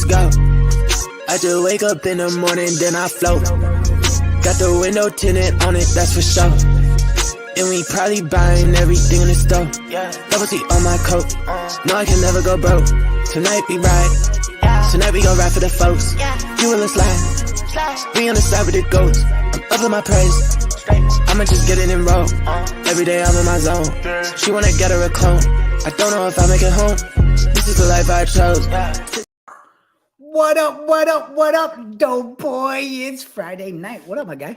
let's go. I just wake up in the morning, then I float. Got the window tinted on it, that's for sure. And we probably buying everything in the store. Double T on my coat. No, I can never go broke. Tonight we ride. Tonight we gon' ride for the folks. You in the slide. We on the side with the goats. I'm up in my praise. I'ma just get it and roll. Every day I'm in my zone. She wanna get her a clone. I don't know if I make it home. This is the life I chose. What up, dope boy? It's Friday night. What up, my guy?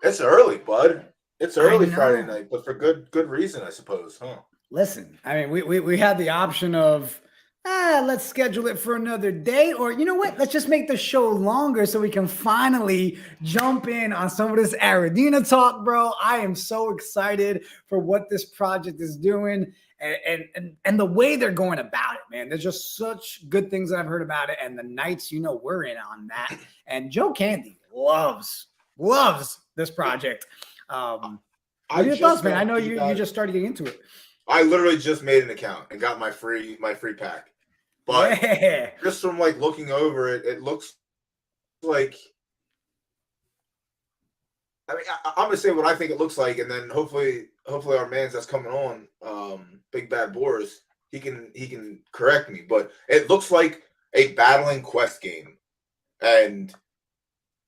It's early, bud. It's early Friday night, but for good reason, I suppose, huh? Listen, I mean, we had the option of, let's schedule it for another day, or you know what? Let's just make the show longer so we can finally jump in on some of this Aradina talk, bro. I am so excited for what this project is doing and the way they're going about it, man. There's just such good things that I've heard about it, and the nights, we're in on that. And Joe Candy loves this project. What are your thoughts, man? I know you just started getting into it. I literally just made an account and got my free pack. But just from like looking over it, it looks like, I mean, I'm gonna say what I think it looks like, and then hopefully our man's that's coming on, Big Bad Boris, he can correct me. But it looks like a battling quest game, and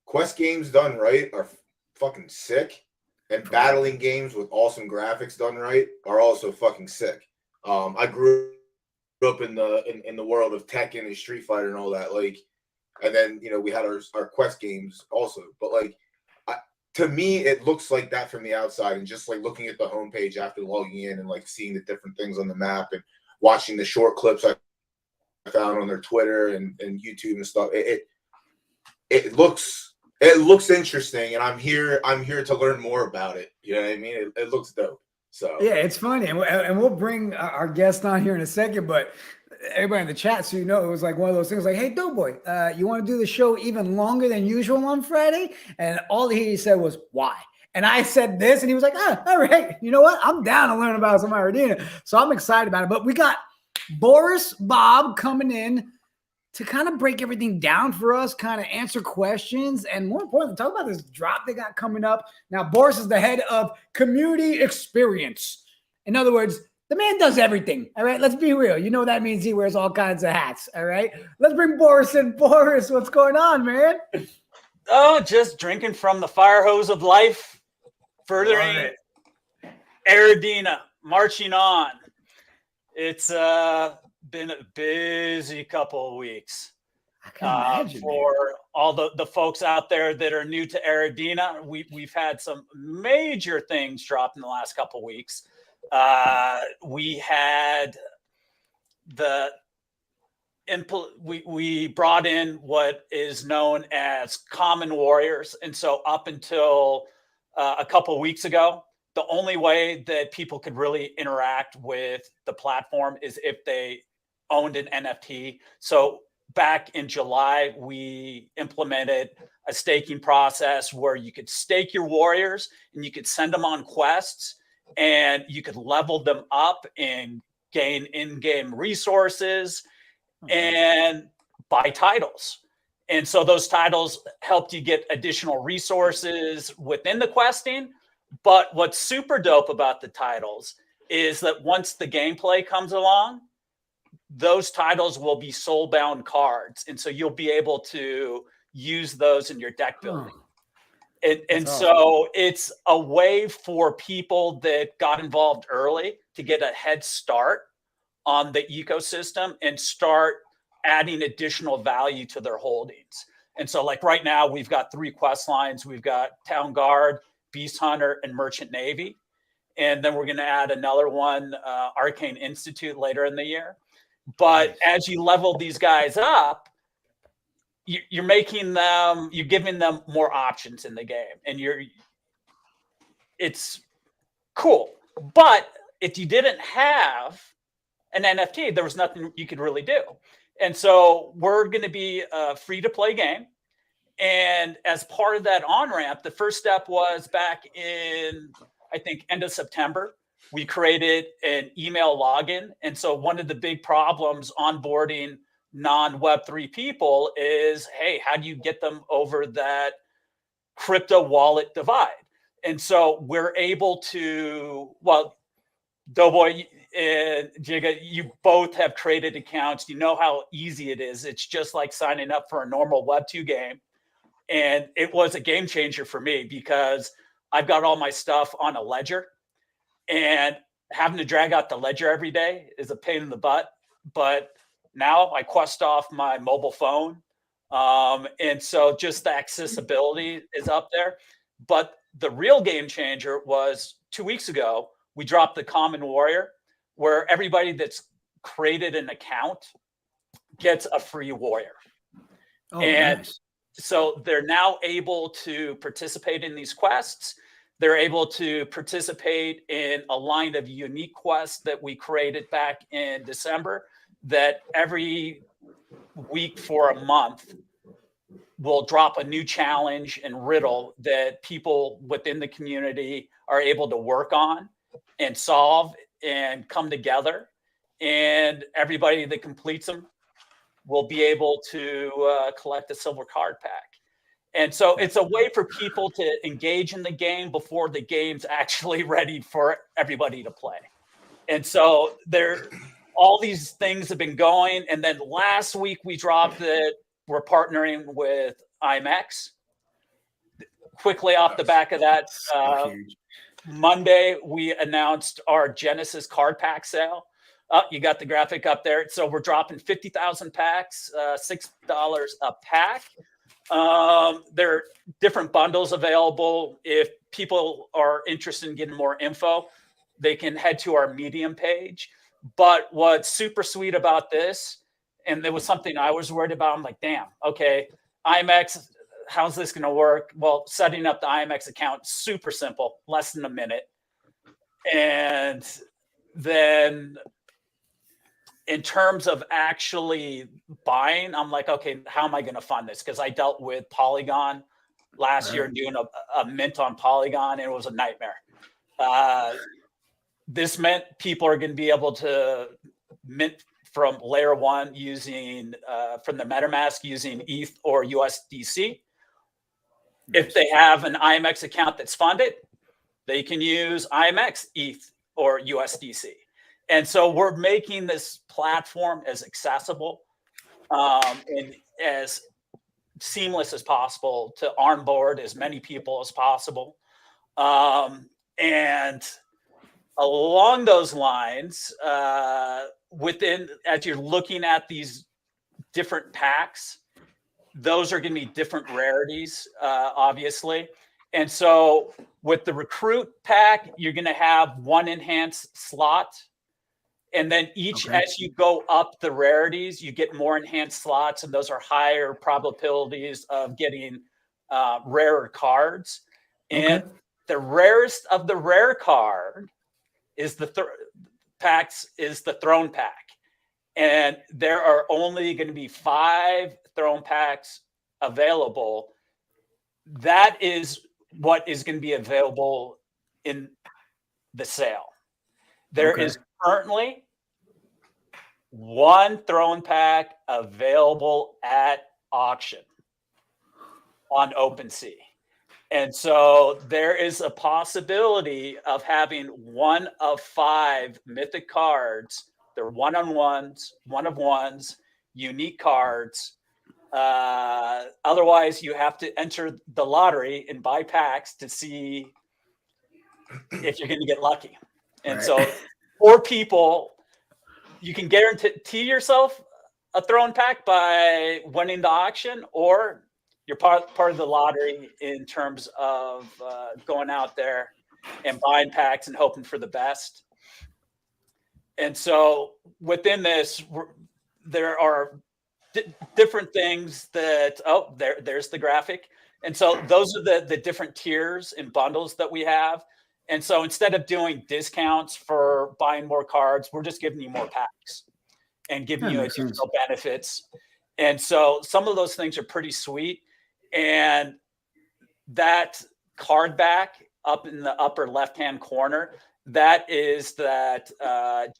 quest games done right are fucking sick. And battling games with awesome graphics done right are also fucking sick. I grew up in the world of Tekken and Street Fighter and all that. Like, and then we had our quest games also. But like, to me, it looks like that from the outside. And just like looking at the homepage after logging in and like seeing the different things on the map and watching the short clips I found on their Twitter and YouTube and stuff, it looks interesting, and I'm here to learn more about it. You know what I mean? It looks dope. So yeah, it's funny, and we'll bring our guest on here in a second. But everybody in the chat, so it was like one of those things. Like, hey, dope boy, you want to do the show even longer than usual on Friday? And all he said was, why? And I said this, and he was like, all right. You know what? I'm down to learn about some Aradina, so I'm excited about it. But we got Boris Bob coming in to kind of break everything down for us, kind of answer questions, and more importantly, talk about this drop they got coming up. Now, Boris is the head of community experience. In other words, the man does everything, all right? Let's be real. You know that means he wears all kinds of hats, all right? Let's bring Boris in. Boris, what's going on, man? Oh, just drinking from the fire hose of life, furthering Aradina, marching on. It's been a busy couple of weeks. I can imagine, for all the folks out there that are new to Aradina. We've had some major things drop in the last couple of weeks. We had we brought in what is known as common warriors, and so up until a couple of weeks ago, the only way that people could really interact with the platform is if they owned an NFT. So back in July, we implemented a staking process where you could stake your warriors and you could send them on quests and you could level them up and gain in-game resources and buy titles. And so those titles helped you get additional resources within the questing. But what's super dope about the titles is that once the gameplay comes along, those titles will be soul-bound cards. And so you'll be able to use those in your deck building. And so it's a way for people that got involved early to get a head start on the ecosystem and start adding additional value to their holdings. And so like right now, we've got 3 quest lines. We've got Town Guard, Beast Hunter, and Merchant Navy. And then we're going to add another one, Arcane Institute, later in the year. But as you level these guys up, you're making them, you're giving them more options in the game, and it's cool. But if you didn't have an NFT, there was nothing you could really do. And so we're going to be a free-to-play game. And as part of that on-ramp, the first step was back in, I think, end of September. We created an email login. And so one of the big problems onboarding non-Web3 people is, hey, how do you get them over that crypto wallet divide? And so we're able to, well, Doughboy and Jigga, you both have created accounts. You know how easy it is. It's just like signing up for a normal Web2 game. And it was a game changer for me because I've got all my stuff on a ledger, and having to drag out the ledger every day is a pain in the butt. But now I quest off my mobile phone. And so just the accessibility is up there. But the real game changer was 2 weeks ago, we dropped the Common Warrior, where everybody that's created an account gets a free warrior. Oh, and nice. so they're now able to participate in these quests. They're able to participate in a line of unique quests that we created back in December, that every week for a month will drop a new challenge and riddle that people within the community are able to work on and solve and come together. And everybody that completes them will be able to collect a silver card pack. And so it's a way for people to engage in the game before the game's actually ready for everybody to play. And so all these things have been going. And then last week we dropped that we're partnering with IMAX. Quickly off the back of that, Monday we announced our Genesis card pack sale. You got the graphic up there. So we're dropping 50,000 packs, $6 a pack. There are different bundles available. If people are interested in getting more info, they can head to our Medium page. But what's super sweet about this, and there was something I was worried about, I'm like, damn, okay, IMAX, how's this going to work? Well, setting up the IMAX account, super simple, less than a minute. And then in terms of actually buying, I'm like, okay, how am I going to fund this? Because I dealt with Polygon last year, doing a mint on Polygon, and it was a nightmare. This meant people are going to be able to mint from layer one using from the MetaMask using ETH or USDC. If they have an IMX account that's funded, they can use IMX, ETH, or USDC. And so we're making this platform as accessible and as seamless as possible to onboard as many people as possible. And along those lines, as you're looking at these different packs, those are going to be different rarities, obviously. And so with the recruit pack, you're going to have one enhanced slot. And then as you go up the rarities, you get more enhanced slots, and those are higher probabilities of getting rarer cards. And the rarest of the rare card is the throne pack. And there are only going to be 5 throne packs available. That is what is going to be available in the sale. There is currently 1 throne pack available at auction on OpenSea. And so there is a possibility of having 1 of 5 mythic cards. They're one-on-ones, one-of-ones, unique cards. Otherwise, you have to enter the lottery and buy packs to see if you're going to get lucky. And so for people, you can guarantee yourself a throne pack by winning the auction, or you're part of the lottery in terms of going out there and buying packs and hoping for the best. And so within this, there are different things that, there's the graphic. And so those are the different tiers and bundles that we have. And so instead of doing discounts for buying more cards, we're just giving you more packs and giving you additional benefits. And so some of those things are pretty sweet. And that card back up in the upper left-hand corner, that is that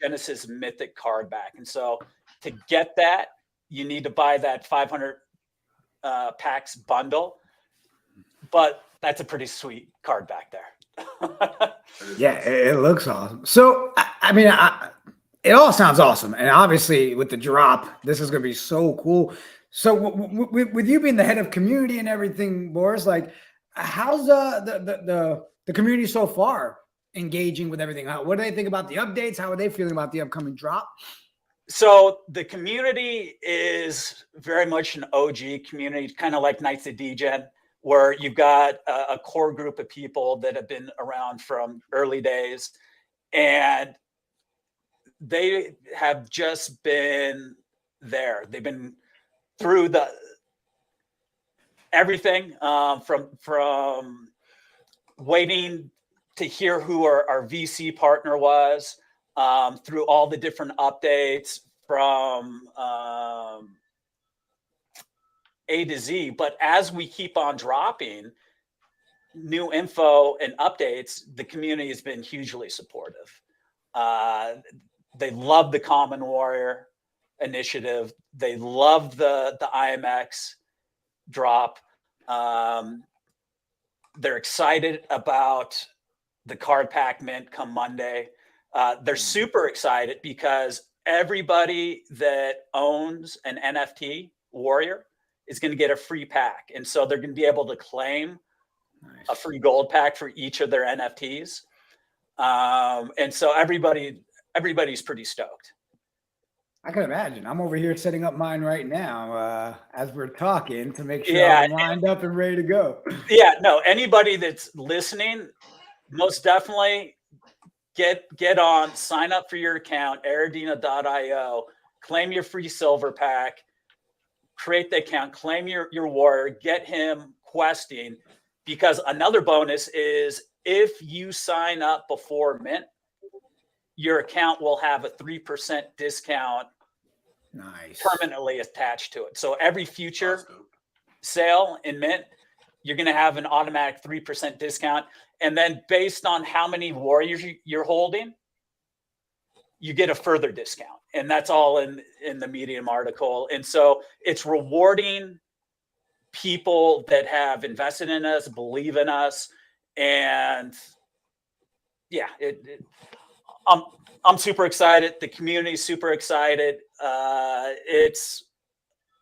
Genesis Mythic card back. And so to get that, you need to buy that 500 packs bundle. But that's a pretty sweet card back there. Yeah, it looks awesome. So, I mean, it all sounds awesome. And obviously, with the drop, this is going to be so cool. So, with you being the head of community and everything, Boris, like, how's the community so far engaging with everything? What do they think about the updates? How are they feeling about the upcoming drop? So the community is very much an OG community, kind of like Knights of Degen, where you've got a core group of people that have been around from early days, and they have just been there. They've been through everything from waiting to hear who our VC partner was, through all the different updates from A to Z. But as we keep on dropping new info and updates, the community has been hugely supportive. They love the Common Warrior initiative. They love the IMX drop. They're excited about the card pack mint come Monday. They're super excited because everybody that owns an NFT Warrior is going to get a free pack. And so they're going to be able to claim a free gold pack for each of their NFTs. And so everybody's pretty stoked. I can imagine. I'm over here setting up mine right now as we're talking to make sure Yeah. I'm lined up and ready to go. Yeah, no, anybody that's listening, most definitely get on, sign up for your account, Aradina.io, claim your free silver pack, create the account, claim your warrior, get him questing, because another bonus is if you sign up before mint, your account will have a 3% discount permanently attached to it. So every future sale in mint, you're going to have an automatic 3% discount. And then based on how many warriors you're holding, you get a further discount. And that's all in the Medium article. And so it's rewarding people that have invested in us, believe in us. And yeah, I'm super excited. The community is super excited. It's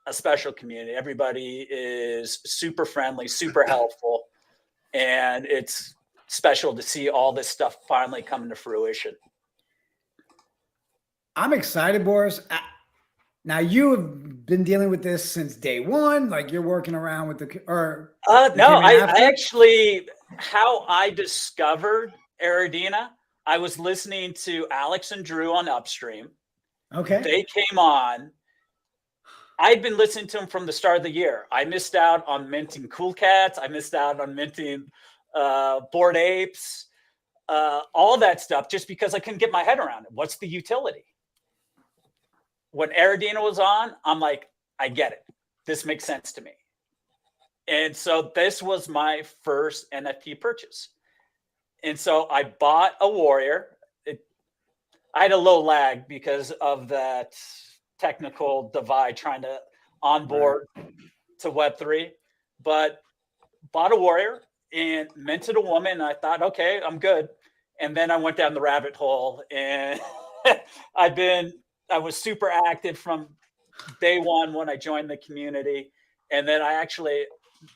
a special community. Everybody is super friendly, super helpful. And it's special to see all this stuff finally coming to fruition. I'm excited, Boris. Now you have been dealing with this since day one. Like you're working around with no, I actually, how I discovered Aradina, I was listening to Alex and Drew on Upstream. Okay. They came on. I'd been listening to them from the start of the year. I missed out on minting Cool Cats. I missed out on minting Bored Apes, all that stuff, just because I couldn't get my head around it. What's the utility? When Aradina was on, I'm like, I get it. This makes sense to me. And so this was my first NFT purchase. And so I bought a Warrior. I had a little lag because of that technical divide trying to onboard to Web3, but bought a Warrior and minted a woman. And I thought, okay, I'm good. And then I went down the rabbit hole, and I was super active from day one when I joined the community. And then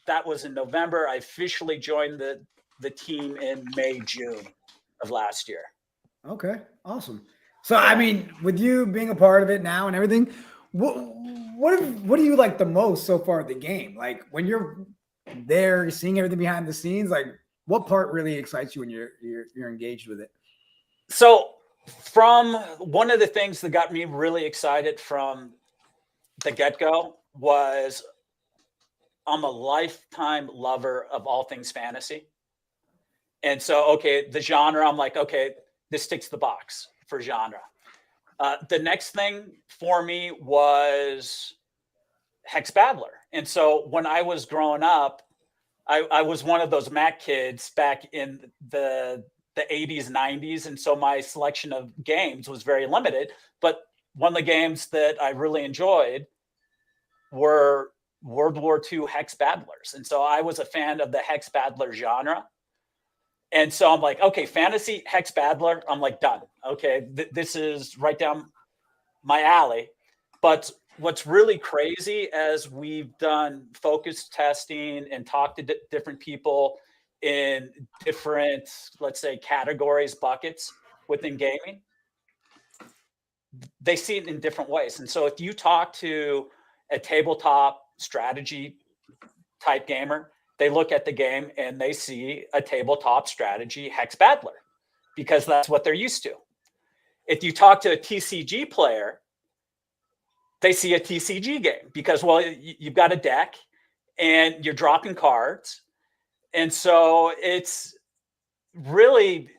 that was in November. I officially joined the team in May, June of last year. Okay, awesome. So, I mean, with you being a part of it now and everything, what do you like the most so far at the game? Like when you're there, seeing everything behind the scenes, like what part really excites you when you're engaged with it? So, from one of the things that got me really excited from the get-go was I'm a lifetime lover of all things fantasy. And so, okay, the genre, I'm like, okay, this ticks the box for genre. The next thing for me was Hex Battler. And so when I was growing up, I was one of those Mac kids back in the 80s, 90s. And so my selection of games was very limited. But one of the games that I really enjoyed were World War II hex battlers. And so I was a fan of the hex battler genre. And so I'm like, okay, fantasy hex battler. I'm like, done. Okay, this is right down my alley. But what's really crazy, as we've done focus testing and talked to different people in different, let's say, categories, buckets within gaming, they see it in different ways. And so if you talk to a tabletop strategy type gamer, they look at the game and they see a tabletop strategy hex battler because that's what they're used to. If you talk to a TCG player, they see a TCG game because, well, you've got a deck and you're dropping cards. And so it's really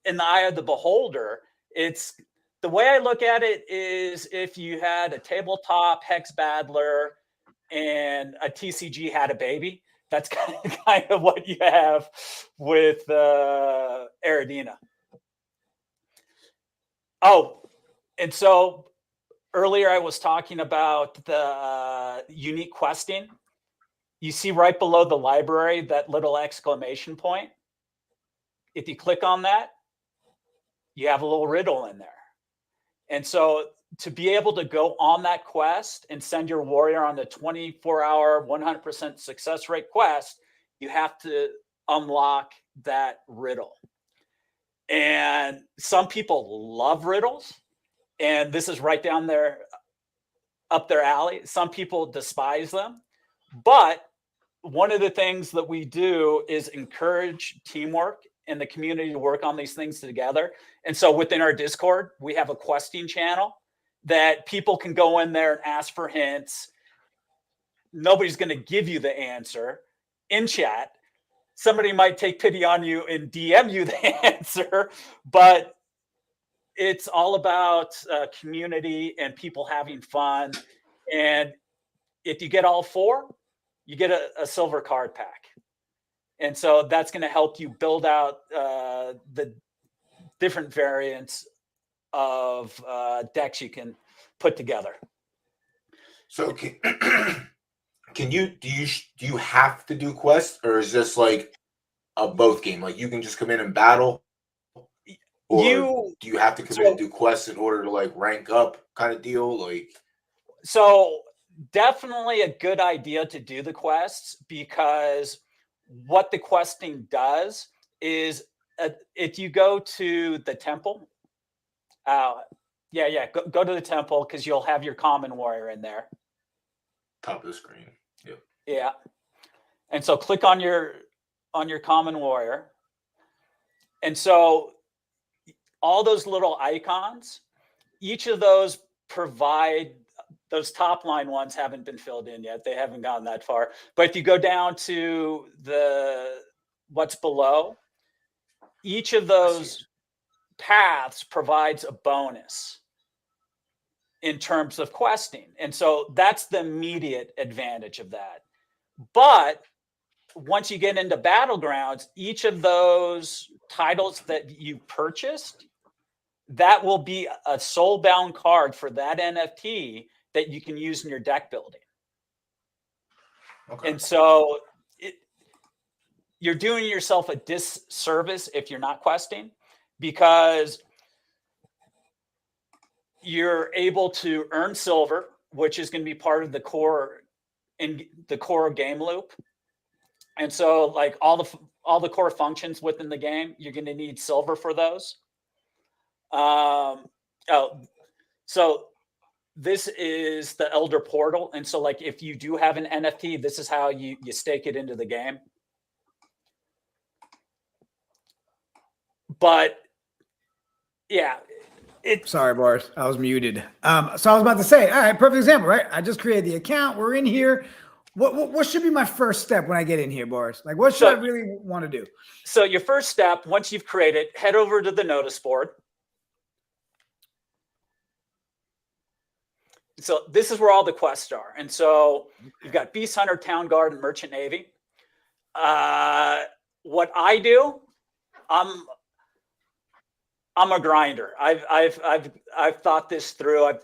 in the eye of the beholder. It's the way I look at it is if you had a tabletop hex battler and a TCG had a baby, that's kind of what you have with Aradina. Oh, and so earlier I was talking about the unique questing. You see right below the library, that little exclamation point. If you click on that, you have a little riddle in there. And so to be able to go on that quest and send your warrior on the 24-hour, 100% success rate quest, you have to unlock that riddle. And some people love riddles, and this is right down there, up their alley. Some people despise them. But one of the things that we do is encourage teamwork in the community to work on these things together. And so within our Discord, we have a questing channel that people can go in there and ask for hints. Nobody's going to give you the answer in chat. Somebody might take pity on you and DM you the answer, but it's all about community and people having fun. And if you get all four, you get a silver card pack. And so that's going to help you build out the different variants of decks you can put together. So do you have to do quests, or is this like a both game? Like you can just come in and battle, or do you have to come in and do quests in order to like rank up, kind of deal? Like, so definitely a good idea to do the quests, because what the questing does is if you go to the temple, go to the temple, because you'll have your common warrior in there. Top of the screen. Yep. Yeah. And so click on your common warrior. And so all those little icons, each of those provide, those top line ones haven't been filled in yet. They haven't gotten that far. But if you go down to what's below, each of those paths provides a bonus in terms of questing. And so that's the immediate advantage of that. But once you get into Battlegrounds, each of those titles that you purchased, that will be a soul-bound card for that NFT that you can use in your deck building. Okay. And so you're doing yourself a disservice if you're not questing, because you're able to earn silver, which is going to be part of the core game loop. And so like all the core functions within the game, you're going to need silver for those. So this is the Elder Portal. And so like if you do have an NFT, this is how you stake it into the game. But yeah, sorry, Boris, I was muted. So I was about to say, all right, perfect example, right? I just created the account. We're in here. What should be my first step when I get in here, Boris? Like, what should I really want to do? So your first step, once you've created, head over to the notice board. So this is where all the quests are. And so you've got Beast Hunter, Town Guard, and Merchant Navy. What I do, I'm a grinder. I've thought this through. I've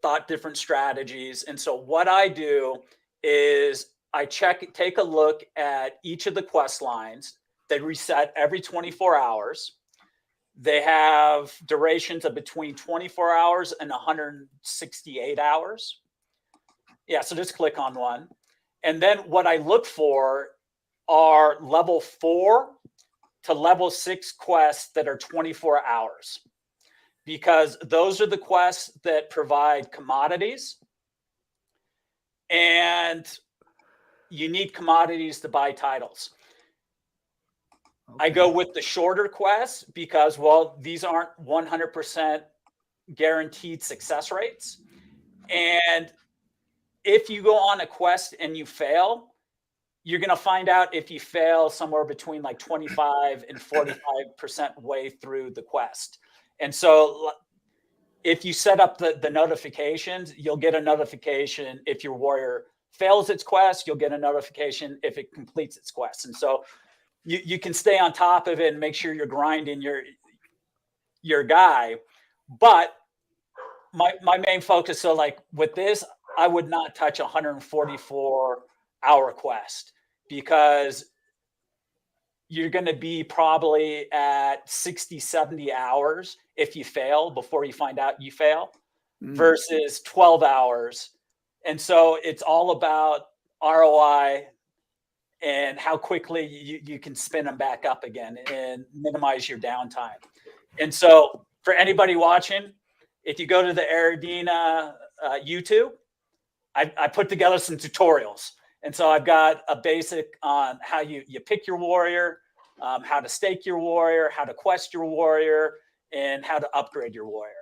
thought different strategies. And so what I do is I take a look at each of the quest lines. They reset every 24 hours. They have durations of between 24 hours and 168 hours. Yeah, so just click on one. And then what I look for are level 4 to level 6 quests that are 24 hours, because those are the quests that provide commodities, and you need commodities to buy titles. Okay. I go with the shorter quests because, well, these aren't 100% guaranteed success rates. And if you go on a quest and you fail, you're going to find out if you fail somewhere between like 25 and 45% way through the quest. And so if you set up the notifications, you'll get a notification if your warrior fails its quest. You'll get a notification if it completes its quest. And so you can stay on top of it and make sure you're grinding your guy. But my main focus, so like with this, I would not touch a 144-hour quest, because you're going to be probably at 60, 70 hours if you fail before you find out you fail, versus 12 hours. And so it's all about ROI and how quickly you can spin them back up again and minimize your downtime. And so for anybody watching, if you go to the Aradina YouTube, I put together some tutorials. And so I've got a basic on how you pick your warrior, how to stake your warrior, how to quest your warrior, and how to upgrade your warrior.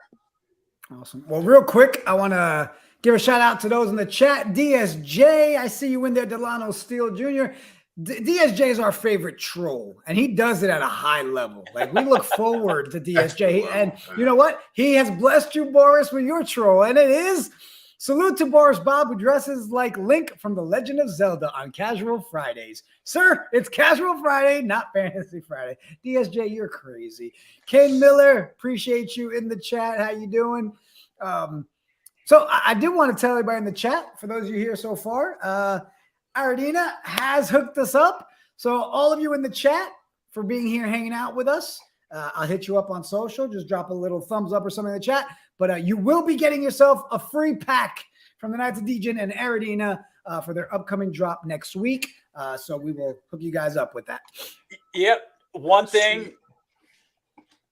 Awesome. Well, real quick, I want to give a shout out to those in the chat. DSJ, I see you in there. Delano Steele Jr. DSJ is our favorite troll, and he does it at a high level. Like, we look forward to DSJ. And you know what? He has blessed you, Boris, with your troll. And it is salute to Boris Bob, who dresses like Link from The Legend of Zelda on Casual Fridays. Sir, it's Casual Friday, not Fantasy Friday. DSJ, you're crazy. Kane Miller, appreciate you in the chat. How you doing? So I do want to tell everybody in the chat, for those of you here so far, Aradina has hooked us up. So all of you in the chat for being here, hanging out with us, I'll hit you up on social. Just drop a little thumbs up or something in the chat. But you will be getting yourself a free pack from the Knights of Djinn and Aradina for their upcoming drop next week. So we will hook you guys up with that. Yep. One thing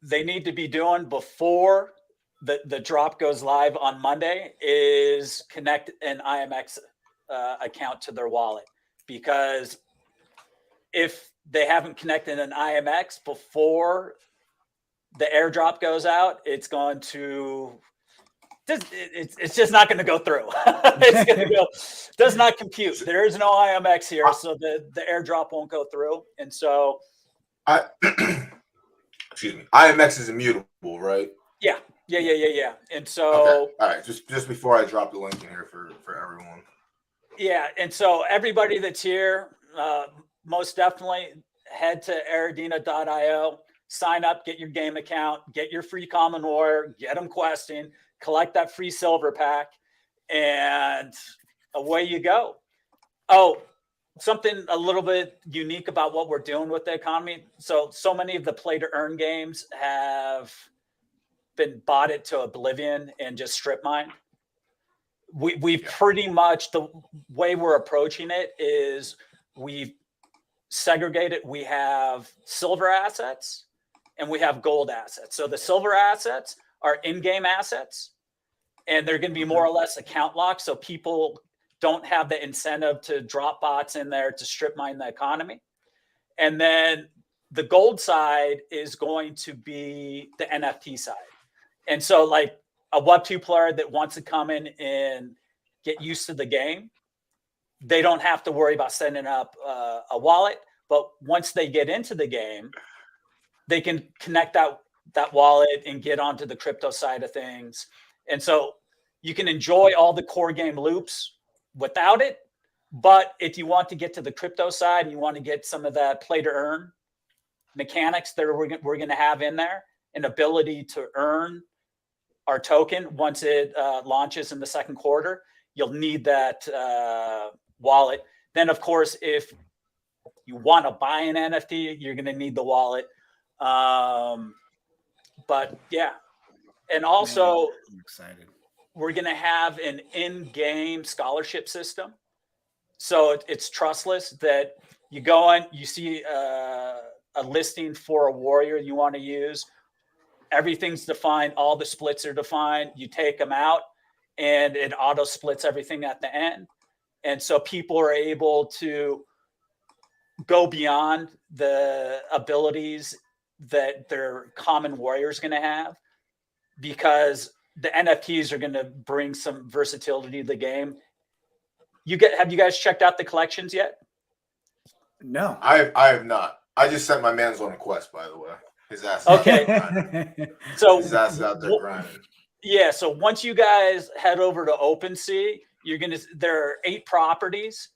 they need to be doing before the drop goes live on Monday is connect an IMX account to their wallet, because if they haven't connected an IMX before the airdrop goes out, it's going to it's just not going to go through. It's going to go, does not compute. There is no IMX here, so the airdrop won't go through. And so excuse me, IMX is immutable, right? Yeah. And so okay. All right, just before I drop the link in here for everyone. Yeah, and so everybody that's here, most definitely head to aradina.io, sign up, get your game account, get your free common warrior, get them questing, collect that free silver pack, and away you go. Oh, something a little bit unique about what we're doing with the economy. So many of the play to earn games have been botted to oblivion and just strip mined. We've pretty much, the way we're approaching it is we've segregated. We have silver assets and we have gold assets. So the silver assets are in-game assets, and they're going to be more or less account locked. So people don't have the incentive to drop bots in there to strip mine the economy. And then the gold side is going to be the NFT side. And so like a Web2 player that wants to come in and get used to the game, they don't have to worry about setting up a wallet. But once they get into the game, they can connect that wallet and get onto the crypto side of things. And so you can enjoy all the core game loops without it. But if you want to get to the crypto side and you want to get some of that play to earn mechanics that we're going to have in there, an ability to earn our token, once it launches in the second quarter, you'll need that wallet. Then, of course, if you want to buy an NFT, you're going to need the wallet. But yeah, and also Man, I'm excited. we're going to have an in-game scholarship system. So it's trustless, that you go on, you see a listing for a warrior you want to use. Everything's defined. All the splits are defined. You take them out and it auto splits everything at the end. And so people are able to go beyond the abilities that their common warrior is going to have, because the NFTs are going to bring some versatility to the game. Have you guys checked out the collections yet? No. I have not. I just sent my man's on a quest, by the way. His ass. Okay. So his ass is out there grinding. Yeah. So once you guys head over to OpenSea, there are 8 properties,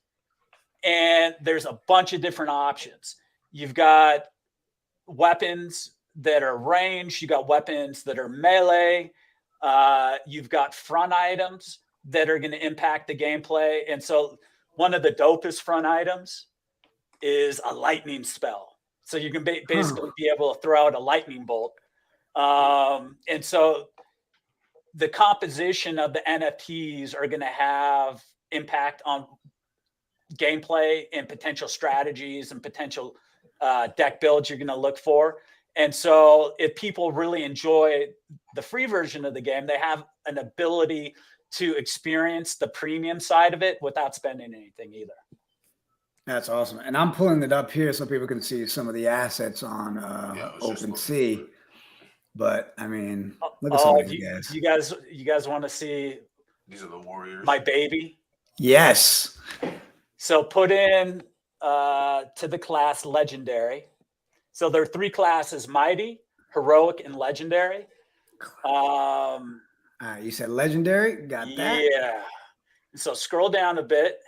and there's a bunch of different options. You've got weapons that are ranged. You got weapons that are melee. You've got front items that are going to impact the gameplay. And so one of the dopest front items is a lightning spell. So you can basically be able to throw out a lightning bolt. And so the composition of the NFTs are going to have impact on gameplay and potential strategies and potential deck builds you're going to look for. And so if people really enjoy the free version of the game, they have an ability to experience the premium side of it without spending anything either. That's awesome. And I'm pulling it up here so people can see some of the assets on OpenSea. But I mean, look at some of these guys. You guys want to see? These are the warriors. My baby. Yes. So put in to the class legendary. So there are 3 classes: mighty, heroic, and legendary. You said legendary. Got that? Yeah. So scroll down a bit.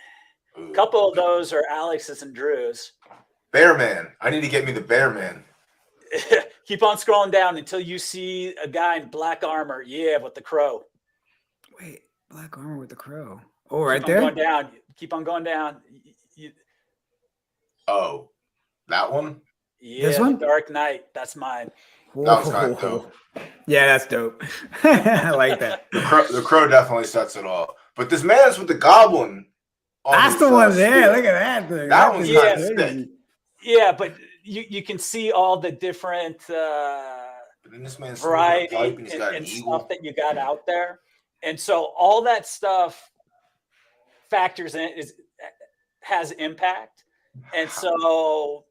A couple of those are Alex's and Drew's. Bear Man. I need to get me the Bear Man. Keep on scrolling down until you see a guy in black armor. Yeah, with the crow. Wait, black armor with the crow. Oh, right there. Going down. Keep on going down. Oh, that one? Yeah, this one? Dark Knight. That's mine. That was kind of dope. Yeah, that's dope. I like that. The crow definitely sets it off. But this man's with the goblin. That's the one there. Look at that thing. That one's kind of sick. Yeah, but you can see all the different variety and stuff that you got out there. And so all that stuff factors in, has impact. And so,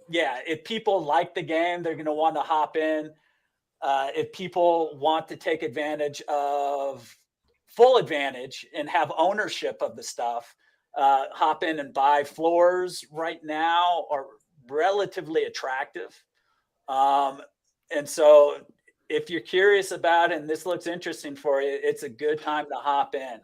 yeah, if people like the game, they're going to want to hop in. If people want to take full advantage and have ownership of the stuff, hop in and buy. Floors right now are relatively attractive. And so if you're curious about it and this looks interesting for you, it's a good time to hop in.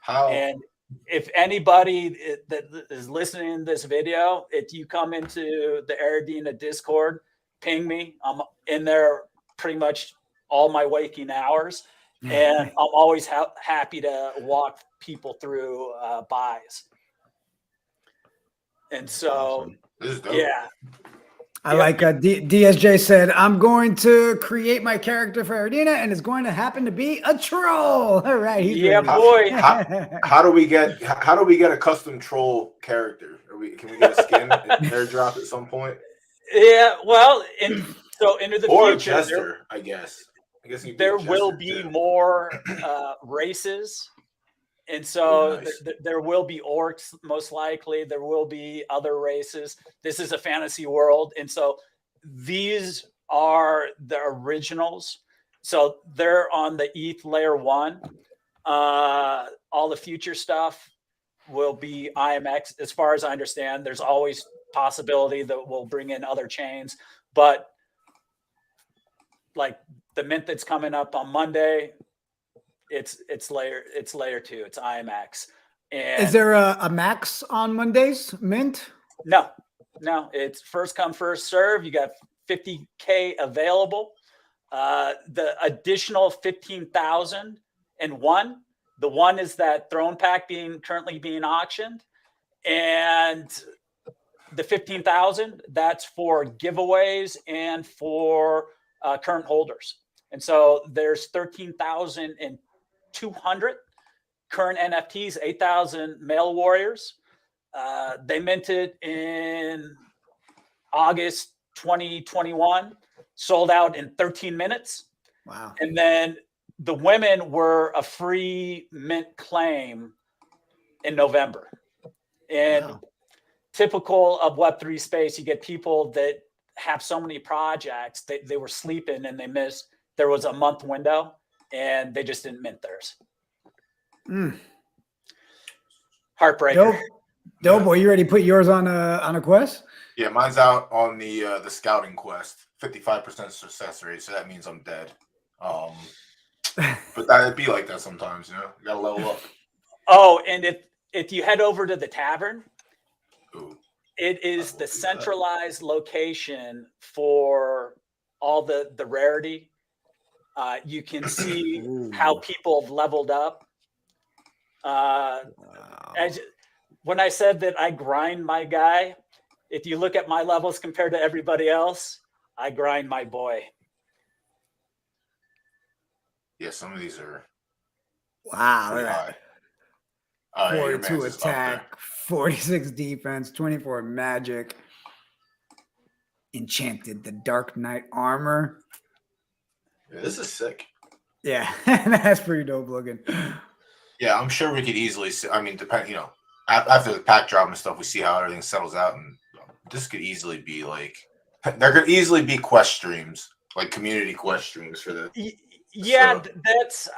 And if anybody that is listening to this video, if you come into the Aradina Discord, ping me. I'm in there pretty much all my waking hours. And I'm always happy to walk people through buys. And so, yeah. I like DSJ said, I'm going to create my character for Aradina, and it's going to happen to be a troll. All right. Yeah, boy. How do we get a custom troll character? Can we get a skin and airdrop at some point? Yeah, well, into the or future, a jester, I guess there will be more races. And so there will be orcs, most likely. There will be other races. This is a fantasy world. And so these are the originals. So they're on the ETH layer 1. All the future stuff will be IMX. As far as I understand, there's always possibility that we'll bring in other chains. But like the mint that's coming up on Monday, it's layer 2. It's IMX. And is there a max on Mondays mint? No, it's first come, first serve. You got 50K available. The additional 15,001, the one is that throne pack currently being auctioned, and the 15,000, that's for giveaways and for current holders. And so there's 13,200 current NFTs, 8,000 male warriors. They minted in August 2021, sold out in 13 minutes. Wow. And then the women were a free mint claim in November. And Wow. typical of Web3 space, you get people that have so many projects, they were sleeping and they missed, there was a month window and they just didn't mint theirs. Heartbreaker. Doughboy, you ready to put yours on a quest? Yeah, mine's out on the scouting quest. 55% success rate, so that means I'm dead. But that'd be like that sometimes, you know. You gotta level up. Oh, and if you head over to the tavern, Ooh. it is the centralized location for all the rarity. You can see how people have leveled up. When I said that I grind my guy, if you look at my levels compared to everybody else, I grind my boy. Yeah, some of these are wow. pretty high. Oh, yeah, your 42 man's just up there. attack, 46 defense, 24 magic. Enchanted, the Dark Knight armor. Yeah, this is sick. Yeah, that's pretty dope looking. Yeah, I'm sure we could easily see, I mean, after the pack drop and stuff, we see how everything settles out, and this could easily be like, there could easily be quest streams, like community quest streams for the. Yeah, so that's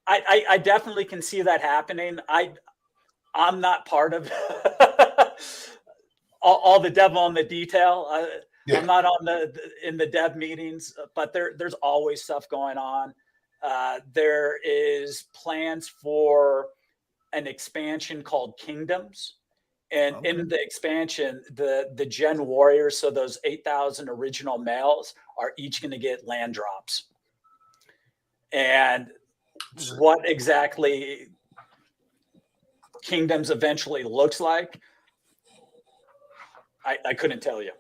I definitely can see that happening. I'm not part of all the devil in the detail. I'm not in the dev meetings, but there's always stuff going on. There is plans for an expansion called Kingdoms. And in the expansion, the Gen Warriors, so those 8,000 original males, are each going to get land drops. And what exactly Kingdoms eventually looks like, I couldn't tell you.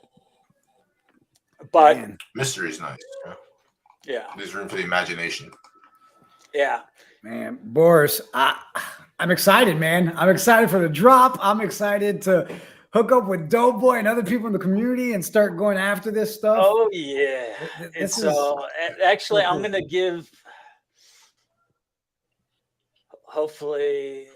But mystery is nice. Yeah. There's room for the imagination. Yeah. Man, Boris, I'm excited, man. I'm excited for the drop. I'm excited to hook up with Doughboy and other people in the community and start going after this stuff. Oh, yeah. And so actually, I'm going to give, hopefully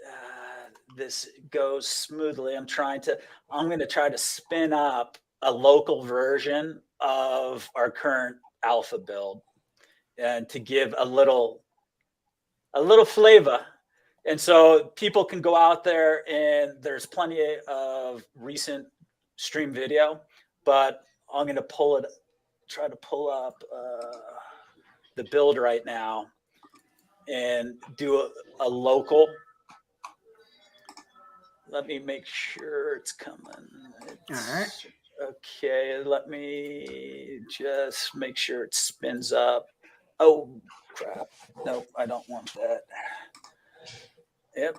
this goes smoothly. I'm going to try to spin up a local version of our current alpha build and to give a little flavor. And so people can go out there, and there's plenty of recent stream video, but I'm going to try to pull up the build right now and do a local. Let me make sure it's coming. All right. Okay, let me just make sure it spins up. Oh, crap. Nope, I don't want that. Yep.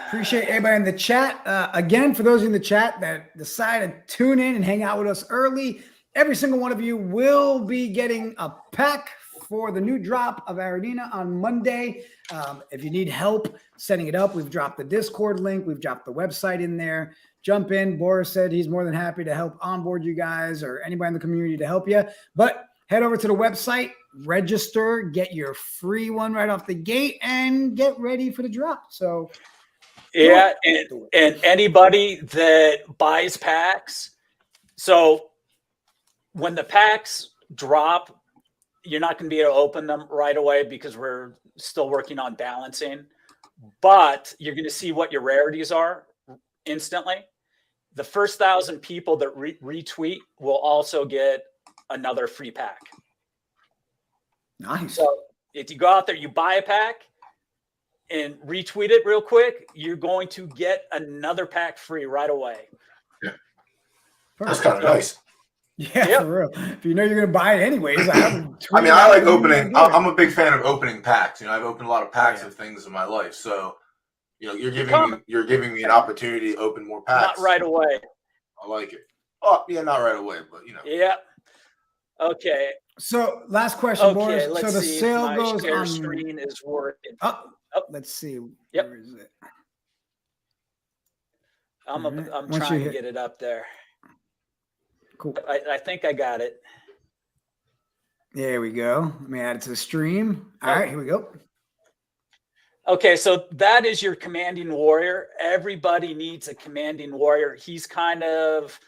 Appreciate everybody in the chat. Again, for those in the chat that decide to tune in and hang out with us early, every single one of you will be getting a pack for the new drop of Aradina on Monday. If you need help setting it up, we've dropped the Discord link. We've dropped the website in there. Jump in. Boris said he's more than happy to help onboard you guys or anybody in the community to help you. But head over to the website, register, get your free one right off the gate, and get ready for the drop. So, yeah, and anybody that buys packs, so when the packs drop, you're not going to be able to open them right away because we're still working on balancing, but you're going to see what your rarities are instantly. The first 1,000 people that retweet will also get another free pack. Nice. So if you go out there, you buy a pack and retweet it real quick, you're going to get another pack free right away. Yeah. That's kind of nice. Yeah, Yep. for real. If you know you're gonna buy it anyways, I haven't. I mean, I like tweeted out opening. when I'm a big fan of opening packs. You know, I've opened a lot of packs yeah. of things in my life. So, you know, you're You're giving me an opportunity to open more not packs. right away. I like it. Oh, yeah, not right away, but you know. Yeah. Okay. So last question, Okay. Boris. So Let's the see if sale my goes share on. screen is working. Oh, Oh, let's see. yep. Where is it? I'm Right. I'm Once trying you to hit, get it up there. cool. I think I got it. There we go. Let me add it to the stream. All Oh. right, here we go. Okay, so that is your commanding warrior. Everybody needs a commanding warrior. He's kind of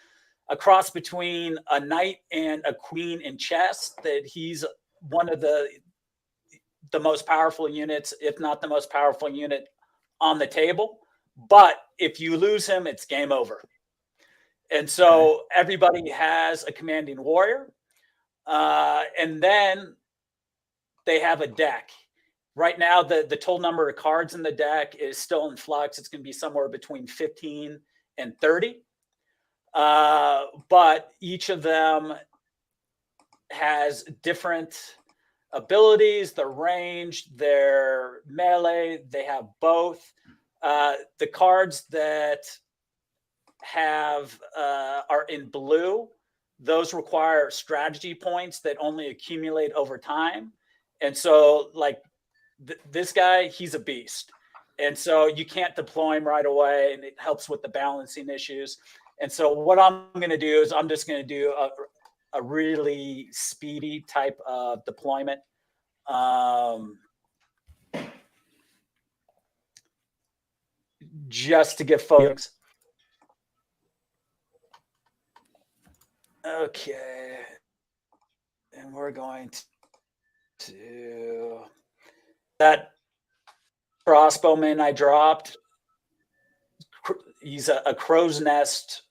a cross between a knight and a queen in chess. That he's one of the most powerful units, if not the most powerful unit on the table. But if you lose him, it's game over. And so everybody has a commanding warrior. And then they have a deck. Right now, the total number of cards in the deck is still in flux. It's going to be somewhere between 15 and 30. But each of them has different abilities, their range, their melee. They have both. The cards that have are in blue, those require strategy points that only accumulate over time. And so, like this guy, he's a beast. And so you can't deploy him right away, and it helps with the balancing issues. And so what I'm going to do is I'm just going to do a really speedy type of deployment. Just to give folks. Okay. And we're going to that crossbowman I dropped. He's a crow's nest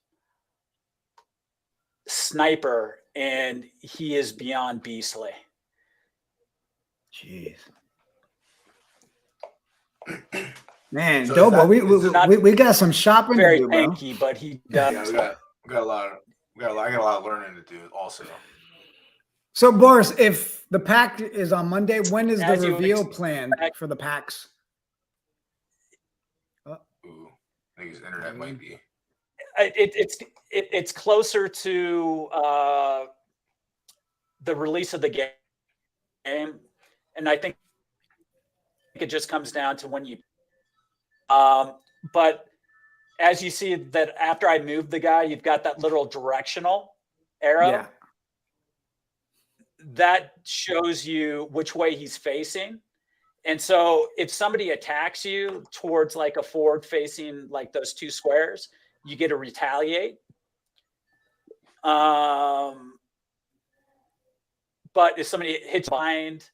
sniper, and he is beyond beastly. Jeez. Man, So Dobo, is we got some shopping to Very do, bro. tanky, but he does. Yeah, we got a lot of learning to do also. So, Boris, if the pack is on Monday, when is the As you reveal expect- plan for the packs? Ooh, I think his internet might be. It's closer to the release of the game, and I think it just comes down to when you. But as you see that after I moved the guy, you've got that little directional arrow. Yeah. That shows you which way he's facing. And so if somebody attacks you towards like a forward facing, like those two squares, you get to retaliate. But if somebody hits behind,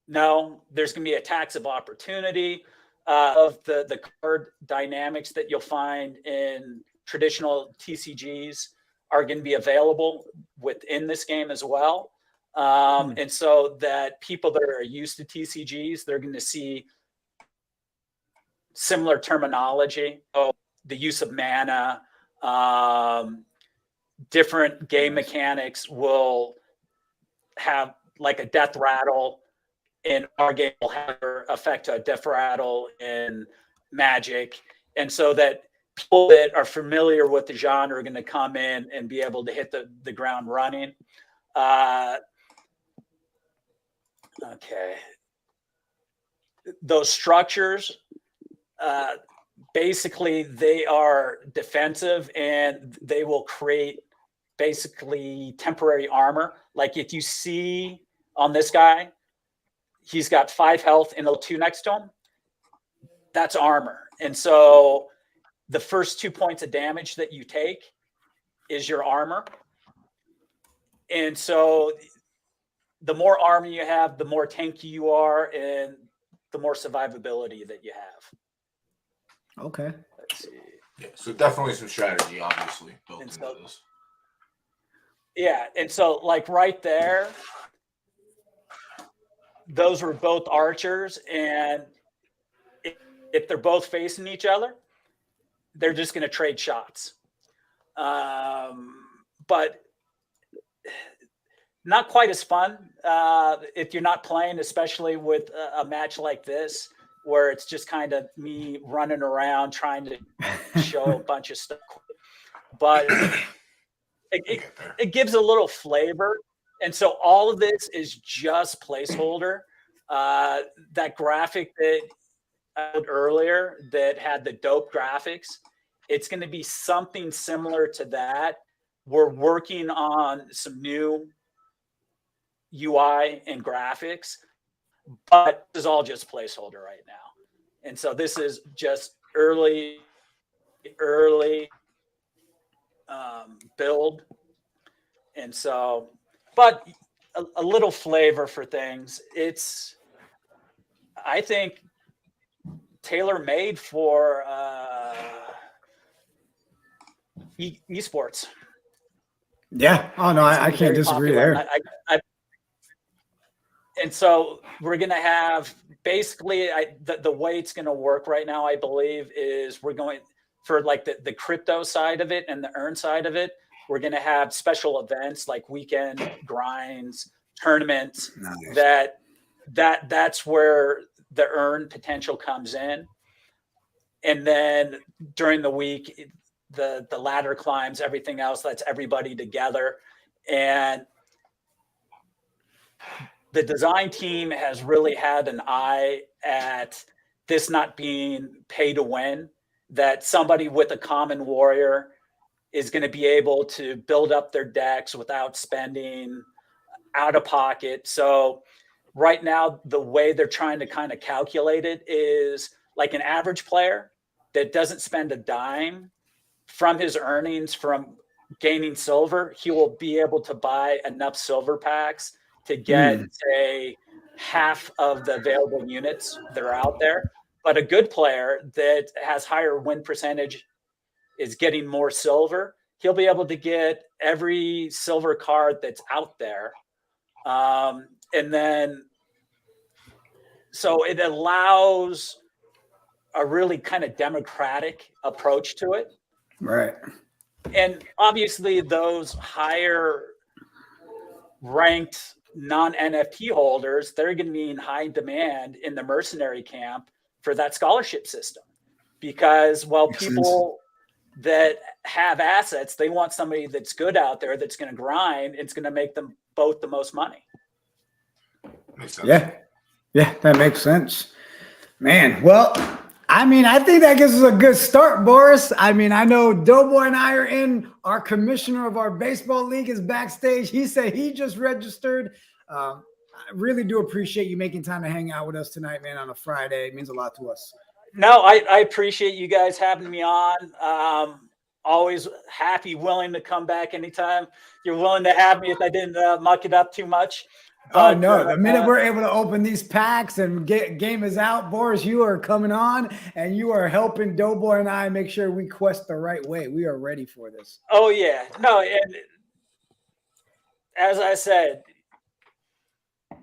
no, there's going to be attacks of opportunity. Of the card dynamics that you'll find in traditional TCGs are going to be available within this game as well. And so that people that are used to TCGs, they're going to see similar terminology. So the use of mana, different game mechanics will have like a death rattle. In our game, will have effect to a death rattle in Magic. And so that people that are familiar with the genre are going to come in and be able to hit the ground running. Okay. Those structures, basically, they are defensive, and they will create basically temporary armor. Like if you see on this guy, he's got 5 health and a 2 next to him. That's armor. And so the first 2 points of damage that you take is your armor. And so the more armor you have, the more tanky you are, and the more survivability that you have. Okay. Let's see. Yeah, so definitely some strategy, obviously, built into this. Yeah, and so like right there, those were both archers, and if they're both facing each other, they're just going to trade shots. but not quite as fun if you're not playing, especially with a match like this, where it's just kind of me running around trying to show a bunch of stuff. But it gives a little flavor. And so all of this is just placeholder. That graphic that I showed earlier that had the dope graphics, it's going to be something similar to that. We're working on some new UI and graphics, but this is all just placeholder right now. And so this is just early build. And so, but a little flavor for things. It's, I think, tailor-made for esports. Yeah. Oh no, I can't disagree there. And so we're going to have basically the way it's going to work right now, I believe, is we're going for like the crypto side of it and the earn side of it. We're going to have special events like weekend grinds, tournaments. Nice. That's where the earn potential comes in. And then during the week, the ladder climbs, everything else, that's everybody together. And the design team has really had an eye at this not being pay to win, that somebody with a common warrior is going to be able to build up their decks without spending out of pocket. So right now, the way they're trying to kind of calculate it is like an average player that doesn't spend a dime from his earnings from gaining silver, he will be able to buy enough silver packs to get say half of the available units that are out there. But a good player that has higher win percentage is getting more silver. He'll be able to get every silver card that's out there. And then, so it allows a really kind of democratic approach to it. Right. And obviously those higher ranked non-NFT holders, they're going to be in high demand in the mercenary camp for that scholarship system, because people that have assets, they want somebody that's good out there, that's going to grind, and it's going to make them both the most money. Makes sense. Yeah, that makes sense, man. Well, I mean, I think that gives us a good start, Boris. I mean, I know Doughboy and I are in. Our commissioner of our baseball league is backstage. He said he just registered. I really do appreciate you making time to hang out with us tonight, man, on a Friday. It means a lot to us. No, I appreciate you guys having me on. Always happy, willing to come back anytime you're willing to have me if I didn't muck it up too much. But, oh, no. The minute we're able to open these packs and game is out, Boris, you are coming on and you are helping Doughboy and I make sure we quest the right way. We are ready for this. Oh, yeah. No, and as I said,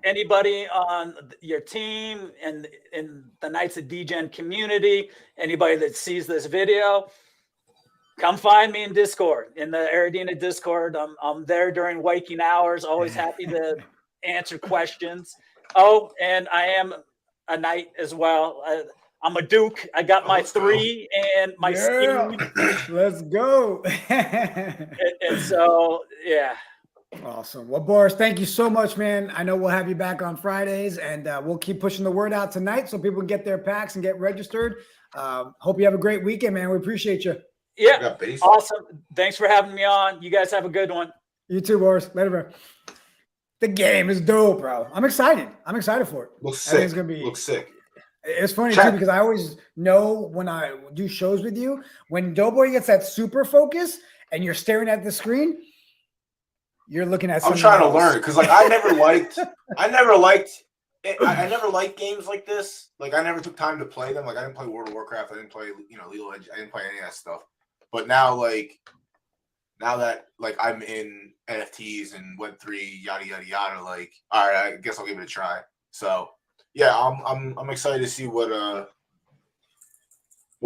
anybody on your team and in the Knights of Degen community, anybody that sees this video, come find me in Discord, in the Aradina Discord. I'm there during waking hours, always happy to answer questions. Oh, and I am a knight as well. I'm a duke. I got my 3 and my steed. Let's go. and so, yeah. Awesome. Well, Boris, thank you so much, man. I know we'll have you back on Fridays, and we'll keep pushing the word out tonight so people can get their packs and get registered. Hope you have a great weekend, man. We appreciate you. Yeah, awesome. Thanks for having me on. You guys have a good one. You too, Boris. Later, bro. The game is dope, bro. I'm excited. I'm excited for it. Looks sick. It's gonna be. Looks sick. It's funny too because I always know when I do shows with you, when Doughboy gets that super focus and you're staring at the screen, you're looking at. I'm trying to learn because, like, I never liked games like this. Like, I never took time to play them. Like, I didn't play World of Warcraft. I didn't play, Legal Edge. I didn't play any of that stuff. But now, now that I'm in NFTs and Web3, yada yada yada, all right, I guess I'll give it a try. So yeah, I'm excited to see what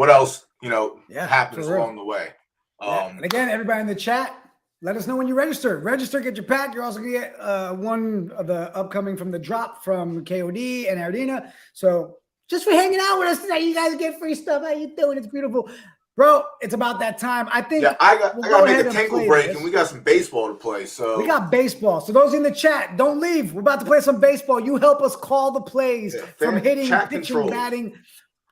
else happens along the way. And again, everybody in the chat, let us know when you register. Register, get your pack. You're also going to get one of the upcoming from the drop from KOD and Ardina. So just for hanging out with us tonight, you guys get free stuff. How you doing? It's beautiful. Bro, it's about that time. I think I got to make a tinkle break, and we got some baseball to play. So we got baseball. So those in the chat, don't leave. We're about to play some baseball. You help us call the plays from hitting, pitching, batting.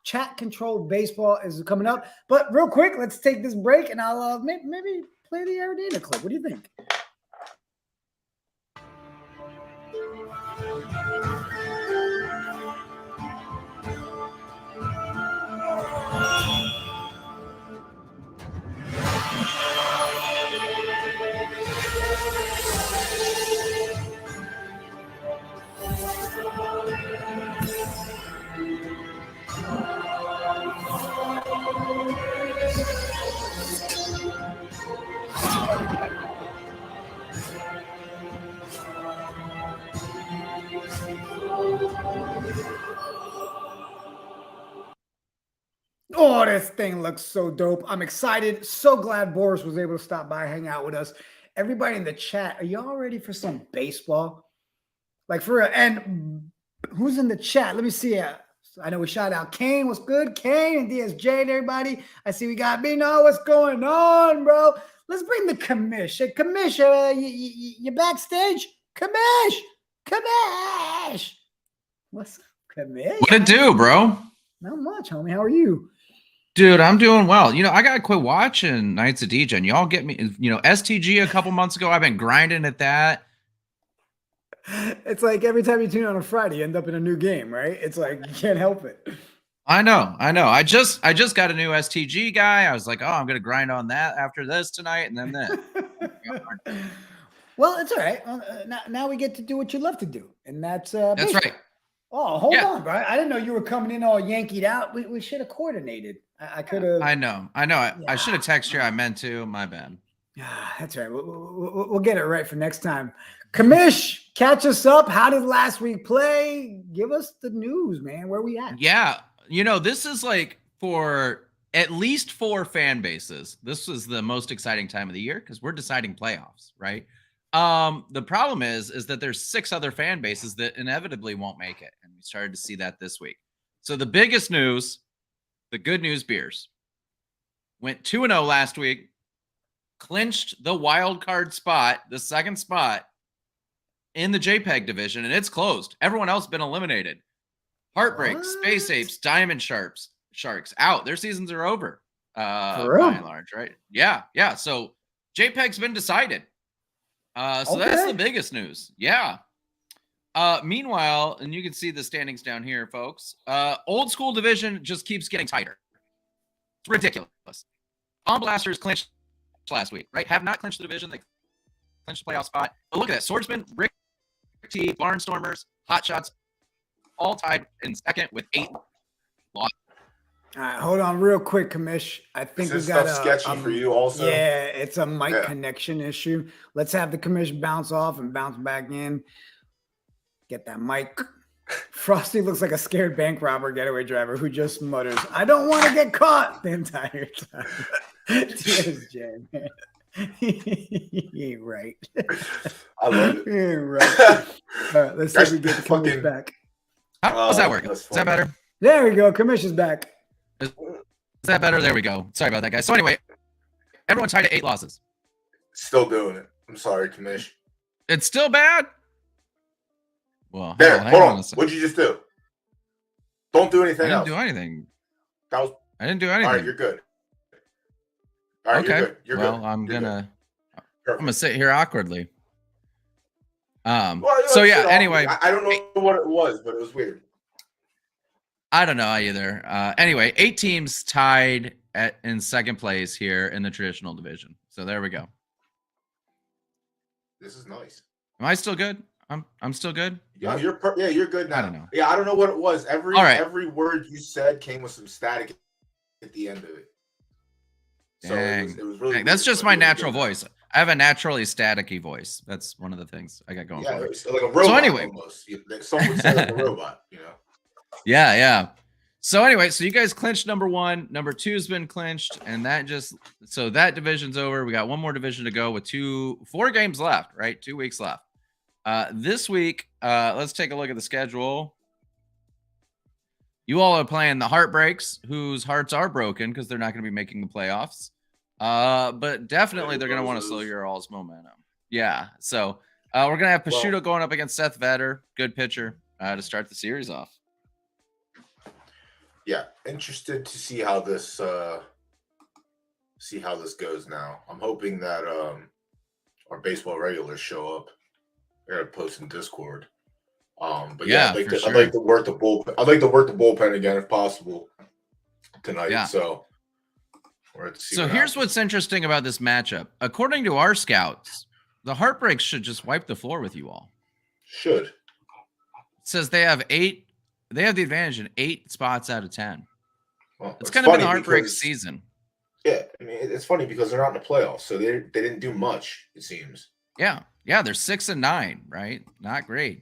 Chat control baseball is coming up. But real quick, let's take this break, and I'll maybe play the Ardina clip. What do you think? Oh, this thing looks so dope. I'm excited. So glad Boris was able to stop by, hang out with us. Everybody in the chat, are y'all ready for some baseball? Like for real. And who's in the chat? Let me see. I know we shout out Kane. What's good? Kane and DSJ and everybody. I see we got Bino. What's going on, bro? Let's bring the commish. Hey, commish, you backstage? Commish. What's up, commish? What it do, bro? Not much, homie. How are you? Dude, I'm doing well. You know, I gotta quit watching Nights of DJ. And y'all get me, you know, STG a couple months ago. I've been grinding at that. It's like every time you tune on a Friday, you end up in a new game, right? It's like you can't help it. I know. I just got a new STG guy. I was like, oh, I'm gonna grind on that after this tonight, and then that. Well, it's all right. Now we get to do what you love to do, and that's that's right. Oh, hold on, bro. I didn't know you were coming in all yankied out. We should have coordinated. I could have. I know. I should have texted you. I meant to. My bad. Yeah, that's right. We'll get it right for next time. Commish, catch us up. How did last week play? Give us the news, man. Where we at? Yeah. You know, this is like for at least 4 fan bases. This was the most exciting time of the year because we're deciding playoffs, right? The problem is that there's 6 other fan bases that inevitably won't make it. And we started to see that this week. So the biggest news, the Good News Beers, went 2-0 last week, clinched the wild card spot, the second spot in the JPEG division, and it's closed. Everyone else been eliminated. Heartbreak, Space Apes, Diamond Sharks out. Their seasons are over. By and large, right? Yeah. So JPEG's been decided. So that's the biggest news. Yeah. Meanwhile, and you can see the standings down here, folks. Old school division just keeps getting tighter. It's ridiculous. Bomb Blasters clinched last week, right? Have not clinched the division. They clinched the playoff spot. But look at that. Swordsman, Rick T, Barnstormers, Hot Shots, all tied in second with 8 losses. All right, hold on real quick, Commish. I think we got sketchy for you also. Yeah, it's a mic connection issue. Let's have the Commish bounce off and bounce back in. Get that mic. Frosty looks like a scared bank robber getaway driver who just mutters, "I don't want to get caught," the entire time. TSJ, man. He ain't right. I love it. He ain't right. All right, let's see if we get the Commish back. How's that working? Is that better? There we go. Commish is back. Is that better? There we go. Sorry about that, guys. So anyway, everyone tied to 8 losses. Still doing it. I'm sorry, Commish. It's still bad? Well, there. Hold on. What'd you just do? Don't do anything else. I didn't do anything. I didn't do anything. All right, you're good. All right, okay. You're good. Well, I'm gonna sit here awkwardly. Well, so yeah, anyway. I don't know what it was, but it was weird. I don't know either. Anyway, 8 teams tied in second place here in the traditional division. So there we go. This is nice. Am I still good? I'm still good. Yeah, you're good now. I don't know. Yeah, I don't know what it was. Every word you said came with some static at the end of it. So Dang. It was really Dang. That's just my natural voice. I have a naturally staticky voice. That's one of the things I got going for me. It's like a robot. So anyway, almost. Some would say like a robot. You know. Yeah. So anyway, so you guys clinched number 1. Number 2 has been clinched, and that division's over. We got one more division to go with 4 games left, right? 2 weeks left. This week, let's take a look at the schedule. You all are playing the Heartbreaks, whose hearts are broken because they're not going to be making the playoffs. But definitely they're going to want to slow your all's momentum. Yeah. So we're going to have Pashooto going up against Seth Vetter, good pitcher, to start the series off. Yeah, interested to see how this goes now. I'm hoping that our baseball regulars show up. I gotta post in Discord. But yeah, I'd like to work the bullpen. I'd like to work the bullpen again if possible tonight. Yeah. So here's what's interesting about this matchup. According to our scouts, the Heartbreaks should just wipe the floor with you all. Should. It says they have 8. They have the advantage in 8 spots out of 10. Well, it's kind of been a heartbreak season. Yeah, I mean it's funny because they're not in the playoffs, so they didn't do much. It seems. Yeah, they're 6-9, right? Not great.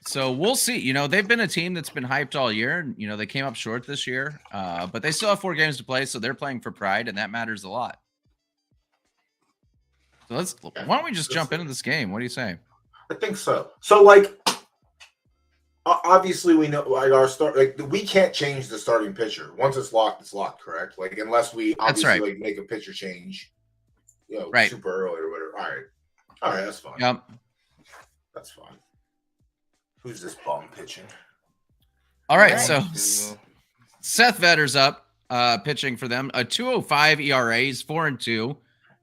So we'll see. They've been a team that's been hyped all year, and they came up short this year. But they still have 4 games to play, so they're playing for pride, and that matters a lot. So why don't we just jump into this game? What do you say? I think so. So obviously we know our start. We can't change the starting pitcher once it's locked. Correct? Unless we obviously make a pitcher change, super early or whatever. All right, that's fine. Yep, that's fine. Who's this bum pitching? All right, so Seth Vetter's up, pitching for them. A 2.05 ERA. He's 4-2.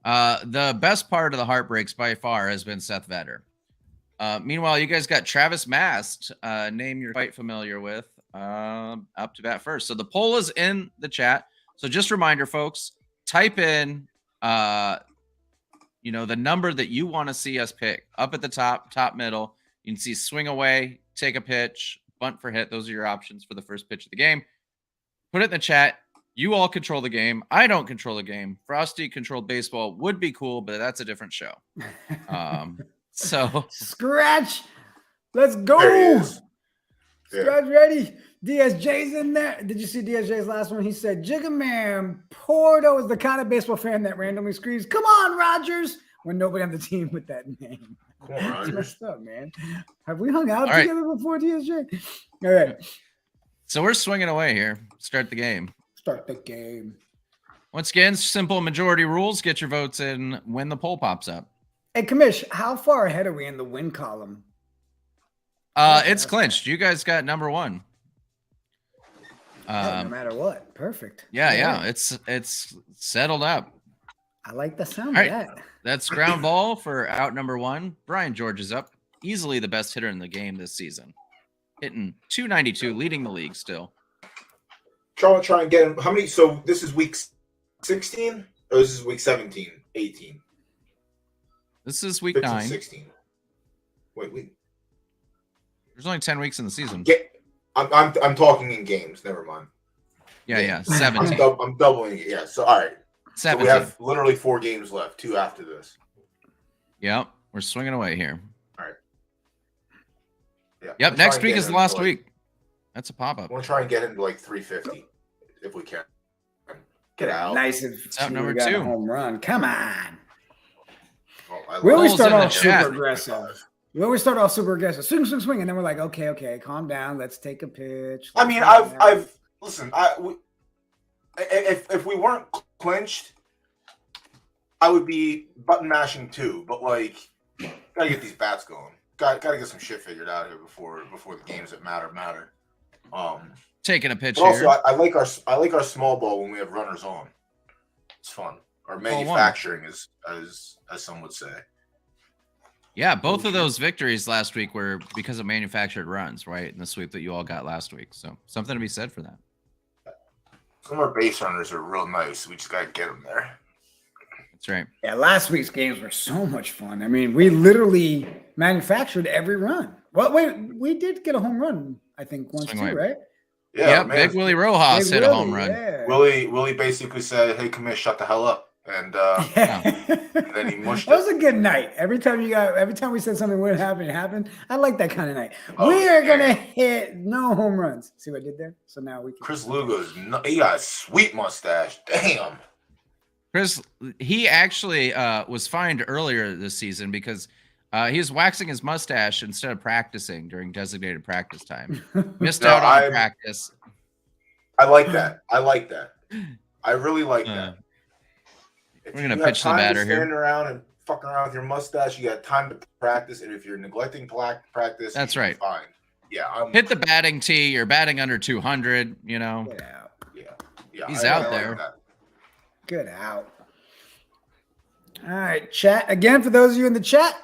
The best part of the Heartbreaks by far has been Seth Vetter. Meanwhile, you guys got Travis Mast, name you're quite familiar with, up to bat first. So the poll is in the chat. So just a reminder, folks, type in, the number that you want to see us pick up at the top middle. You can see swing away, take a pitch, bunt for hit. Those are your options for the first pitch of the game. Put it in the chat. You all control the game. I don't control the game. Frosty controlled baseball would be cool, but that's a different show. So Scratch, let's go. Scratch ready. DSJ's in there. Did you see DSJ's last one? He said, Jigga Man Porto is the kind of baseball fan that randomly screams, "Come on, Rogers," when nobody on the team with that name. Come on, Rogers. Messed up, man. Have we hung out together before, DSJ? All right. So we're swinging away here. Start the game. Once again, simple majority rules. Get your votes in when the poll pops up. Hey, Kamish, how far ahead are we in the win column? It's clinched. You guys got number 1. No matter what. Perfect. Yeah. It's settled up. I like the sound of that. That's ground ball for out number 1. Brian George is up. Easily the best hitter in the game this season. Hitting .292, leading the league still. Try and get him. How many? So this is week 16? Or this is week 17, 18? This is week 15, 9. 16. Wait. There's only 10 weeks in the season. I'm talking in games. Never mind. Yeah. 17. I'm doubling it. Yeah. So all right. 17. So we have literally 4 games left. 2 after this. Yep. We're swinging away here. All right. Yeah. Yep. Next week is the last week. That's a pop up. I want to try and get him to 350 if we can. Get out. Nice. It's out number 2. Home run. Come on. We always start off super aggressive. We always start off super aggressive. Swing. And then we're like, okay, calm down. Let's take a pitch. I mean, I've listen, if we weren't clinched, I would be button mashing too, but gotta get these bats going. Gotta get some shit figured out here before the games that matter. Taking a pitch but here. Also, I like our small ball when we have runners on. It's fun. Or manufacturing, as some would say. Yeah, both of those victories last week were because of manufactured runs, right? In the sweep that you all got last week. So something to be said for that. Some of our base runners are real nice. We just got to get them there. That's right. Yeah, last week's games were so much fun. I mean, we literally manufactured every run. Well, wait, we did get a home run, I think, once too, right? Yeah, Big Willie Rojas hit a home run. Yeah. Willie basically said, "Hey, Kamish, shut the hell up," and and then he mushed That was it. a good night. Every time we said something wouldn't happen, it happened. I like that kind of night. Oh, we are yeah. gonna hit no home runs. See what I did there? So now we can. Chris Lugo's he got a sweet mustache. Damn. Chris, he actually was fined earlier this season because he was waxing his mustache instead of practicing during designated practice time. Missed out on practice. I like that. I like that. I really like that. If We're gonna you pitch have the time batter to stand here. around and fucking around with your mustache, you got time to practice. And if you're neglecting practice, That's you'll be right. fine. Yeah, Hit the batting tee. You're batting under 200. You know. Get out. Yeah. He's I out like there. that. Good out. All right, chat. Again, for those of you in the chat,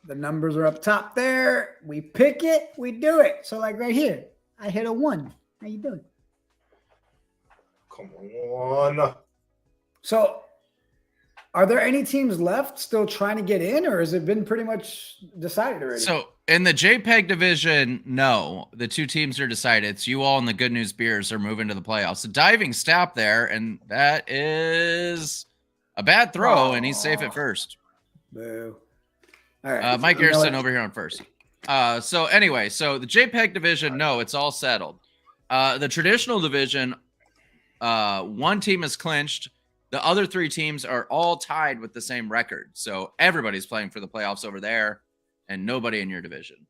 the numbers are up top there. We pick it, we do it. So like right here, I hit a 1. How you doing? Come on. So are there any teams left still trying to get in, or has it been pretty much decided already? So in the JPEG division, no, the 2 teams are decided. It's you all and the Good News Beers are moving to the playoffs. The diving stop there, and that is a bad throw, and he's safe at first. Boo. All right. Mike Garrison over here on first. So anyway, so the JPEG division, no, it's all settled. The traditional division, 1 team is clinched. The other 3 teams are all tied with the same record. So everybody's playing for the playoffs over there, and nobody in your division.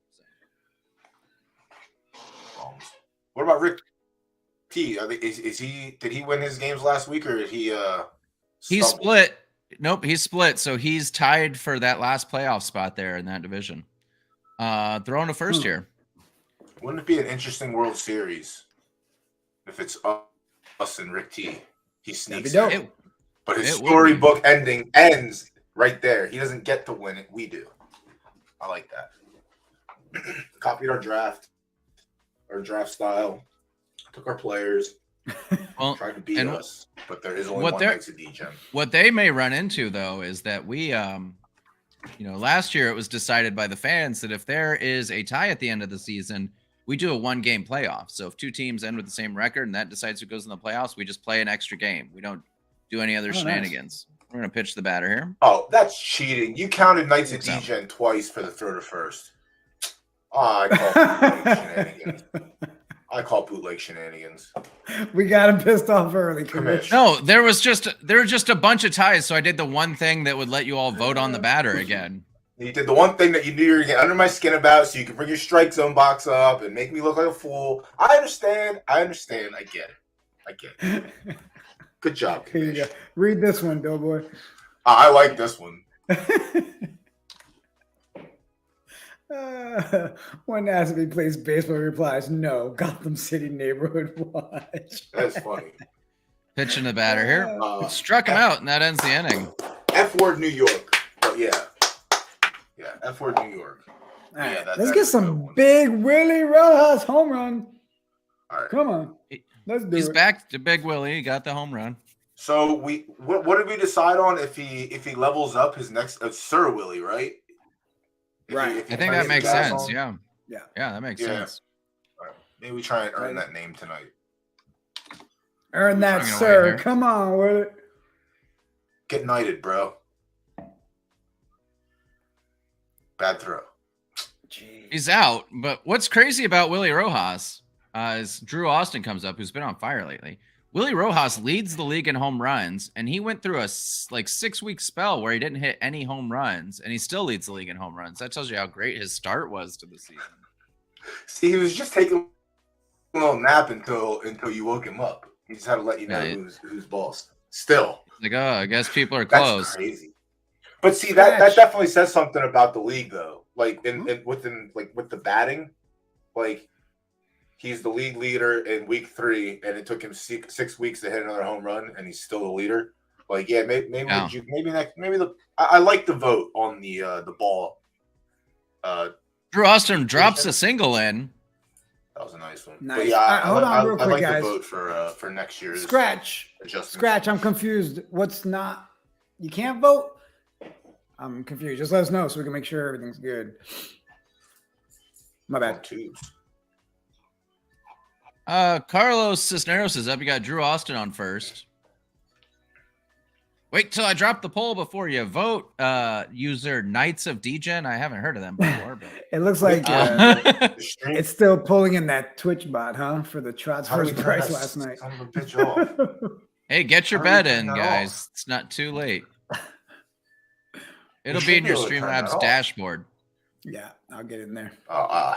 What about Rick T? Is he? Did he win his games last week, or did he? He split. Nope, he's split. So he's tied for that last playoff spot there in that division. Throwing a first here. Wouldn't it be an interesting World Series if it's us and Rick T? He sneaks in. But his storybook ending ends right there. He doesn't get to win it. We do. I like that. Copied our draft style. Took our players. Well, tried to beat us. But there is only one next to D-Gen. What they may run into, though, is that we, last year it was decided by the fans that if there is a tie at the end of the season, we do a 1-game playoff. So if 2 teams end with the same record and that decides who goes in the playoffs, we just play an extra game. We don't do any other shenanigans. Nice. We're going to pitch the batter here. Oh, that's cheating. You counted Knights of D-Gen twice for the throw to first. Oh, I call bootleg shenanigans. We got him pissed off early. No, there were just a bunch of ties, so I did the one thing that would let you all vote on the batter again. You did the one thing that you knew you were going to get under my skin about, so you could bring your strike zone box up and make me look like a fool. I understand. I get it. Good job. Here you go. Read this one, Doughboy. I like this one. When asked if he plays baseball, he replies, "No, Gotham City Neighborhood Watch." That's funny. Pitching the batter here. Struck him out, and that ends the inning. F word New York. But yeah, F word New York. All right, let's get some big Willie Rojas home run. All right. Come on. Let's do it. He's back to Big Willie. He got the home run. So what did we decide on if he levels up his next Sir Willie, right? Right. If I think that makes sense. Yeah, that makes Yeah. sense. All right. Maybe we try and earn that name tonight. Earn that, sir. Come on, Willie. Get knighted, bro. Bad throw. Jeez. He's out. But what's crazy about Willie Rojas is Drew Austin comes up, who's been on fire lately. Willie Rojas leads the league in home runs, and he went through a 6-week spell where he didn't hit any home runs, and he still leads the league in home runs. That tells you how great his start was to the season. See, he was just taking a little nap until you woke him up. He just had to let you know who's boss. Still. Like, oh, I guess people are close. That's crazy. But see, that definitely says something about the league, though. Like with the batting, like he's the league leader in week 3, and it took him 6 weeks to hit another home run, and he's still the leader. Like, yeah, I like the vote on the ball. Drew Austin drops a single in. That was a nice one. Nice. But yeah, hold on real quick, like guys. the vote for next year's Scratch. I'm confused. What's not? You can't vote. I'm confused. Just let us know so we can make sure everything's good. My bad. Carlos Cisneros is up. You got Drew Austin on first. Wait till I drop the poll before you vote. User Knights of Degen. I haven't heard of them before, but It looks like The stream- it's still pulling in that Twitch bot, huh? For the Trot's How do we first turn prize that last night. son of a bitch off? hey, get your How do we bet turn in, that guys. off? It's not too late. It'll should be in be your able to turn that Streamlabs off. dashboard. Yeah, I'll get in there. I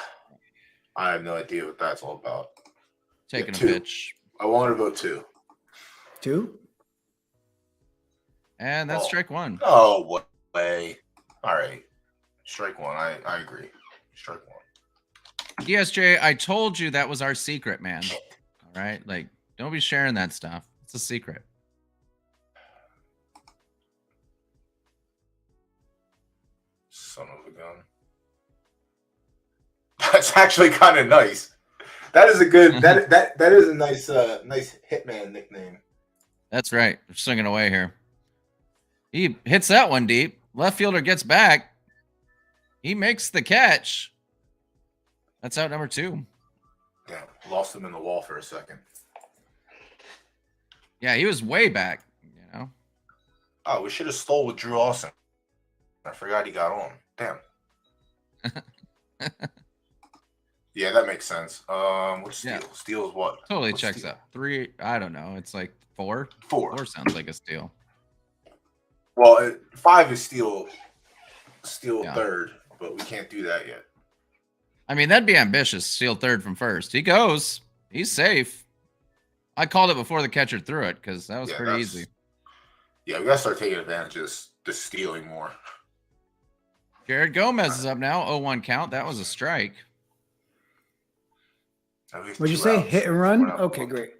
have no idea what that's all about. Taking two. a pitch. I want to vote 2. 2? And that's Oh. strike one. Oh, what way? All right. Strike 1. I agree. Strike 1. DSJ, I told you that was our secret, man. All right? Like, don't be sharing that stuff. It's a secret. Son of a gun. That's actually kind of nice. That is a good. That is a nice nice hitman nickname. That's right. We're swinging away here. He hits that one deep. Left fielder gets back. He makes the catch. That's out number 2. Damn, lost him in the wall for a second. Yeah, he was way back, you know. Oh, we should have stole with Drew Austin. I forgot he got on. Damn. Yeah, that makes sense. What's steal? Yeah. Steal is what? Totally What's checks steal? out. 3, I don't know. It's like 4. 4. 4 sounds like a steal. Well, 5 is steal Yeah. third, but we can't do that yet. I mean, that'd be ambitious. Steal third from first. He goes. He's safe. I called it before the catcher threw it because that was Yeah, pretty that's- easy. Yeah, we gotta start taking advantage of the stealing more. Jared Gomez is up now. 0-1 count. That was a strike. At least What'd you 2 say? outs. Hit and run? One out. Okay, great.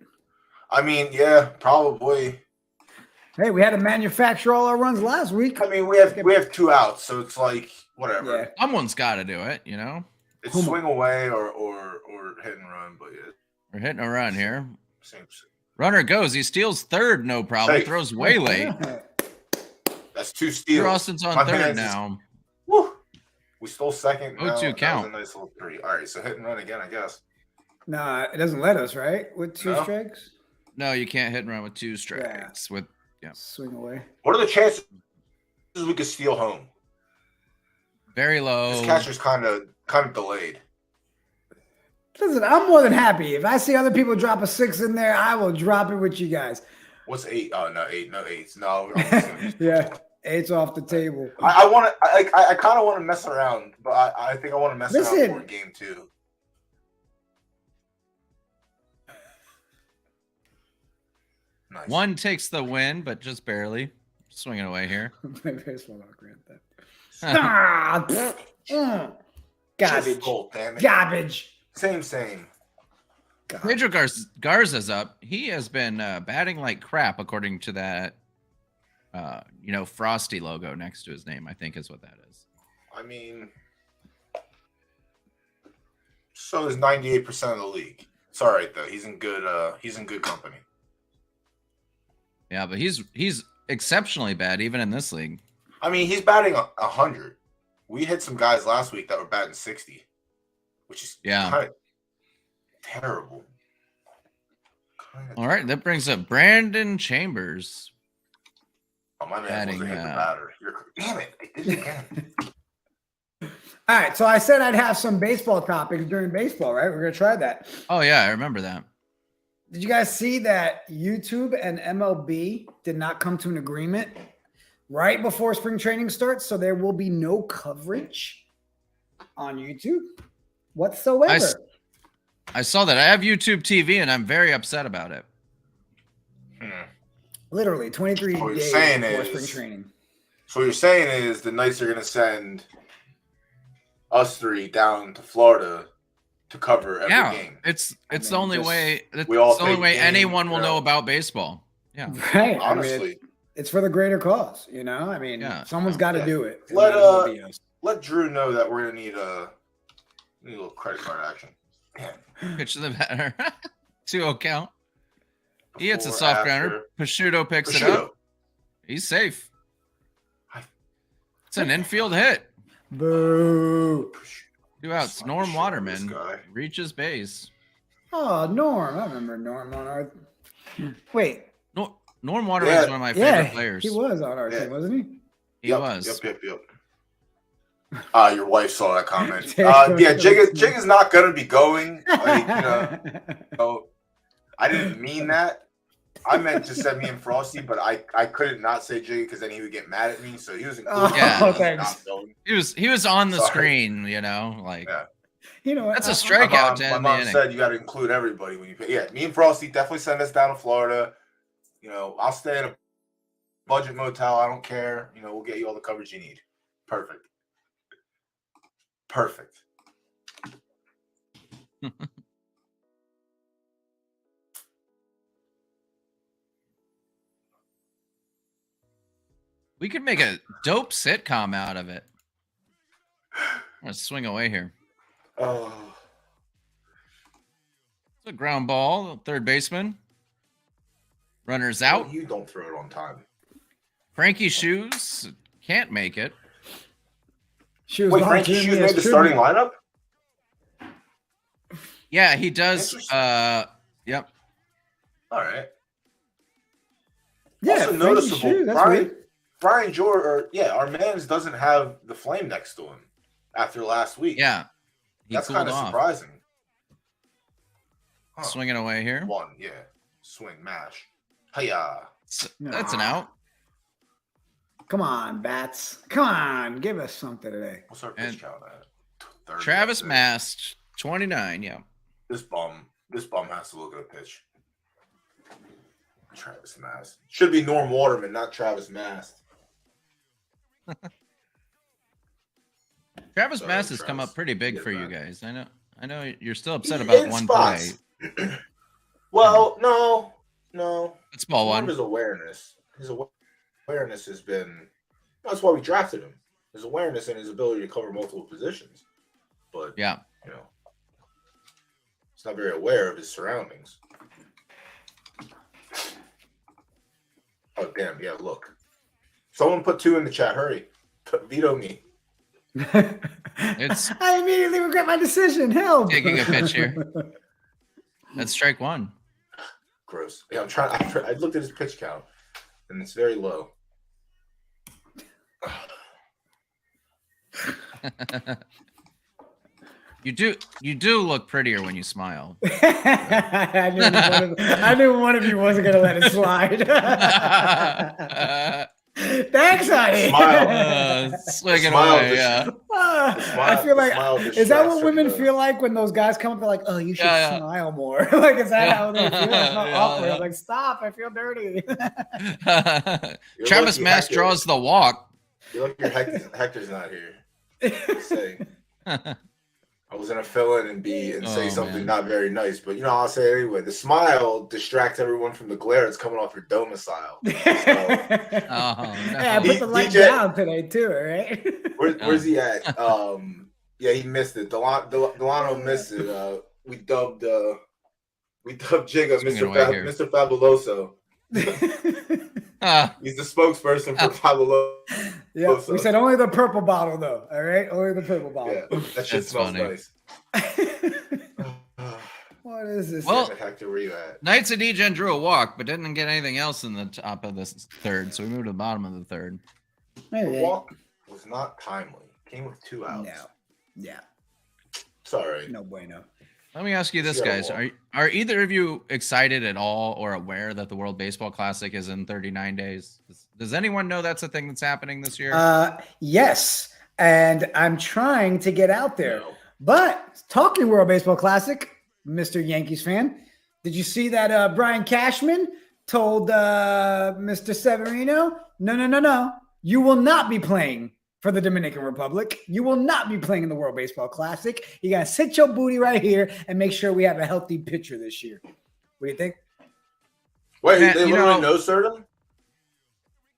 I mean, yeah, probably. Hey, we had to manufacture all our runs last week. I mean, we have 2 outs, so it's like whatever. Yeah. Someone's got to do it, you know? It's Homer. swing away or hit and run, but yeah, We're hitting a run here. same. Runner goes. He steals third, no problem. Safe. Throws way late. That's 2 Drew steals. Austin's on My third man's is- now. Woo! We stole second. 0-2 That was count. a nice little 3. All right, so hit and run again, I guess. Nah, it doesn't let us, right? With 2 No. strikes? No, you can't hit and run with 2 strikes. With Swing away. What are the chances we could steal home? very low. This catcher's kind of delayed. Listen, I'm more than happy. If I see other people drop a 6 in there, I will drop it with you guys. What's 8? Oh no, 8. No 8s. No. I'm just gonna use Yeah. control. 8's off the table. I want to. I kind of want to mess around, but I think I want to mess around Listen. more in game 2. Nice. 1 takes the win, but just barely. Swinging away here. Play baseball, I'll grant that. Ah, Just garbage. gold, damn it. Garbage. Same. Garbage. Pedro Garza's up. He has been batting like crap, according to that, Frosty logo next to his name. I think is what that is. I mean, so is 98% of the league. It's all right though. He's in good company. Yeah, but he's exceptionally bad even in this league. I mean, he's batting 100. We hit some guys last week that were batting 60, which is Yeah. kind of terrible. All right, that brings up Brandon Chambers. Oh, my man Batting, wasn't hitting the batter. Damn it! I did it again. All right, so I said I'd have some baseball topics during baseball, right? We're gonna try that. Oh yeah, I remember that. Did you guys see that YouTube and MLB did not come to an agreement right before spring training starts? So there will be no coverage on YouTube whatsoever. I saw that. I have YouTube TV, and I'm very upset about it. Literally 23 What you're days saying before is- spring training. So what you're saying is the Knights are going to send us 3 down to Florida to cover every Yeah, game. it's I the mean, only just- way. It's we all the only take way game, anyone will you know know. about baseball. Yeah. Right. Honestly, it's for the greater cause, you know? I mean, Yeah. someone's got to Yeah. do it. It Let, might as well be us. let Drew know that we're going to need a little credit card action. Man, Pitch to the batter. 2-0 count. He hits a before, soft after. grounder. Pashutto picks it up. Prosciutto. He's safe. I- It's an infield hit. Boo. 2 outs. Fucking Norm shit, Waterman this guy. reaches base. Oh, Norm. I remember Norm on our. Wait, Norm Waterman is one of my favorite players. He was on our team, wasn't he? He was. Yep. Your wife saw that comment. Jig is not gonna be going. Like, I didn't mean that. I meant to say me and Frosty, but I couldn't not say Jig because then he would get mad at me. So he was included. Thanks. He was on the screen, like. Yeah. That's a strikeout. My mom said you got to include everybody when you pay. Yeah, me and Frosty definitely send us down to Florida. I'll stay in a budget motel. I don't care. We'll get you all the coverage you need. Perfect. We could make a dope sitcom out of it. I'm gonna swing away here. Oh. It's a ground ball, third baseman. Runners out. You don't throw it on time. Frankie Shoes can't make it. Wait, Frankie Shoes made the starting lineup? Yeah, he does. Yep. All right. Yeah, also noticeable. Shoes, that's weird. Brian George, our man's doesn't have the flame next to him after last week. Yeah. That's kind of surprising. Huh. Swinging away here. Swing, mash. Hiya. That's an out. Come on, Bats. Come on. Give us something today. What's our pitch count at? Travis Mast, 29, yeah. This bum has to look at a pitch. Travis Mast. Should be Norm Waterman, not Travis Mast. Travis Mast has come up pretty big for you guys. I know you're still upset about one play. Well, no. It's ball one. His awareness. His awareness has been. That's why we drafted him. His awareness and his ability to cover multiple positions. But yeah, he's not very aware of his surroundings. Oh damn! Yeah, look. Someone put 2 in the chat. Hurry, veto me. I immediately regret my decision. Help! Taking a pitch here. That's strike 1. Gross. Yeah, I'm trying. I looked at his pitch count, and it's very low. You do look prettier when you smile. I knew one of you wasn't gonna let it slide. Thanks, honey. Swinging away, yeah. I feel like, is that what women feel like when those guys come up? They're like, "Oh, you should smile more." Like, is that how they feel? It's not awkward. I'm like, stop! I feel dirty. Travis Mast draws the walk. You look, your Hector's not here. Say, I was gonna fill in and say something not very nice, but I'll say it anyway. The smile distracts everyone from the glare that's coming off your domicile. So, I put the light down today too. All right. Where's he at? He missed it. Delano missed it. We dubbed Jigga Mr. Fabuloso. He's the spokesperson for Fabuloso. Yeah, we said only the purple bottle though. All right, only the purple bottle. Yeah, that shit smells nice. What is this? Well, Hector, where you at? Knights of Degen drew a walk, but didn't get anything else in the top of this third, so we moved to the bottom of the third. The walk was not timely. Came with 2 outs. No. Yeah. Sorry. No bueno. Let me ask you this, guys. Are either of you excited at all or aware that the World Baseball Classic is in 39 days? Does anyone know that's a thing that's happening this year? Yes. And I'm trying to get out there. No. But talking World Baseball Classic, Mr. Yankees fan, did you see that Brian Cashman told Mr. Severino, no. You will not be playing for the Dominican Republic. You will not be playing in the World Baseball Classic. You got to sit your booty right here and make sure we have a healthy pitcher this year. What do you think? Wait, they literally no-sirred him?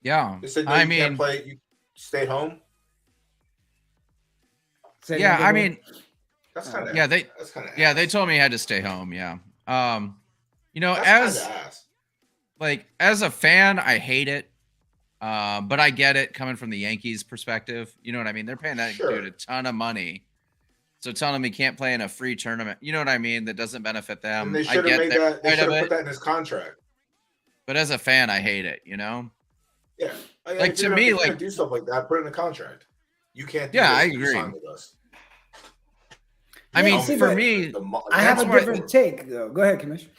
Yeah. They said, no, you can't play. You stay home? That's kind of they told me I had to stay home. Yeah. As a fan, I hate it. But I get it coming from the Yankees perspective. You know what I mean? They're paying that dude a ton of money. So telling him he can't play in a free tournament, you know what I mean? That doesn't benefit them. And they should have put that in his contract. but as a fan, I hate it. You know. Yeah, Like, if to you're me, gonna like- do stuff like that, put it in a contract. You can't. Do Yeah, this I if you agree. sign with us. I Yeah, mean, see, for but me, I have that's a why- different take though. Go ahead, Commissioner.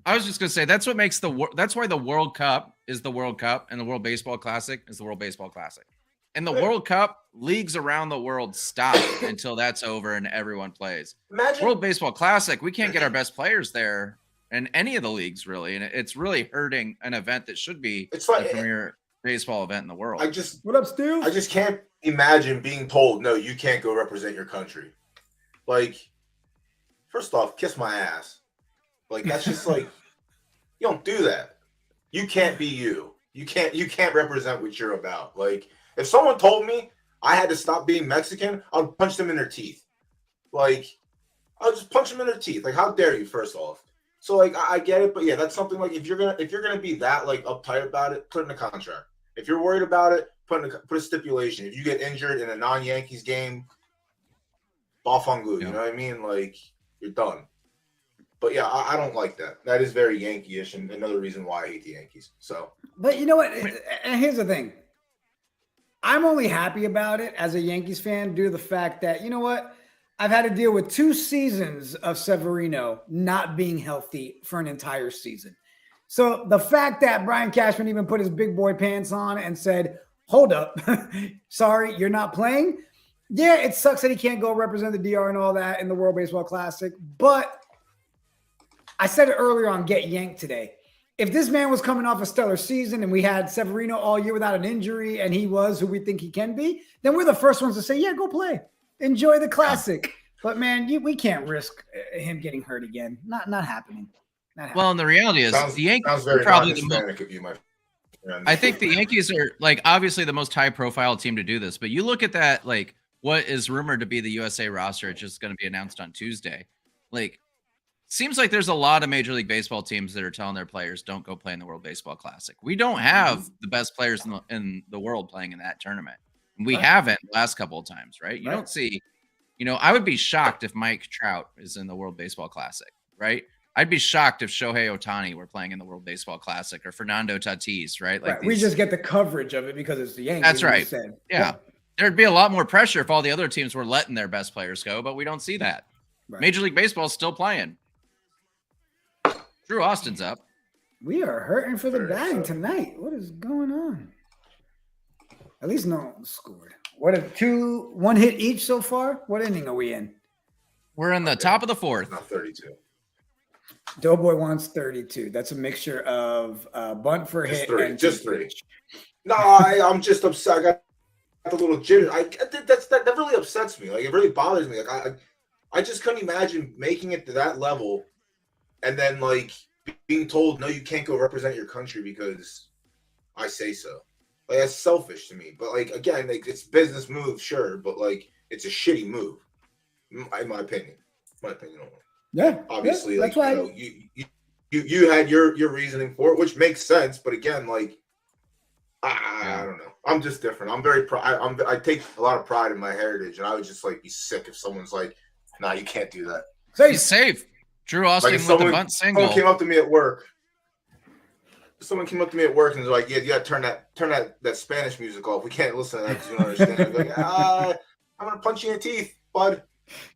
I was just gonna say that's what makes that's why the World Cup is the World Cup and the World Baseball Classic is the World Baseball Classic. And the Yeah. World Cup, leagues around the world stop until that's over and everyone plays. Imagine World Baseball Classic, we can't get our best players there in any of the leagues really, and it's really hurting an event that should be It's like- the premier baseball event in the world. What up, Stu? I just can't imagine being told, no, you can't go represent your country. Like, first off, kiss my ass. Like, that's just like, you don't do that. You can't be you. You can't represent what you're about. Like, if someone told me I had to stop being Mexican, I'd punch them in their teeth. Like, I'll just punch them in their teeth. Like, how dare you, first off? So, like, I get it, but yeah, that's something like if you're gonna be that like uptight about it, put it in a contract. If you're worried about it, put a stipulation. If you get injured in a non-Yankees game, bafangu, you know what I mean? Like, you're done. But yeah, I don't like that. That is very Yankee-ish, and another reason why I hate the Yankees. So, But you know what? And here's the thing. I'm only happy about it as a Yankees fan due to the fact that, you know what? I've had to deal with 2 seasons of Severino not being healthy for an entire season. So the fact that Brian Cashman even put his big boy pants on and said, hold up, sorry, you're not playing. Yeah, it sucks that he can't go represent the DR and all that in the World Baseball Classic. But I said it earlier on Get Yanked today. If this man was coming off a stellar season and we had Severino all year without an injury and he was who we think he can be, then we're the first ones to say, yeah, go play. Enjoy the Classic. But, man, we can't risk him getting hurt again. Not happening. Not happening. Well, and the reality is the Yankees sounds are very probably the non-Hispanic of you, my friend. I think the Yankees are like obviously the most high-profile team to do this, but you look at that, like what is rumored to be the USA roster, it's just going to be announced on Tuesday. Like, seems like there's a lot of Major League Baseball teams that are telling their players don't go play in the World Baseball Classic. We don't have the best players in the world playing in that tournament. We haven't the last couple of times, right? You don't see, I would be shocked if Mike Trout is in the World Baseball Classic, right? I'd be shocked if Shohei Ohtani were playing in the World Baseball Classic or Fernando Tatis, right? Like we just get the coverage of it because it's the Yankees. That's right. Yeah. There'd be a lot more pressure if all the other teams were letting their best players go, but we don't see that. Right. Major League Baseball is still playing. Drew Austin's up. We are hurting for the batting tonight. What is going on? At least no one scored. What are 1 hit each so far? What inning are we in? We're in the top of the 4th. Not 32. Doughboy wants 32. That's a mixture of bunt for Just hit three. and Just 3. No, I'm just upset. I got the little jitter. That really upsets me. Like, it really bothers me. Like, I just couldn't imagine making it to that level and then, like, being told, no, you can't go represent your country because I say so. Like, that's selfish to me. But, like, again, like, it's business move, sure, but, like, it's a shitty move, in my opinion. Yeah, Obviously, that's like, why you had your reasoning for it, which makes sense. But again, like, I don't know. I'm just different. I'm very proud. I take a lot of pride in my heritage, and I would just like be sick if someone's like, "Nah, you can't do that." He's safe. Drew Austin Like, if with the bunt single. Someone came up to me at work. And they're like, "Yeah, you got to turn that Spanish music off. We can't listen to that because you don't understand." I'd be like, I'm gonna punch you in the teeth, bud.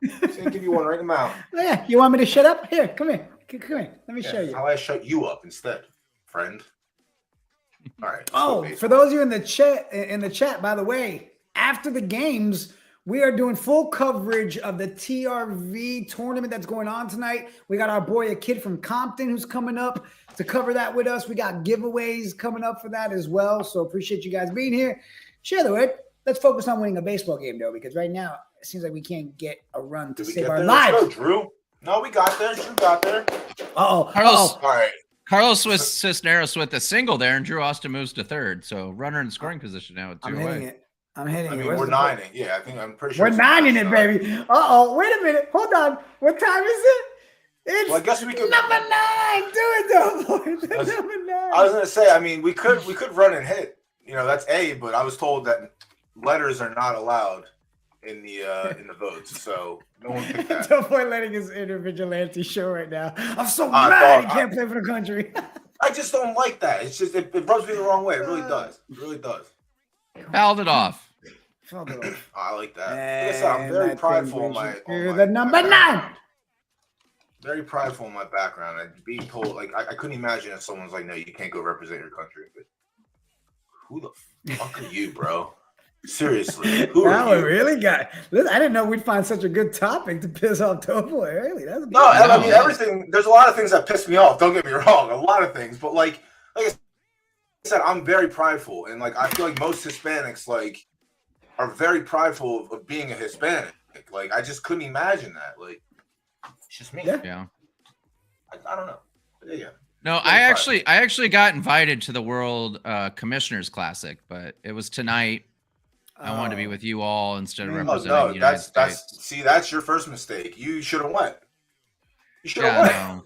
I'm gonna give you one right in the mouth. Yeah, you want me to shut up? Here, come here. Come here. Let me show you. How I shut you up instead, friend. All right. Oh, for those of you in the chat, by the way, after the games, we are doing full coverage of the TRV tournament that's going on tonight. We got our boy, a kid from Compton, who's coming up to cover that with us. We got giveaways coming up for that as well. So appreciate you guys being here. Share the word. Let's focus on winning a baseball game, though, because right now it seems like we can't get a run to save our lives. Let's go, Drew. No, we got there. Drew got there. Carlos. All right. Carlos Cisneros with a single there, and Drew Austin moves to 3rd. So runner in scoring position now with 2 away. I'm hitting it. We're 9-ing. Yeah, I think I'm pretty sure. We're 9-ing it, baby. Wait a minute. Hold on. What time is it? It's I guess we could number 9. Do it, though, boy. Number 9. I was gonna say. I mean, we could run and hit. That's A, but I was told that letters are not allowed in the votes, so no one picked that. Doughboy letting his inner vigilante show right now. I'm so mad he can't play for the country. I I just don't like that. It's just it rubs me the wrong way. It really does. It really does. Fouled it off. I like that. Like I said, I'm very prideful on my the number 9. Very prideful in my background. And being told, like, I couldn't imagine if someone's like, no, you can't go represent your country. But who the fuck are you, bro? Seriously. Who are you? Really got. Listen, I didn't know we'd find such a good topic to piss off Doughboy early. That's good. No, I mean, everything. There's a lot of things that piss me off. Don't get me wrong. A lot of things. But, like I said, I'm very prideful. And, like, I feel like most Hispanics, like, are very prideful of being a Hispanic. Like, I just couldn't imagine that. Like, it's just me. Yeah. I don't know. Yeah. No, I actually got invited to the World Commissioners Classic, but it was tonight. I wanted to be with you all instead of representing the United States. That's your first mistake. You should have went. You should have went. No.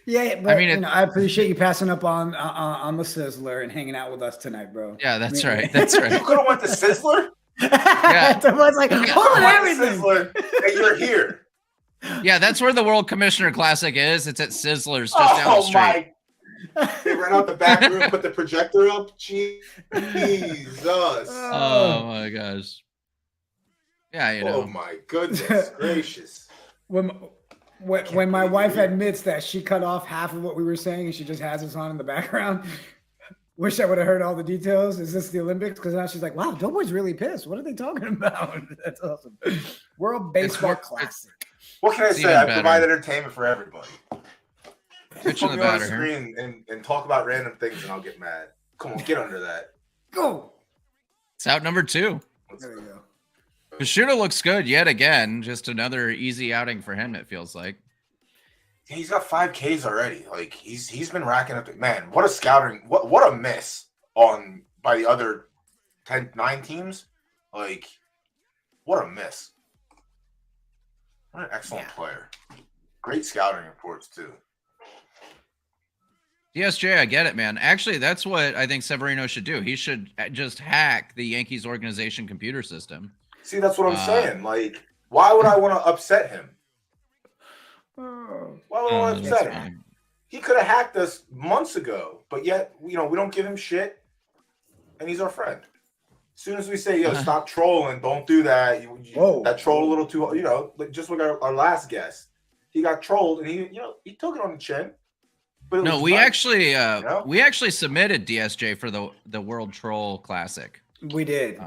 Yeah, but I mean, I appreciate you passing up on the Sizzler and hanging out with us tonight, bro. Yeah, that's right. That's right. You could have went to Sizzler. Yeah, someone's like, hold on, everything. Sizzler, and you're here. Yeah, that's where the World Commissioner Classic is. It's at Sizzler's just down the street. They ran out the back room, put the projector up. Jesus. Oh my gosh. Yeah, you know. Oh my goodness gracious. When my wife admits that she cut off half of what we were saying and she just has us on in the background, wish I would have heard all the details. Is this the Olympics? Because now she's like, wow, Doughboy's really pissed. What are they talking about? That's awesome. World Baseball Classic. What can I say? I provide entertainment for everybody. Pitch Put in me the on the batter. screen and talk about random things and I'll get mad. Come on, get under that. Go. It's out number 2. There we go. Pashooda looks good yet again. Just another easy outing for him, it feels like. Yeah, he's got 5 Ks already. Like he's been racking up. Man, what a scouting! What a miss by the other 9 teams. Like what a miss! What an excellent player. Great scouting reports too. DSJ, I get it, man. Actually, that's what I think Severino should do. He should just hack the Yankees organization computer system. See, that's what I'm saying. Like, why would I want to upset him? Why would I want to upset him? He could have hacked us months ago, but yet, we don't give him shit, and he's our friend. As soon as we say, yo, stop trolling, don't do that. That trolled a little too, like just like our last guest. He got trolled, and he took it on the chin. No, we actually submitted DSJ for the World Troll Classic. We did.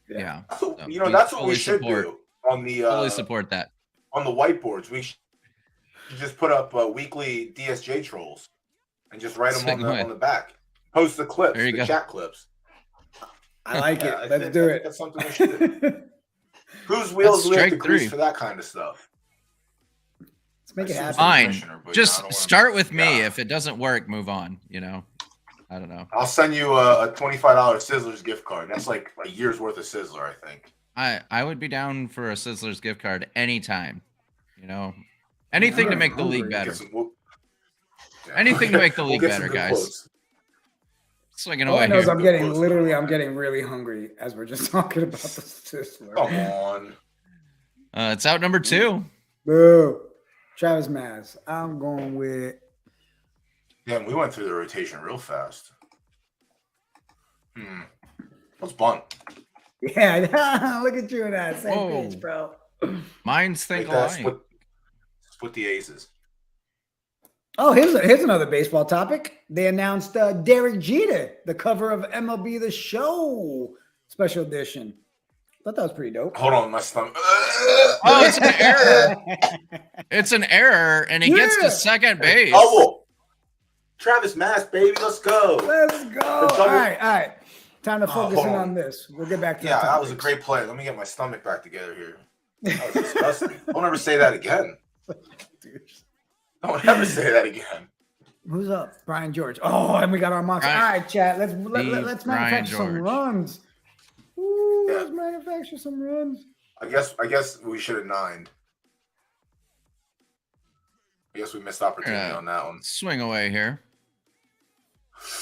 Yeah. So, that's what we should do on the fully support that. On the whiteboards. We should just put up weekly DSJ trolls and just write them on the back. Post the clips, the chat clips. I like it. Let's do it. That's something we should do. Whose wheels do we have to grease for that kind of stuff? Let's make it happen. Fine. Just start with me. If it doesn't work, move on. I don't know. I'll send you a $25 Sizzlers gift card. That's like a year's worth of Sizzler, I think. I would be down for a Sizzlers gift card anytime. Anything to make the league better. Anything to make the league better, guys. Swinging away here. I'm getting really hungry as we're just talking about the Sizzler. Come on. It's out number 2. Boo. Travis Maz. I'm going with. Damn, we went through the rotation real fast. Let's bunt. Yeah, look at you and that. Same page, bro. Minds think alike. Split the aces. Oh, here's another baseball topic. They announced Derek Jeter, the cover of MLB The Show special edition. Thought that was pretty dope. Hold on, my stomach. Oh, it's an error. It's an error, and he gets to second base. Oh, Travis Mass, baby, let's go. Let's go. All right. Time to focus in on this. We'll get back to that. That was a great play. Let me get my stomach back together here. That was disgusting. Don't ever say that again. Don't ever say that again. Who's up? Brian George. Oh, and we got our monster. All right, chat. Let's manufacture some runs. Ooh, let's manufacture some runs. I guess we should have 9'd. I guess we missed opportunity on that one. Swing away here.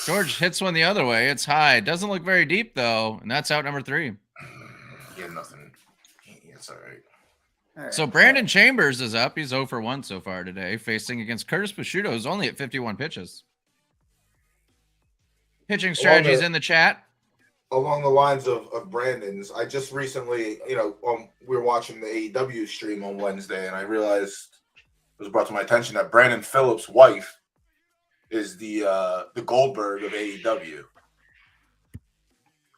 George hits one the other way. It's high. Doesn't look very deep though, and that's out number 3. Yeah, nothing. It's all right. So Brandon Chambers is up. He's 0 for 1 so far today, facing against Curtis Pashooda, who's only at 51 pitches. Pitching strategies in the chat. Along the lines of Brandon's, I just recently, we were watching the AEW stream on Wednesday, and I realized it was brought to my attention that Brandon Phillips' wife is the Goldberg of AEW.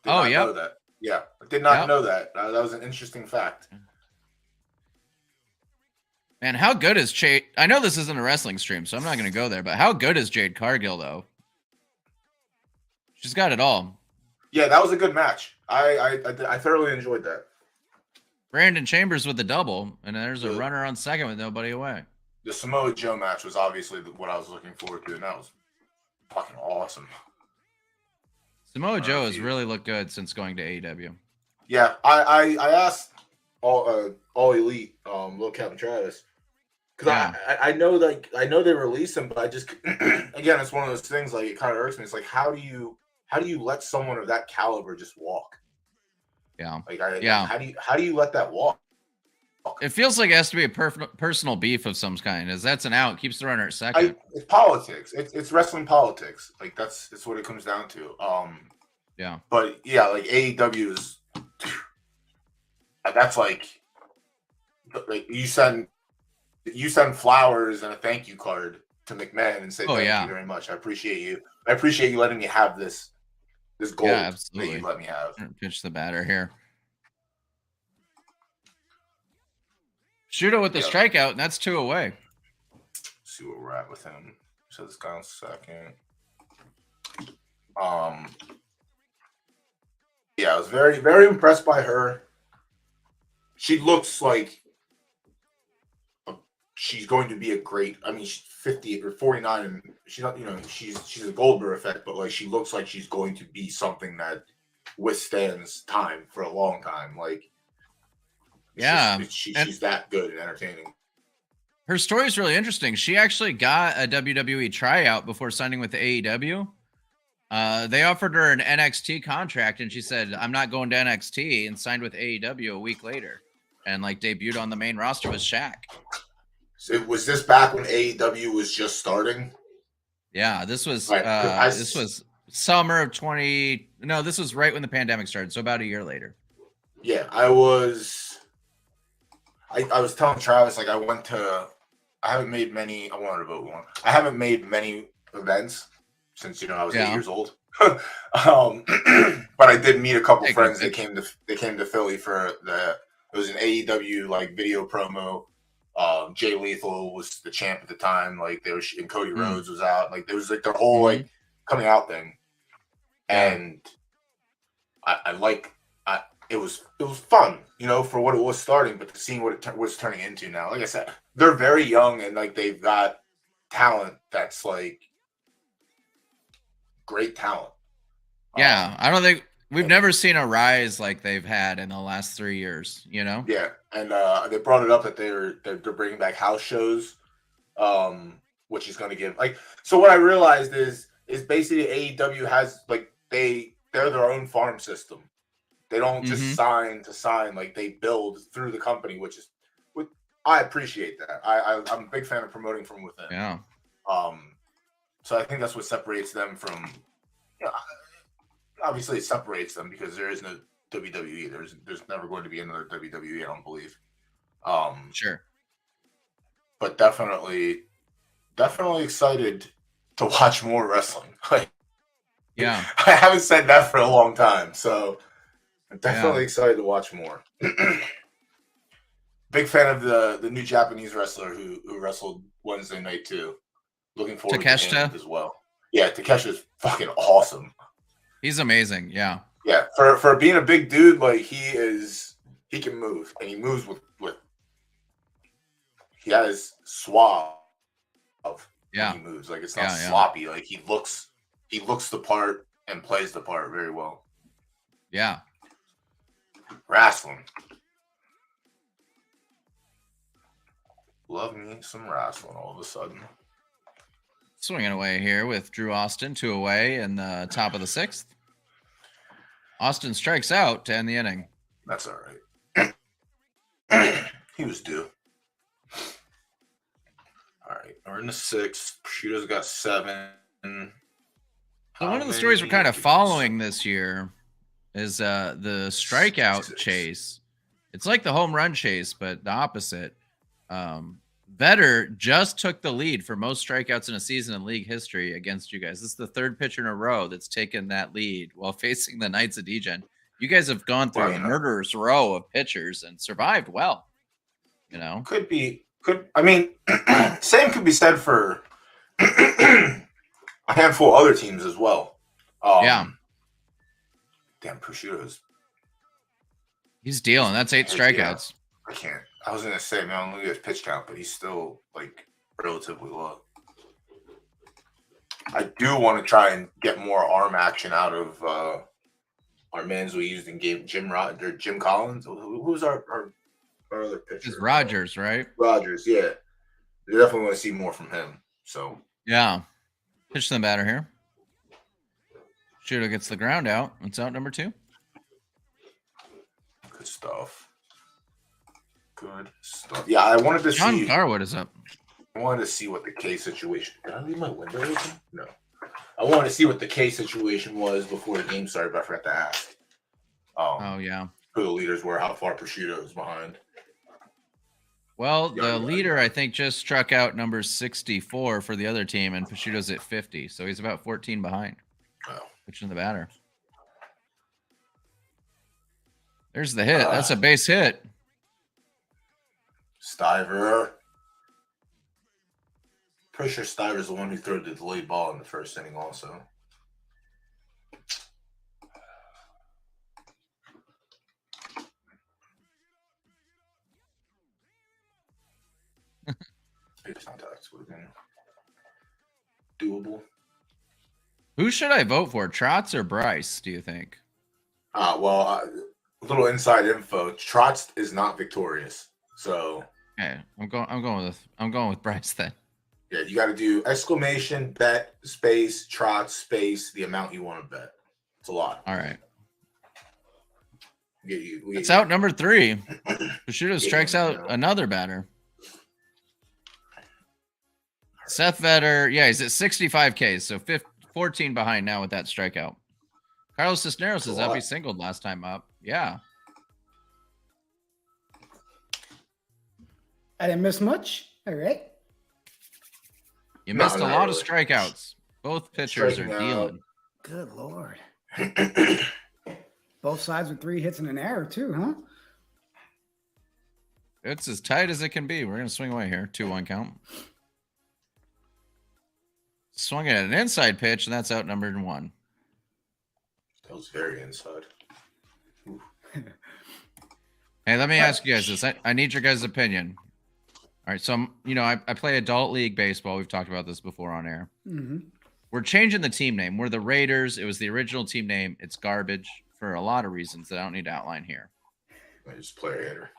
Did not know that. Yeah, I did not know that. That was an interesting fact. Man, how good is Jade? I know this isn't a wrestling stream, so I'm not going to go there, but how good is Jade Cargill, though? She's got it all. Yeah, that was a good match. I thoroughly enjoyed that. Brandon Chambers with the double, and there's a runner on second with nobody away. The Samoa Joe match was obviously what I was looking forward to, and that was fucking awesome. Samoa Joe has really looked good since going to AEW. Yeah, I asked all Elite, Lil Captain Travis, because I know they released him, but I just again, it's one of those things, like, it kind of irks me. It's like, how do you let someone of that caliber just walk? Yeah. How do you let that walk? It feels like it has to be a personal beef of some kind. As that's an out, keeps the runner at second. It's politics. It's wrestling politics. Like, it's what it comes down to. Yeah. But yeah, like, AEW is that's like you send flowers and a thank you card to McMahon and say thank you very much. I appreciate you. I appreciate you letting me have this gold that you let me have. Pitch the batter here. Shuto with the strikeout, and that's 2 away. Let's see where we're at with him. So this guy on second. Yeah, I was very, very impressed by her. She looks like she's going to be a great. I mean, she's 50 or 49, and she's not. She's a Goldberg effect, but like, she looks like she's going to be something that withstands time for a long time. Like, she's that good and entertaining. Her story is really interesting. She actually got a WWE tryout before signing with the AEW. They offered her an NXT contract, and she said, "I'm not going to NXT," and signed with AEW a week later, and like debuted on the main roster with Shaq. So was this back when AEW was just starting? Yeah, this was this was summer of 20. No, this was right when the pandemic started, so about a year later. Yeah, I was telling Travis, like, I haven't made many. I wanted to vote one. I haven't made many events since I was 8 years old. But I did meet a couple friends that came to Philly for it was an AEW like video promo. Jay Lethal was the champ at the time. Like, there was, and Cody Rhodes was out. Like, there was like their whole like coming out thing, and it was fun, for what it was starting, but seeing what it was turning into now. Like I said, they're very young, and like, they've got talent that's like great talent. Yeah, I don't think we've never seen a rise like they've had in the last 3 years. Yeah, and they brought it up that they're bringing back house shows, which is going to give like. So what I realized is basically AEW has like they're their own farm system. They don't just sign to sign, like, they build through the company, which I appreciate that. I'm a big fan of promoting from within. Yeah. So I think that's what separates them from. Obviously, it separates them because there is no WWE. There's never going to be another WWE. I don't believe. Sure. But definitely excited to watch more wrestling. Yeah. I haven't said that for a long time, so. I'm definitely excited to watch more. Big fan of the new Japanese wrestler who wrestled Wednesday night too. Looking forward to him as well. Yeah, Takeshita's fucking awesome. He's amazing. Yeah. Yeah, for being a big dude, like, he can move, and he moves with he has suave. Yeah. When he moves, like, it's not sloppy. Like, he looks the part and plays the part very well. Yeah. Wrestling. Love me some wrestling all of a sudden. Swinging away here with Drew Austin, 2 away in the top of the 6th. Austin strikes out to end the inning. That's all right. He was due. All right, we're in the 6th. Shooter's got 7. So one of the stories we're kind of following this year is the strikeout chase. It's like the home run chase, but the opposite. Vetter just took the lead for most strikeouts in a season in league history against you guys. This is the third pitcher in a row that's taken that lead while facing the Knights of Degen. You guys have gone through a murderer's row of pitchers and survived well. You know, I mean, same could be said for a handful of other teams as well. Yeah. Damn, Prosciutto's. He's dealing. That's 8 strikeouts. I can't. I was gonna say, man, look at his pitch count, but he's still like relatively low. I do want to try and get more arm action out of our mans we used in game, Jim Collins. Who's our other pitcher? It's Rogers, right? Rogers, yeah. They definitely want to see more from him. So yeah, pitch to the batter here. Shooter gets the ground out. It's out number 2. Good stuff. Good stuff. Yeah, I wanted to John see. Garwood is up. I wanted to see what the K situation. Did I leave my window open? No. I wanted to see what the K situation was before the game started, but I forgot to ask. Oh yeah. Who the leaders were, how far Prosciutto is behind. Well, the leader I think just struck out number 64 for the other team, and Prosciutto's at 50, so he's about 14 behind. Oh. Pitching the batter. There's the hit. That's a base hit. Stiver. Pretty sure Stiver's the one who threw the delayed ball in the first inning also. Base contacts would have been doable. Who should I vote for, Trotz or Bryce, do you think? A little inside info. Trotz is not victorious. So Okay, I'm going with Bryce then. yeah, you got to do exclamation, bet, space, Trotz, space, the amount you want to bet. It's a lot. All right. It's out number 3. Prosciutto strikes out another batter. Seth Vetter, yeah, he's at 65 Ks, so 14 behind now with that strikeout. Carlos Cisneros is up. He singled last time up. Yeah. I didn't miss much. All right. You missed a lot of strikeouts. Both pitchers are dealing. Good Lord. Both sides with 3 hits and an error too, huh? It's as tight as it can be. We're going to swing away here. 2-1 count. Swung at an inside pitch, and that's outnumbered in 1. That was very inside. Hey, let me ask you guys this. I need your guys' opinion. All right, so I play adult league baseball. We've talked about this before on air. Mm-hmm. We're changing the team name. We're the Raiders. It was the original team name. It's garbage for a lot of reasons that I don't need to outline here. I just player hater.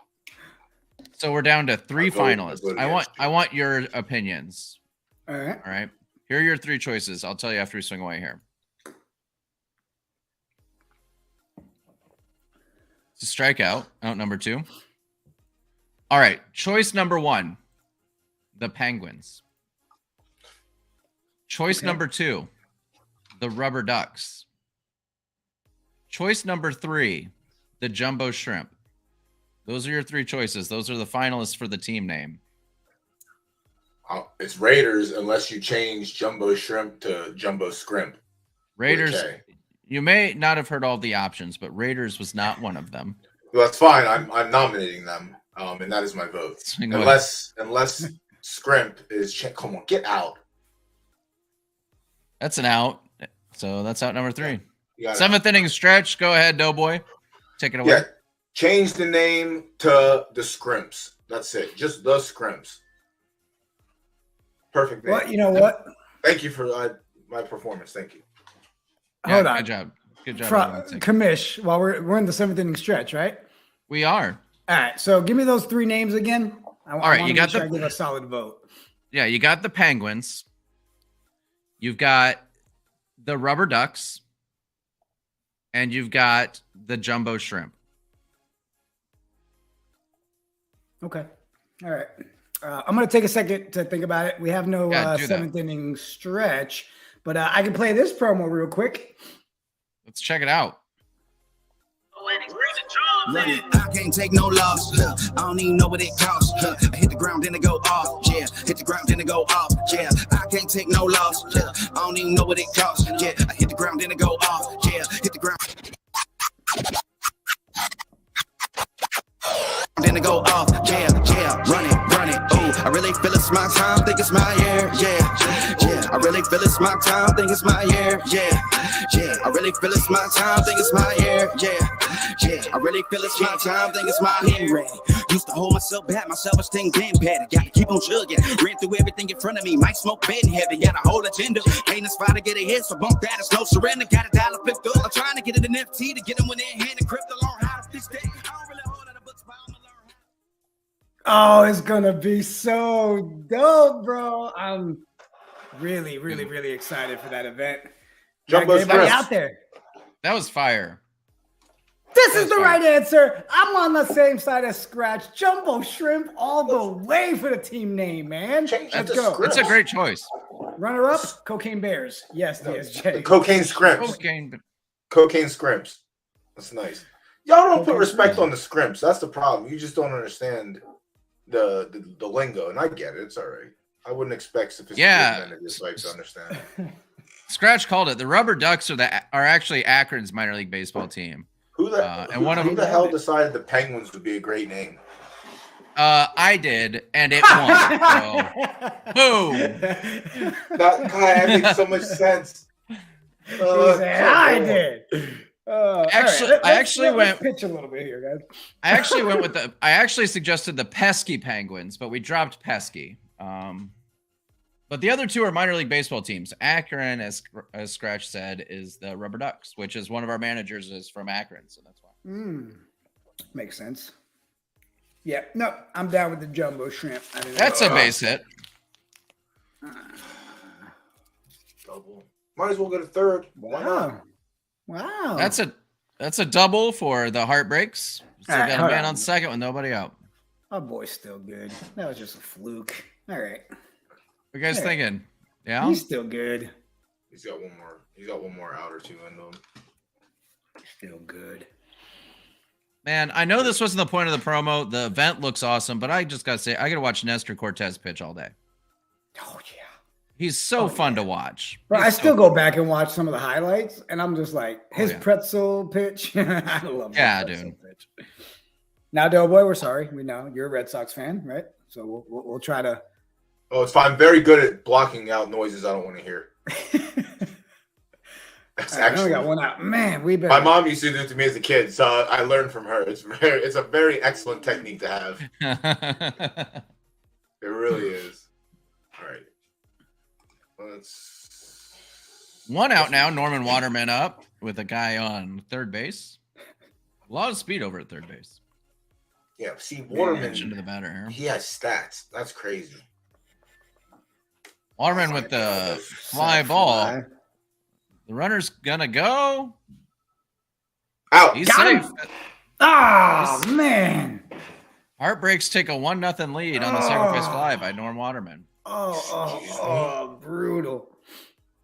So we're down to 3 finalists. I want your opinions. All right. All right. Here are your 3 choices. I'll tell you after we swing away here. It's a strikeout, out number 2. All right. Choice number 1, the Penguins. Choice number 2, the Rubber Ducks. Choice number 3, the Jumbo Shrimp. Those are your 3 choices. Those are the finalists for the team name. It's Raiders unless you change Jumbo Shrimp to Jumbo Scrimp. Raiders. You may not have heard all the options, but Raiders was not one of them. Well, that's fine. I'm nominating them, and that is my vote. Unless Scrimp is come on, get out. That's an out. So that's out number 3. 7th inning stretch. Go ahead, Doughboy. Take it away. Yeah, change the name to the Scrimps. That's it. Just the Scrimps. Perfect name. Well, you know what? Thank you for my performance. Thank you. Hold on. Good job. Good job. Commish, while we're in the 7th inning stretch, right? We are. All right. So give me those 3 names again. All right. You got I give a solid vote. Yeah. You got the Penguins. You've got the Rubber Ducks. And you've got the Jumbo Shrimp. Okay. All right. I'm going to take a second to think about it. We have no 7th inning stretch, But I can play this promo real quick. Let's check it out. I can't take no loss. I don't even know what it costs. I hit the ground, then it go off. Yeah, hit the ground, then it go off. Yeah, I can't take no loss. I don't even know what it costs. Yeah, I hit the ground, then it go off. Yeah, hit the ground. Then it go off, yeah, run it, oh, I really feel it's my time, think it's my year, yeah, I really feel it's my time, think it's my year, yeah, I really feel it's my time, think it's my year, yeah, I really feel it's my time, think it's my year, used to hold myself back, my self-esteem been bad, gotta keep on chugging, ran through everything in front of me, might smoke bed heavy, got a whole agenda, ain't inspired to get a hit, so bump that, it's no surrender, got a dollar flipped up, I'm trying to get it an FT to get them when they're hand and crypto, learn how to fix that, I don't really hold on the books, but I'm Oh, it's gonna be so dope, bro. I'm really, really, really excited for that event. Jumbo Everybody Scripts. out there. That was fire. This is the right answer. I'm on the same side as Scratch. Jumbo Shrimp all the way for the team name, man. Change Let's it to go. Scripts. It's a great choice. Runner up, Cocaine Bears. Yes, DSJ. Cocaine scrimps. Okay. Cocaine scrimps. That's nice. Y'all don't put respect on the scrimps. That's the problem. You just don't understand the lingo, and I get it. It's all right. I wouldn't expect sophisticated men in this life to understand. Scratch called it. The Rubber Ducks are actually Akron's minor league baseball team. Who the hell decided the Penguins would be a great name? I did, and it won. So, boom. That makes so much sense. I did. I actually went pitch a little bit here, guys. I actually suggested the Pesky Penguins, but we dropped Pesky. But the other two are minor league baseball teams. Akron, as Scratch said, is the Rubber Ducks, which is one of our managers is from Akron, so that's why. Makes sense. Yeah, no, I'm down with the Jumbo Shrimp. That's a base hit. Double. Might as well get a third. Wow. That's a double for the Heartbreaks. Still All right, got a hold man on. on second with nobody out. Our boy's still good. That was just a fluke. All right. What you guys Yeah. thinking? Yeah. He's still good. He's got one more. He's got one more out or two into him. Still good. Man, I know this wasn't the point of the promo. The event looks awesome, but I just gotta say, I gotta watch Nestor Cortez pitch all day. Oh yeah. He's so fun to watch. Bro, He's I so still go fun. back and watch some of the highlights, and I'm just like, his yeah. pretzel pitch. I love Yeah, his pretzel dude. pitch. Now, Doughboy, we're sorry. We know you're a Red Sox fan, right? So we'll try to. Oh, it's fine. I'm very good at blocking out noises I don't want to hear. That's I know we actually got one out. Man, we've been. my mom used to do it to me as a kid, so I learned from her. It's a very excellent technique to have. It really is. All right. Let's. One out now. Norman Waterman up with a guy on third base. A lot of speed over at third base. Yeah, see, Into Waterman, the batter here. he has stats. That's crazy. Waterman with the fly ball. The runner's gonna go. Out. He's Got him. safe. Oh man. Heartbreaks take a 1-0 lead on the sacrifice fly by Norm Waterman. Oh, brutal.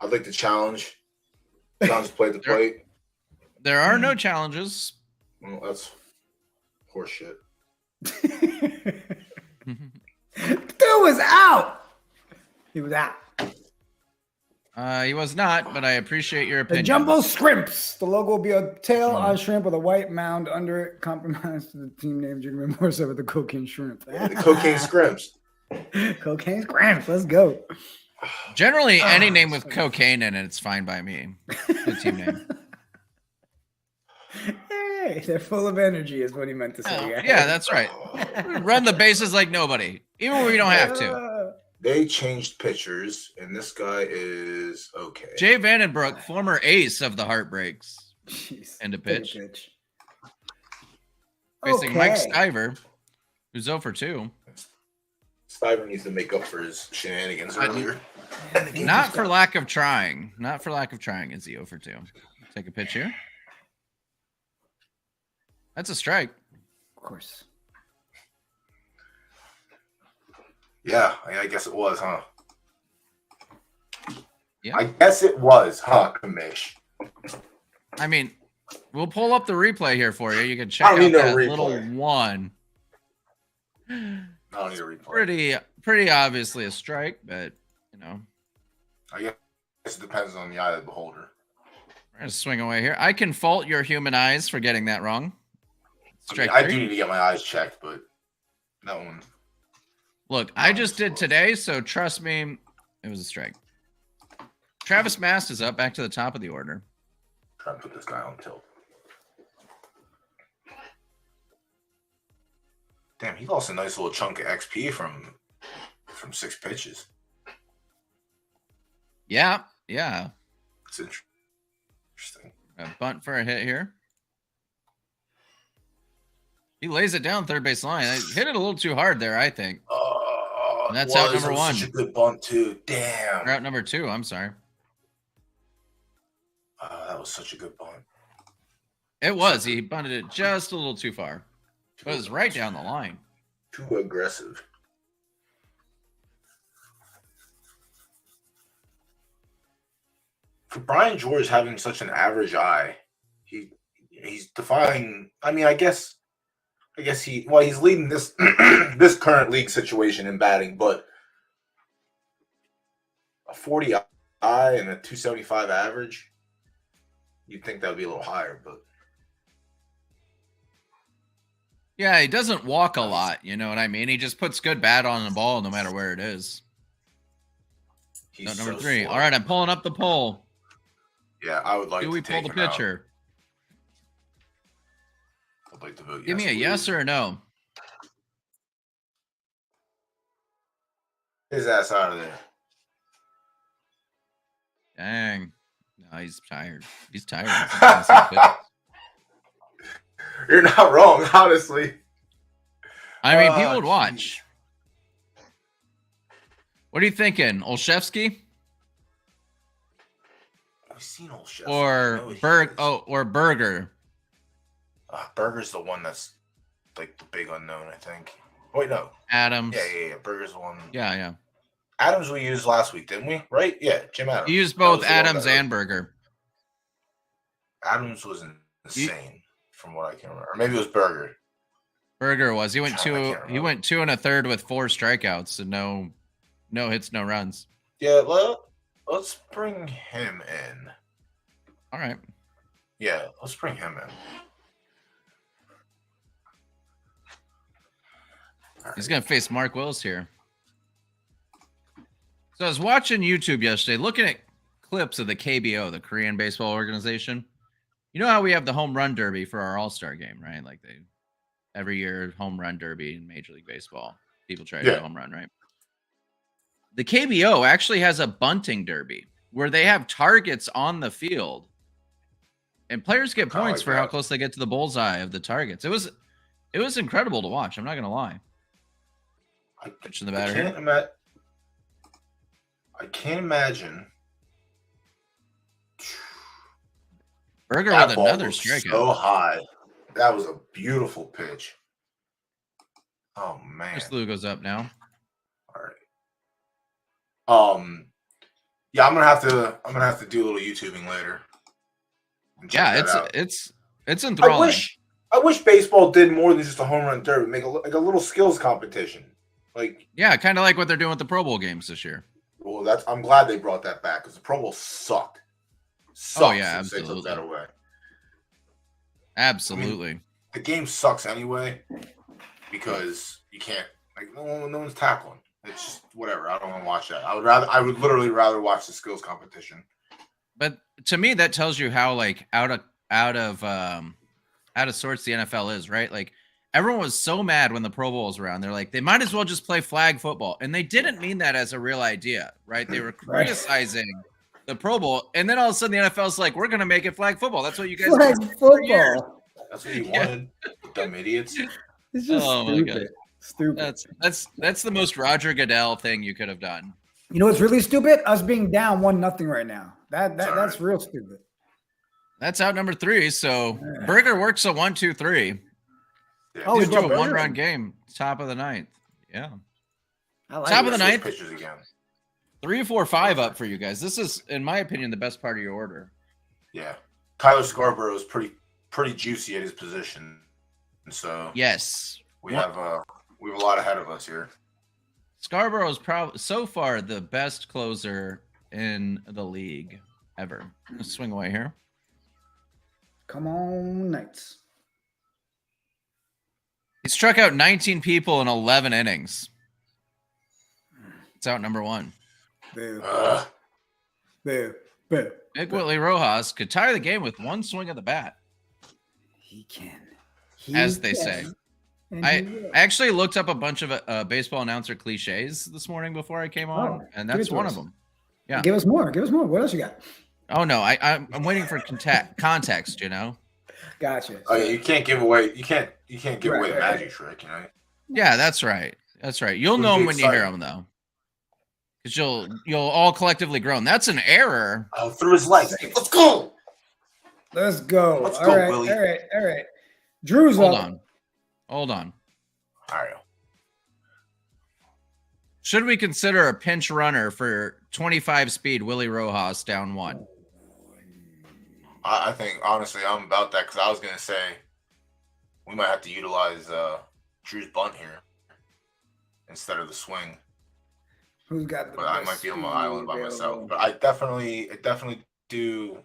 I'd like to challenge. Challenge play the plate. There are no challenges. Well, that's horseshit. Dude was out. He was out. He was not, but I appreciate your The opinion. Jumbo Scrimps. The logo will be a tail on shrimp with a white mound under it, compromised to the team name Jimmy Morrison with the cocaine shrimp. The cocaine scrimps. Cocaine Scrimps. Let's go. Generally, any name with cocaine in it, it's fine by me. The team name. Hey, they're full of energy, is what he meant to say. guys. Yeah, that's right. Run the bases like nobody, even when we don't have to. They changed pitchers, and this guy is okay. Jay Vandenbroek, former ace of the Heartbreaks, Jeez. end of Take a pitch. Facing Okay. Mike Stiver, who's 0 for 2. Stiver needs to make up for his shenanigans earlier. Not for lack of trying. Not for lack of trying is he 0 for 2. Take a pitch here. That's a strike. Of course. Yeah, I guess it was, huh? I guess it was, huh, Kamish? I mean, we'll pull up the replay here for you. You can check I don't out need no that replay. little one. I don't need a replay. Pretty obviously a strike, but you know. I guess it depends on the eye of the beholder. We're gonna swing away here. I can fault your human eyes for getting that wrong. Strike I three. do need to get my eyes checked, but that one. Look, I just did today, so trust me, it was a strike. Travis Mast is up back to the top of the order. Try to put this guy on tilt. Damn, he lost a nice little chunk of XP from 6 pitches. Yeah. It's interesting. A bunt for a hit here. He lays it down third base line. I hit it a little too hard there, I think. And that's out number one. Such a good bunt too. Damn. Or out number two. I'm sorry. That was such a good bunt. It was. He bunted it just a little too far. But it was right down the line. Too aggressive. For Brian George having such an average eye, he's defying. I mean, I guess he's leading this this current league situation in batting, but a 40 eye and a 275 average, you'd think that would be a little higher, but Yeah, he doesn't walk a lot, you know what I mean? He just puts good bat on the ball no matter where it is. he's Number so three. slow. All right, I'm pulling up the poll. Yeah, I would like Do to we take pull the him out. pitcher? I'd like to vote Give me a please. yes or a no. His ass out of there. Dang. No, he's tired. He's tired. You're not wrong, honestly. I mean, people would Jeez. watch. What are you thinking? Olszewski I've seen old chefs. or or Berger? Burger's the one that's like the big unknown, I think. Wait, no. Adams. Yeah. Burger's the one. Yeah. Adams we used last week, didn't we? Right? Yeah, Jim Adams. You used That both was the one Adams that- and Berger. Adams was insane, from what I can remember. Or maybe it was Burger. Berger was. He went I can't remember. He went 2 1/3 with 4 strikeouts and no hits, no runs. Yeah, let's bring him in. All right. Yeah, let's bring him in. He's going to face Mark Wills here. So I was watching YouTube yesterday, looking at clips of the KBO, the Korean Baseball Organization. You know how we have the home run derby for our All-Star game, right? Like every year home run derby in Major League Baseball. People try to hit a home run, right? The KBO actually has a bunting derby where they have targets on the field. And players get points for how close they get to the bullseye of the targets. It was incredible to watch. I'm not going to lie. Pitching the batter here. I can't imagine. Berger That with ball another was strikeout. so high. That was a beautiful pitch. Oh man. Chris Lou goes up now. All right. Yeah, I'm gonna have to do a little YouTubing later. and check Yeah, that out. it's enthralling. I wish baseball did more than just a home run derby. Make a little skills competition. Like, Yeah, kind of like what they're doing with the Pro Bowl games this year. well, I'm glad they brought that back because the Pro Bowl sucked. Oh, yeah, since they took absolutely. that away. Absolutely. The game sucks anyway because you can't, like, no one's tackling. It's just whatever. I don't want to watch that. I would literally rather watch the skills competition. But to me, that tells you how like out of sorts the NFL is, right? Like everyone was so mad when the Pro Bowl was around. They're like, they might as well just play flag football, and they didn't mean that as a real idea, right? They were criticizing the Pro Bowl, and then all of a sudden the NFL's like, we're gonna make it flag football. That's what you guys Flag did for years. football. That's what you wanted, dumb idiots. It's just Oh, my stupid. God. Stupid. That's the most Roger Goodell thing you could have done. You know what's really stupid? Us being down 1-0 right now. That's right. real stupid. That's out number 3. So Berger works a 1-2-3. Yeah. Oh, He's we to brought a Berger 1-run in. game. Top of the 9th. Yeah. I like Top it. of the Switch ninth. pitchers again. 3, 4, 5 up for you guys. This is, in my opinion, the best part of your order. Yeah, Tyler Scarborough is pretty juicy at his position, and so Yes, we have a lot ahead of us here. Scarborough is probably so far the best closer in the league ever. Let's swing away here. Come on, Knights. He struck out 19 people in 11 innings. It's out number 1. Boo. Boo. Boo. Big Willie Rojas could tie the game with one swing of the bat. He can. As they say. And I actually looked up a bunch of baseball announcer cliches this morning before I came on, and that's one of them. Yeah. Give us more. Give us more. What else you got? Oh no, I'm waiting for context. You know. Gotcha. Oh yeah, you can't give away. You can't give away the magic trick. You know. Yeah, that's right. That's right. You'll know them when you hear them though, because you'll all collectively groan. That's an error. Oh, through his legs. Let's go. Let's go. Let's All go, right. Willie. All right. Drew's Hold up. on. Hold on. All right. Should we consider a pinch runner for 25 speed Willie Rojas down 1? I think honestly, I'm about that because I was gonna say we might have to utilize Drew's bunt here instead of the swing. Who's got the But I best might be on my speed island by myself. available? But I definitely do.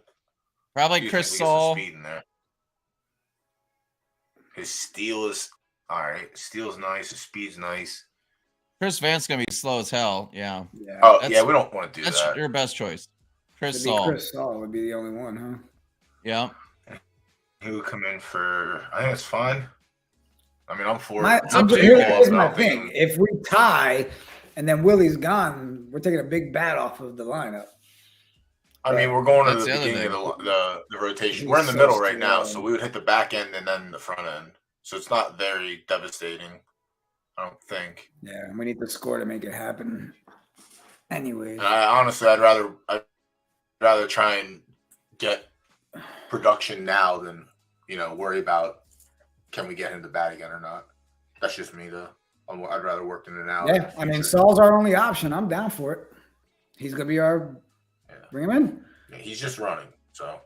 Probably do Chris think we get some Saul. speed in there. His steal is all right. Steal's nice. His speed's nice. Chris Vance gonna be slow as hell. Yeah. Yeah. Oh That's- yeah, we don't want to do That's that. your best choice. Chris It'd be Saul. Chris Saul would be the only one, huh? Yeah. He would come in for. I think it's fine. I mean, I'm for My, it. It's up to you all, here's but my I'm thing. thinking- If we tie and then Willie's gone, we're taking a big bat off of the lineup. I mean, we're going to That's the the other beginning of thing. the rotation. He's We're in the so middle right now, slow. so we would hit the back end and then the front end. So it's not very devastating, I don't think. Yeah, we need the score to make it happen. Anyways, And I honestly, I'd rather try and get production now than worry about can we get him to bat again or not. That's just me though. I'd rather work in it now. yeah, I mean, Saul's our only option. I'm down for it. He's gonna be our. Yeah. Bring him in. Yeah, he's just running, so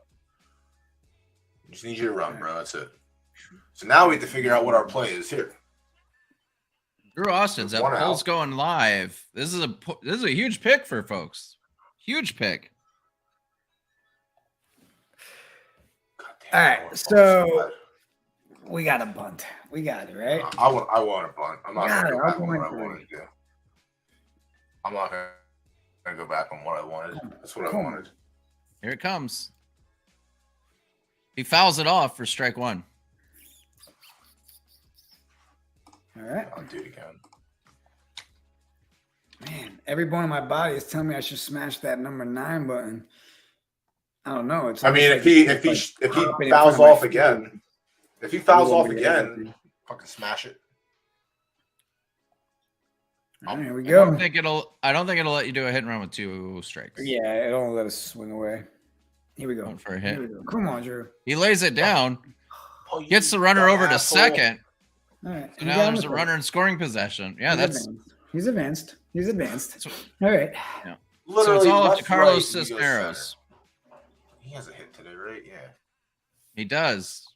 just need you to run, bro. That's it. So now we have to figure out what our play is here. Drew Austin's up. One out. Polls going live. This is a huge pick for folks. Huge pick. God damn, All I right, want a so- bunt bad. We got a bunt. We got it right. I want a bunt. I'm not Got gonna it. go back I'm on what I going wanted to do. I'm not gonna go back on what I wanted. That's what I Come on. wanted. Here it comes. He fouls it off for strike 1. All right, I'll do it again. man. Every bone in my body is telling me I should smash that number 9 button. I don't know. It's. I mean, almost if like he it's like popping in fouls front of my off feet. again, if he fouls He won't off be able again, to. fucking smash it. All right, here we I don't go. think it'll let you do a hit and run with 2 strikes. Yeah, it don't let us swing away. Here we go. Going for a Here hit. we go. Come on, Drew. He lays it down. Oh, you Gets the runner dumb over to asshole. second. All right. So now there's a runner in scoring possession. Yeah, He's advanced. He's advanced. That's what- All right. so Literally, it's all up to left, Carlos right, he goes Cisneros. center. He has a hit today, right? Yeah. He does.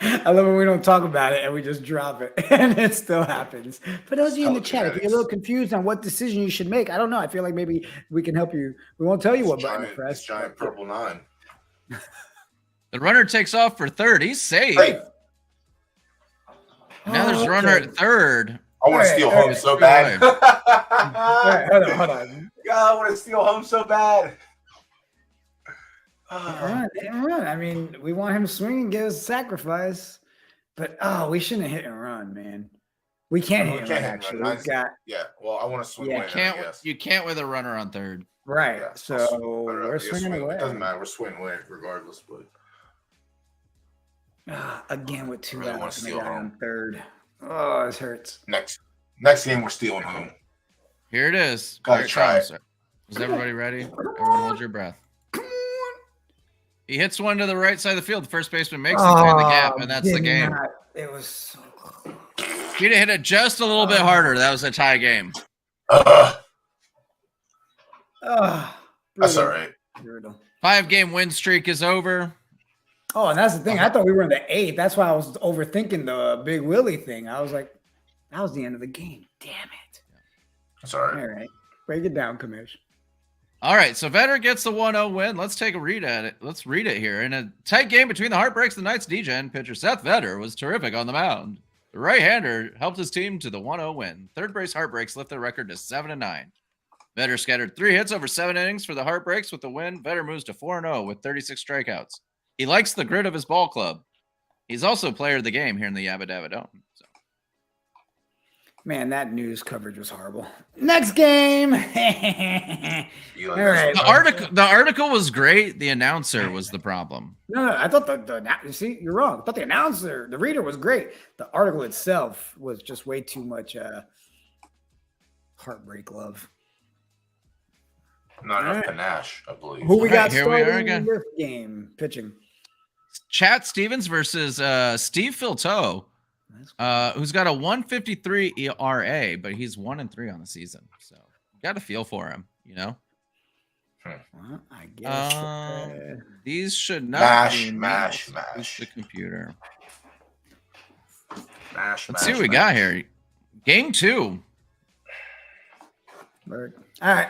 I love when we don't talk about it and we just drop it and it still happens. For those of you in the chat, if you're a little confused on what decision you should make, I don't know. I feel like maybe we can help you. We won't tell you what button to This press. giant purple 9. The runner takes off for third. He's safe. Hey, Now there's a runner Oh, okay. at third. I want to Hey, steal hey, home so bad. All right, hold on. God, I want to steal home so bad. Hit and run. I mean, we want him to swing and get his sacrifice, but we shouldn't have hit and run, man. We can't No, we hit and can't run. hit and Actually, run. we've got Yeah, well, I want to swing Yeah, away. You can't with a runner on third. right. Yeah, So I'll swing- we're yeah, swinging swing. away. It doesn't matter. We're swinging away regardless. But Again with 2 Really wanna outs and I steal got home. on third. Oh, this hurts. next game, we're stealing home. Here it is. Gotta Here it try comes. Is everybody ready? Everyone hold your breath. He hits one to the right side of the field. The first baseman makes it in the gap, and that's the game. It was so close. If you'd have hit it just a little bit harder, that was a tie game. That's Brutal. all right. Brutal. 5-game win streak is over. Oh, and that's the thing. I thought we were in the 8th. That's why I was overthinking the Big Willie thing. I was like, that was the end of the game. Damn it. That's all right. All right. Break it down, Commish. All right, so Vetter gets the 1-0 win. Let's take a read at it. Let's read it here. In a tight game between the Heartbreaks and the Knights, DGen pitcher Seth Vetter was terrific on the mound. The right-hander helped his team to the 1-0 win. Third base Heartbreaks lift their record to 7-9. Vetter scattered 3 hits over 7 innings for the Heartbreaks with the win. Vetter moves to 4-0 with 36 strikeouts. He likes the grit of his ball club. He's also player of the game here in the Yabba Dabba Dome. So. Man, that news coverage was horrible. Next game. All right. The article was great. The announcer was the problem. No, I thought you see, you're wrong. I thought the reader was great. The article itself was just way too much heartbreak love. Not enough panache, I believe. Who we got here we are starting again. this game? Pitching. Chat Stevens versus Steve Filto, who's got a 1.53 ERA, but he's 1-3 on the season. So you got to feel for him, you know. Well, I guess These should not mash. Use the computer. Let's see what we got here. Game 2. All right.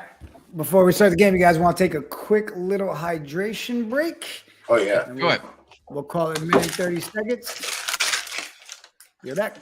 Before we start the game, you guys want to take a quick little hydration break? Oh, yeah. Go ahead. We'll call it a minute, 30 seconds. You're back.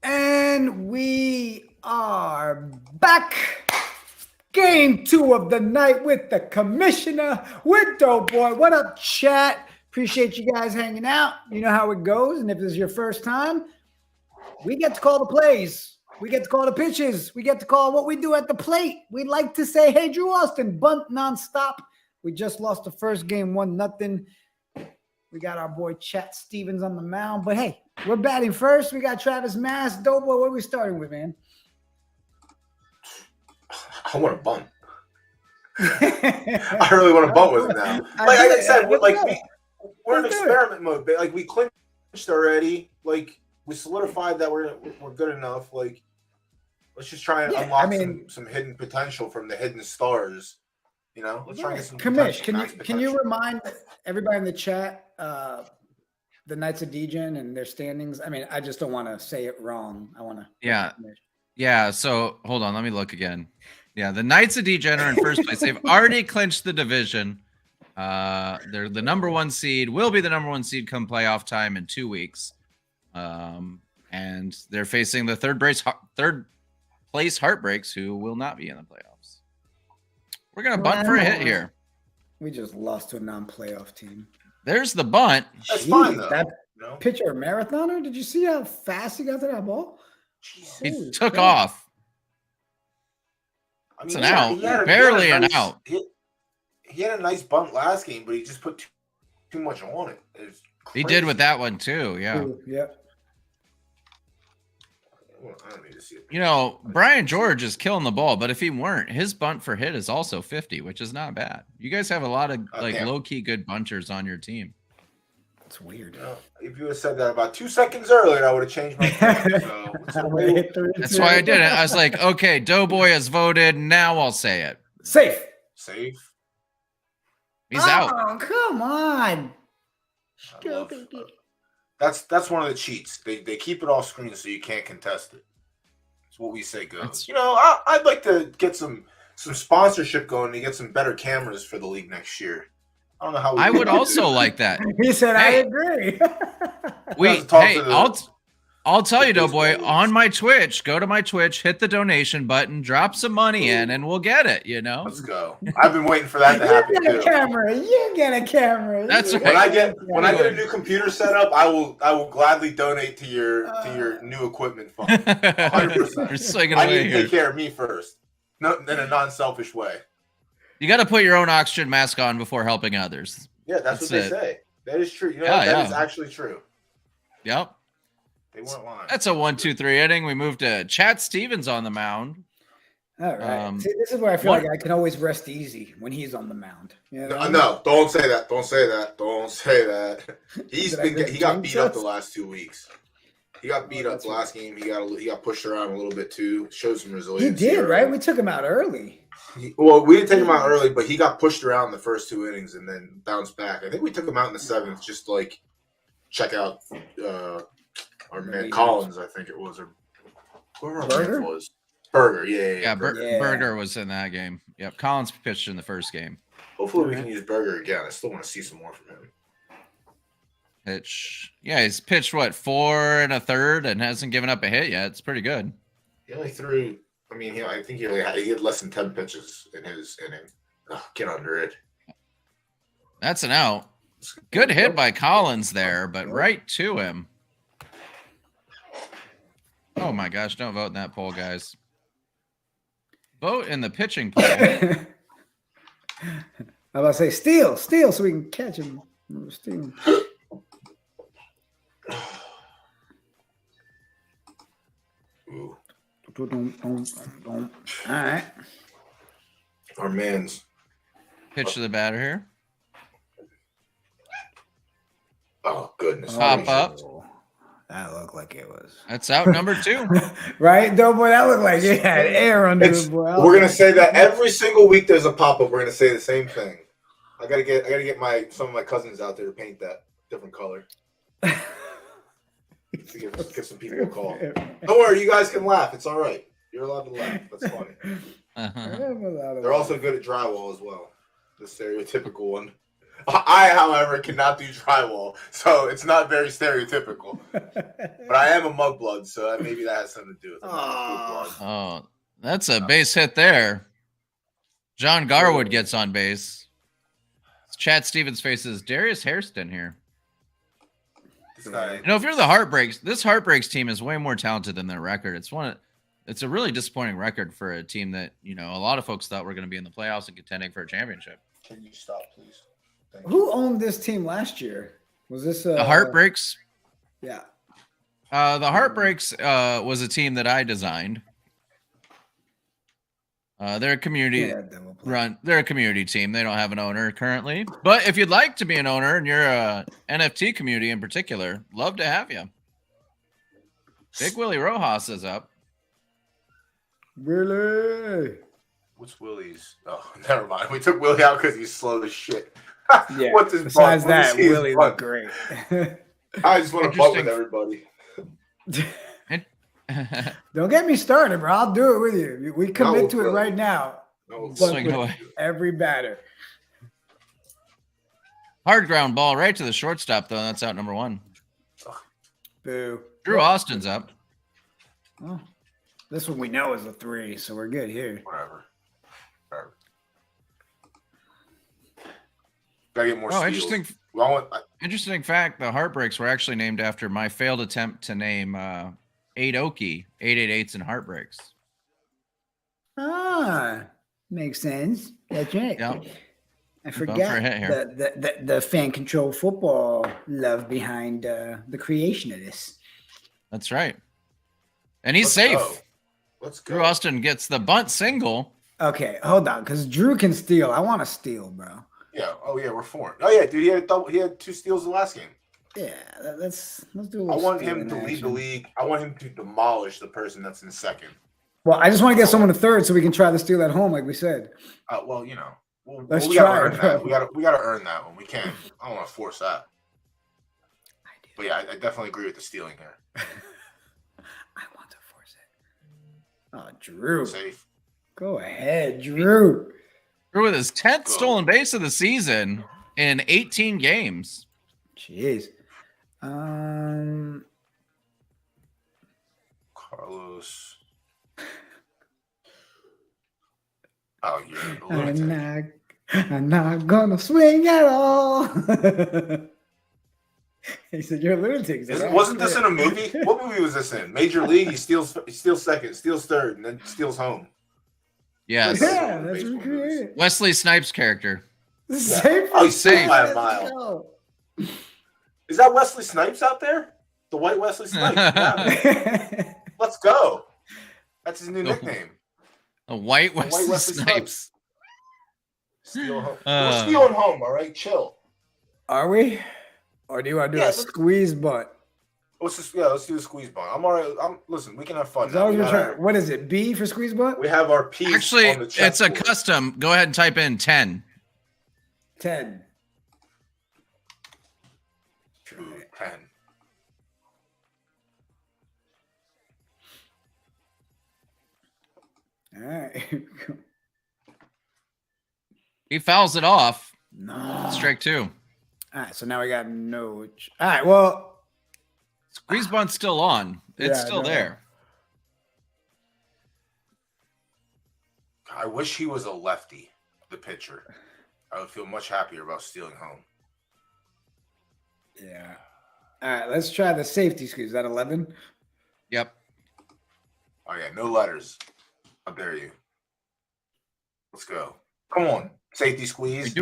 And we are back. Game 2 of the night with the commissioner, with Doughboy. What up, chat? Appreciate you guys hanging out. You know how it goes. And if this is your first time, we get to call the plays. We get to call the pitches. We get to call what we do at the plate. We like to say, hey, Drew Austin, bunt nonstop. We just lost the first game, 1-0. We got our boy Chat Stevens on the mound. But, hey, we're batting first. We got Travis Mass. Doughboy, what are we starting with, man? I want to bunt. I really want to bunt with him now. Like I said, we're in experiment mode. Like we clinched already. Like we solidified that we're good enough. Like let's just try and unlock some hidden potential from the hidden stars. You know, let's try and get some. Commish, can you remind everybody in the chat the Knights of DGen and their standings? I mean, I just don't want to say it wrong. I want to. Yeah. So hold on, let me look again. Yeah, the Knights of DGen are in first place. They've already clinched the division. They're the number 1 seed. Will be the number 1 seed come playoff time in 2 weeks. And they're facing the third place Heartbreaks, who will not be in the playoffs. We're gonna bunt for a hit here. We just lost to a non-playoff team. There's the bunt. That's fine though. That You know? pitcher marathoner. Did you see how fast he got to that ball? He Holy took crap. off. I It's mean, an out. he had Barely a an nice- out. He had a nice bunt last game, but he just put too much on it. It's He crazy. did with that one too. Yeah. Ooh, yep. Well, I don't need to see it. You know, Brian George is killing the ball, but if he weren't, his bunt for hit is also 50, which is not bad. You guys have a lot of Damn. low key good bunters on your team. It's weird. You know, if you would have said that about 2 seconds earlier, I would have changed my tune. So it's a little That's why I did it. I was like, okay, Doughboy has voted. Now I'll say it. Safe. safe. He's out. Oh, come on. I love- That's one of the cheats. They keep it off screen so you can't contest it. That's what we say goes. That's- You know, I'd like to get some sponsorship going to get some better cameras for the league next year. I don't know how. I would also like that. He said, I Hey. agree. Wait, talk hey, to the- I'll tell you, the Doughboy, baseball on my Twitch, go to my Twitch, hit the donation button, drop some money in, and we'll get it, you know? Let's go. I've been waiting for that to happen You get a too. camera. You get a camera. That's You right. When I get a new computer set up, I will gladly donate to your new equipment fund. 100%. You're swinging I away need to here. take care of me first, no, in a non-selfish way. You got to put your own oxygen mask on before helping others. Yeah, that's what That's they it. say. That is true. You know Yeah, what? That yeah. is actually true. Yep. They weren't lying. That's a 1-2-3 inning. We moved to Chad Stevens on the mound. All right. Um, See, this is where I feel what- like I can always rest easy when he's on the mound. You know? No, don't say that. Don't say that. Don't say that. He got beat up the us? last 2 weeks. He got beat up That's the last game. He got pushed around a little bit too. Showed some He resilience. did, right? We took him out early. Well, we didn't take him out early, but he got pushed around the first 2 innings and then bounced back. I think we took him out in the 7th, just to, like, check out our man Collins. I think it was, or whoever our Burger? man was. Burger, yeah. Yeah, Yeah. Berger was in that game. Yep. Collins pitched in the first game. Hopefully, we can use Burger again. I still want to see some more from him. Pitch. Yeah, he's pitched, 4 1/3 and hasn't given up a hit yet. It's pretty good. He only threw. I mean, I think he had less than 10 pitches in his inning. Oh, get under it. That's an out. Good hit by Collins there, but right to him. Oh my gosh, don't vote in that poll, guys. Vote in the pitching poll. I'm about to say steal so we can catch him. Steal. Ooh. All right. Our man's. Pitch to the batter here. Oh, goodness. Pop gracious. up. That looked like it was. That's out number 2. Right, Doughboy? That looked like it had air under It's- it, boy. We're gonna say that every single week. There's a pop up. We're gonna say the same thing. I gotta get some of my cousins out there to paint that different color. To give some people a call. Don't worry, you guys can laugh. It's all right. You're allowed to laugh. That's funny. Uh-huh. They're also good at drywall as well. The stereotypical one. I, however, cannot do drywall, so it's not very stereotypical. But I am a mudblood, so maybe that has something to do with it. Oh, that's a base hit there. John Garwood gets on base. Chad Stevens faces Darius Hairston here. This guy, You know, if you're the Heartbreaks, this Heartbreaks team is way more talented than their record. It's a really disappointing record for a team that, you know, a lot of folks thought were going to be in the playoffs and contending for a championship. can you stop, please? Thank you. Who owned this team last year? Was this The Heartbreaks. Yeah. The Heartbreaks was a team that I designed. They're a community They're a community team. They don't have an owner currently. But if you'd like to be an owner and you're a NFT community in particular, love to have you. Big Willie Rojas is up. Really? What's Willie's? Oh, never mind. We took Willie out because he's slow as shit. Yeah. What's his Besides butt? Let me that, see his Willie butt. looked great. I just want to butt with Interesting. everybody. Don't get me started, bro. I'll do it with you. We commit to it Willie. right now. No, But Swing with away. every batter. Hard ground ball right to the shortstop, though. That's out number 1. Boo. Drew Austin's up. Oh, this one we know is a 3, so we're good here. Whatever. Gotta get more Oh, steals. interesting fact. The Heartbreaks were actually named after my failed attempt to name 8 Okie, 888s and Heartbreaks. Ah, makes sense. That's right. Yep. I for a forgot hit here. the fan control football love behind the creation of this. That's right. And he's Let's safe. go. Let's go. Drew Austin gets the bunt single. Okay, hold on, because Drew can steal. I want to steal, bro. Yeah. Oh yeah, we're 4. Oh yeah, dude. He had 2 steals the last game. Yeah, let's do a I little want him stealing to lead the action. league. I want him to demolish the person that's in second. Well, I just want to get someone to third so we can try to steal at home, like we said. Well, you know, Let's we gotta try, earn bro. that. We gotta earn that one. We can't. I don't want to force that. But yeah, I definitely agree with the stealing here. I want to force it. Oh, Drew. Safe. Go ahead, Drew. Drew with his 10th Go. stolen base of the season in 18 games. Jeez. Carlos. Oh, you're a I'm lunatic. not gonna swing at all. He said, "You're a lunatic." Wasn't this in a movie? What movie was this in? Major League. He steals second, steals third, and then steals home. Yes. Yeah, that's Baseball recreated. Wesley Snipes character. Safe. Oh, he's safe by a Let's mile. go. Is that Wesley Snipes out there? The white Wesley Snipes. Yeah. Let's go. That's his new nickname. A white The white Wesley Wesley Snipes. Steal home. We're stealing home. All right, chill. Are we? Or do you want to do a squeeze butt? Let's do the squeeze bunt. I'm all right. Listen, we can have fun. As Now. long as we're trying, what is it? B for squeeze butt? We have our piece. Actually, on the it's a chessboard. custom. Go ahead and type in 10. 10. Ooh, 10. All right. He fouls it off. No. Strike 2. All right, so now we got no. All right, well, Squeeze bunt's still on. It's Yeah, still no. there. I wish he was a lefty, the pitcher. I would feel much happier about stealing home. yeah. All right, let's try the safety squeeze. Is that 11? Yep. Oh yeah, no letters. How dare you? Let's go. Come on, safety squeeze.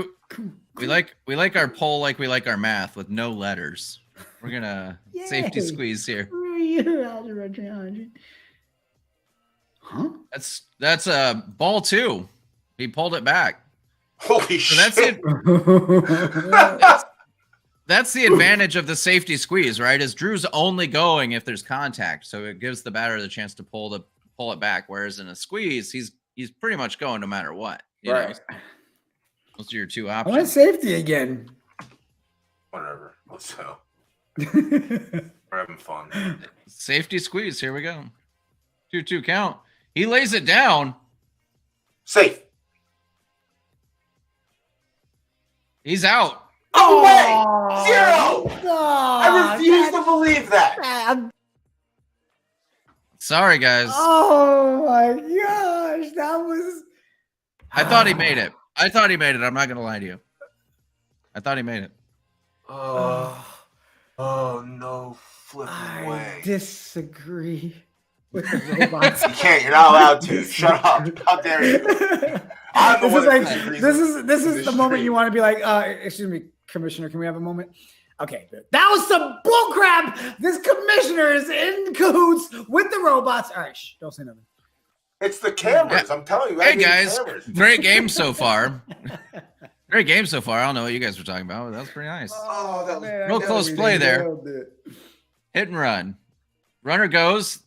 We like our poll like we like our math with no letters. We're gonna safety Yay. squeeze here. Algebra 300. Huh? That's a ball 2. He pulled it back. Holy So shit! That's the advantage of the safety squeeze, right? Is Drew's only going if there's contact, so it gives the batter the chance to pull it back. Whereas in a squeeze, he's pretty much going no matter what. You know? Those are your 2 I want options. safety again. Whatever. Let's go. We're having fun. Safety squeeze. Here we go. 2-2 count. He lays it down. Safe. He's out. No way! 0! Oh, I refuse to believe that. Sorry, guys. Oh my gosh, that was. I thought he made it. I'm not gonna lie to you. I thought he made it. Oh no flipping I way. disagree with the robots. You can't. You're not allowed to. Shut up. How dare you? I'm the This one is that like disagrees this with is the this moment stream. you want to be like, excuse me, Commissioner, can we have a moment? Okay, that was some bullcrap. This commissioner is in cahoots with the robots. All right, shh, don't say nothing. It's the cameras. I'm telling you. Hey I need guys, cameras. great game so far. Great game so far. I don't know what you guys were talking about. But that was pretty nice. Oh, that was Real close play there. Hit and run. Runner goes,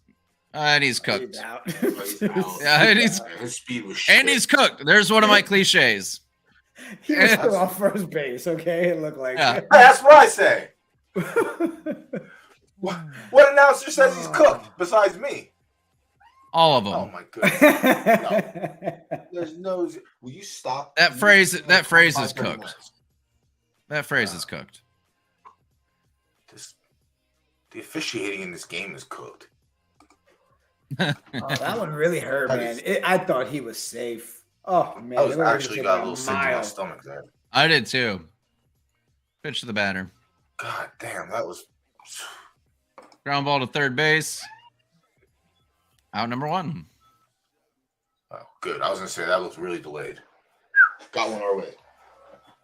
and he's cooked. Out. He's out. Yeah, and he's His speed was shit. and he's cooked. There's one of my cliches. He was still on first base. Okay, it looked like. Yeah. That's what I say. What announcer says he's cooked besides me? All of Oh them. my goodness. There's no. Will you stop? That phrase is 5 cooked. minutes. That phrase is cooked. The officiating in this game is cooked. Oh, that one really hurt, man. I thought he was safe. Oh man, I was it would've actually taken got a a little sick to my mile. stomach there. I did too. Pitch to the batter. God damn, that was. Ground ball to third base. Out number 1. Oh, good. I was gonna say that was really delayed. Got one our way.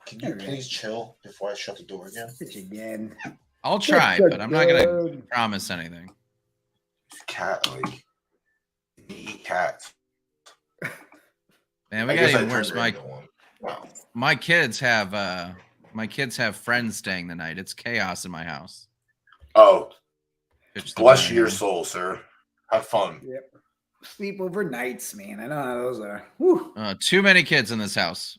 Can you please chill before I shut the door again? Pitch again. I'll try, but I'm not gonna promise anything. Cat, like, eat cats. Man, we got even worse. My kids have friends staying the night. It's chaos in my house. Oh, bless your soul, sir. Have fun. Yep. Sleepover nights, man. I know how those are. Whew. Too many kids in this house.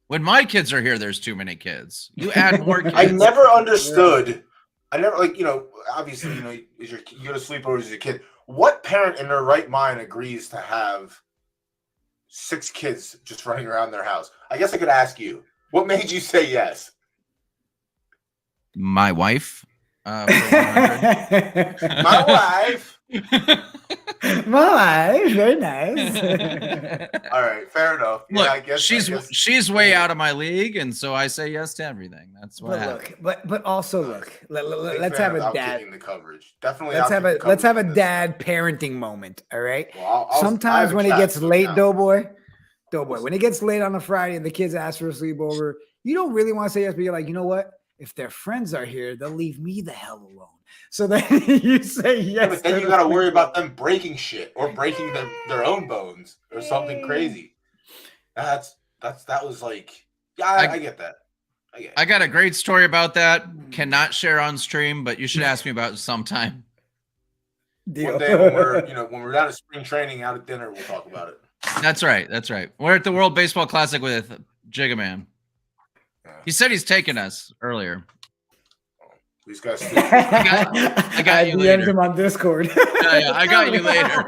When my kids are here, there's too many kids. You add more kids. I never understood. I never, like, obviously, you go to sleepovers as a kid. What parent in their right mind agrees to have 6 kids just running around their house? I guess I could ask you, what made you say yes? My wife. My wife. My wife, very nice. All right, fair enough. Look, I guess she's way out of my league, and so I say yes to everything. That's what happened. But also look. Let's have a dad. The coverage. Definitely. Let's have a dad parenting moment. All right. Well, sometimes when it gets late, Doughboy, when it gets late on a Friday and the kids ask for a sleepover, you don't really want to say yes, but you're like, you know what? If their friends are here, they'll leave me the hell alone. So then you say yes. Yeah, but then you got to worry about them breaking shit or breaking their own bones or something crazy. That was like, yeah, I get that. I got a great story about that. Cannot share on stream, but you should ask me about it sometime. Deal. One day when we're down at spring training, out at dinner, we'll talk about it. That's right. We're at the World Baseball Classic with Gigaman. He said he's taking us earlier. These guys. I got you later. him on Discord. Yeah, I got you later.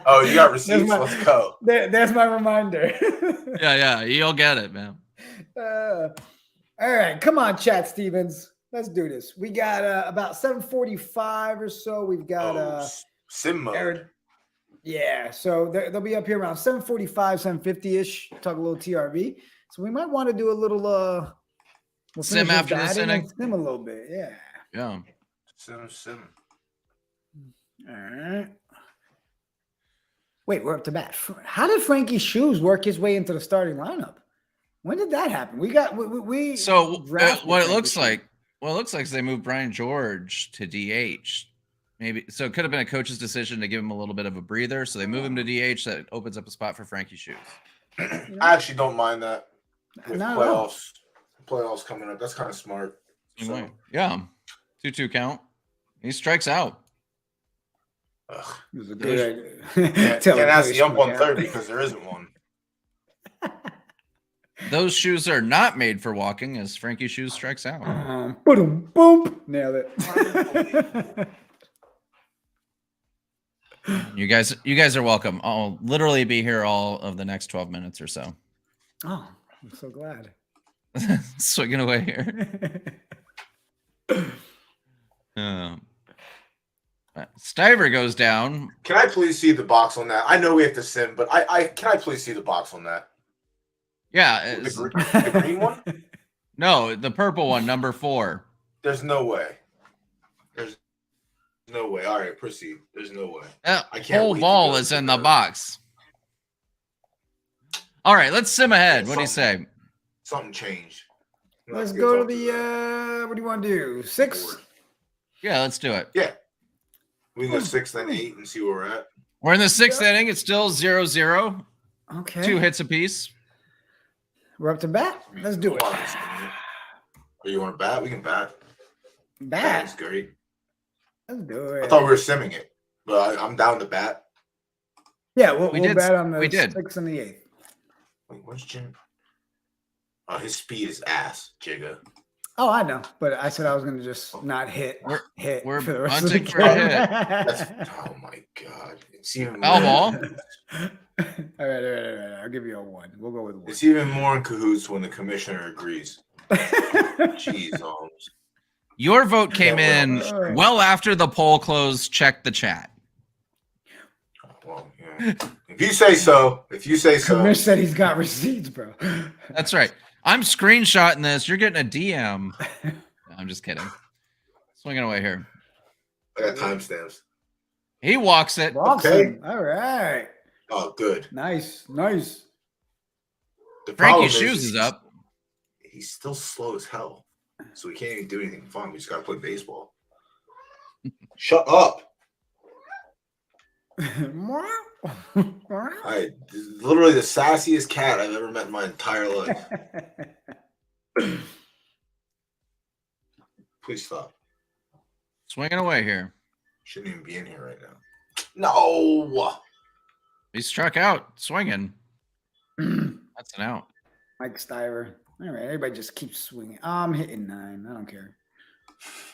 Oh, you got receipts. Let's go. There's my reminder. Yeah, you'll get it, man. All right, come on, Chat Stevens. Let's do this. We got about 7:45 or so. We've got sim mode. Aaron. Yeah, so they'll be up here around 7:45, 7:50-ish. Talk a little TRV. So we might want to do a little sim after this inning. Sim a little bit, yeah. Yeah. Sim. All right. Wait, we're up to bat. How did Frankie Shoes work his way into the starting lineup? When did that happen? We So what it looks like is they moved Brian George to DH. Maybe so it could have been a coach's decision to give him a little bit of a breather. So they move him to DH. That opens up a spot for Frankie Shoes. I actually don't mind that. With playoffs coming up, that's kind of smart. So. Yeah, 2-2 count. He strikes out. It was a good idea. Can't ask the ump on third because there isn't one. Those shoes are not made for walking, as Frankie Shoes strikes out. Boom, boom, nailed it. You guys are welcome. I'll literally be here all of the next 12 minutes or so. Oh, I'm so glad. Swinging away here. Stiver goes down. Can I please see the box on that? I know we have to sim, but can I please see the box on that? Yeah. The green one? No, the purple one, number 4. There's no way. There's no way. All right, proceed. There's no way. I can't. Whole ball is in the box. All right, let's sim ahead. What do you say? Something changed. Let's go to the what do you want to do? 6? Yeah, let's do it. Yeah. We can go 6 then 8 and see where we're at. We're in the 6th inning. It's still 0-0. Okay. 2 hits apiece. We're up to bat. Let's do it. Or you want to bat? We can bat. Bat. That's great. Let's do it. I thought we were simming it, but I'm down to bat. Yeah, we'll bat on the 6th and the 8th. Wait, where's Jim? Oh, his speed is ass, Jigga. Oh, I know, but I said I was going to just not hit. We're for the rest of the hunting for a hit. Oh my god! It's even foul ball. All right. I'll give you a 1. We'll go with 1. It's even more in cahoots when the commissioner agrees. Jeez, Your vote came Yeah, in well, well after the poll closed. Check the chat. Well, yeah. If you say so. Kamish said he's got receipts, bro. That's right. I'm screenshotting this. You're getting a DM. No, I'm just kidding. Swinging away here. I got timestamps. He walks it. Okay. All right. Oh, good. Nice. The problem Frankie's shoes is up. He's still slow as hell, so we can't even do anything fun. We just gotta play baseball. Shut up! I literally the sassiest cat I've ever met in my entire life. Please stop. Swinging away here. Shouldn't even be in here right now. No. He struck out. Swinging. That's an out. Mike Stiver. All right, everybody just keeps swinging. I'm hitting 9. I don't care.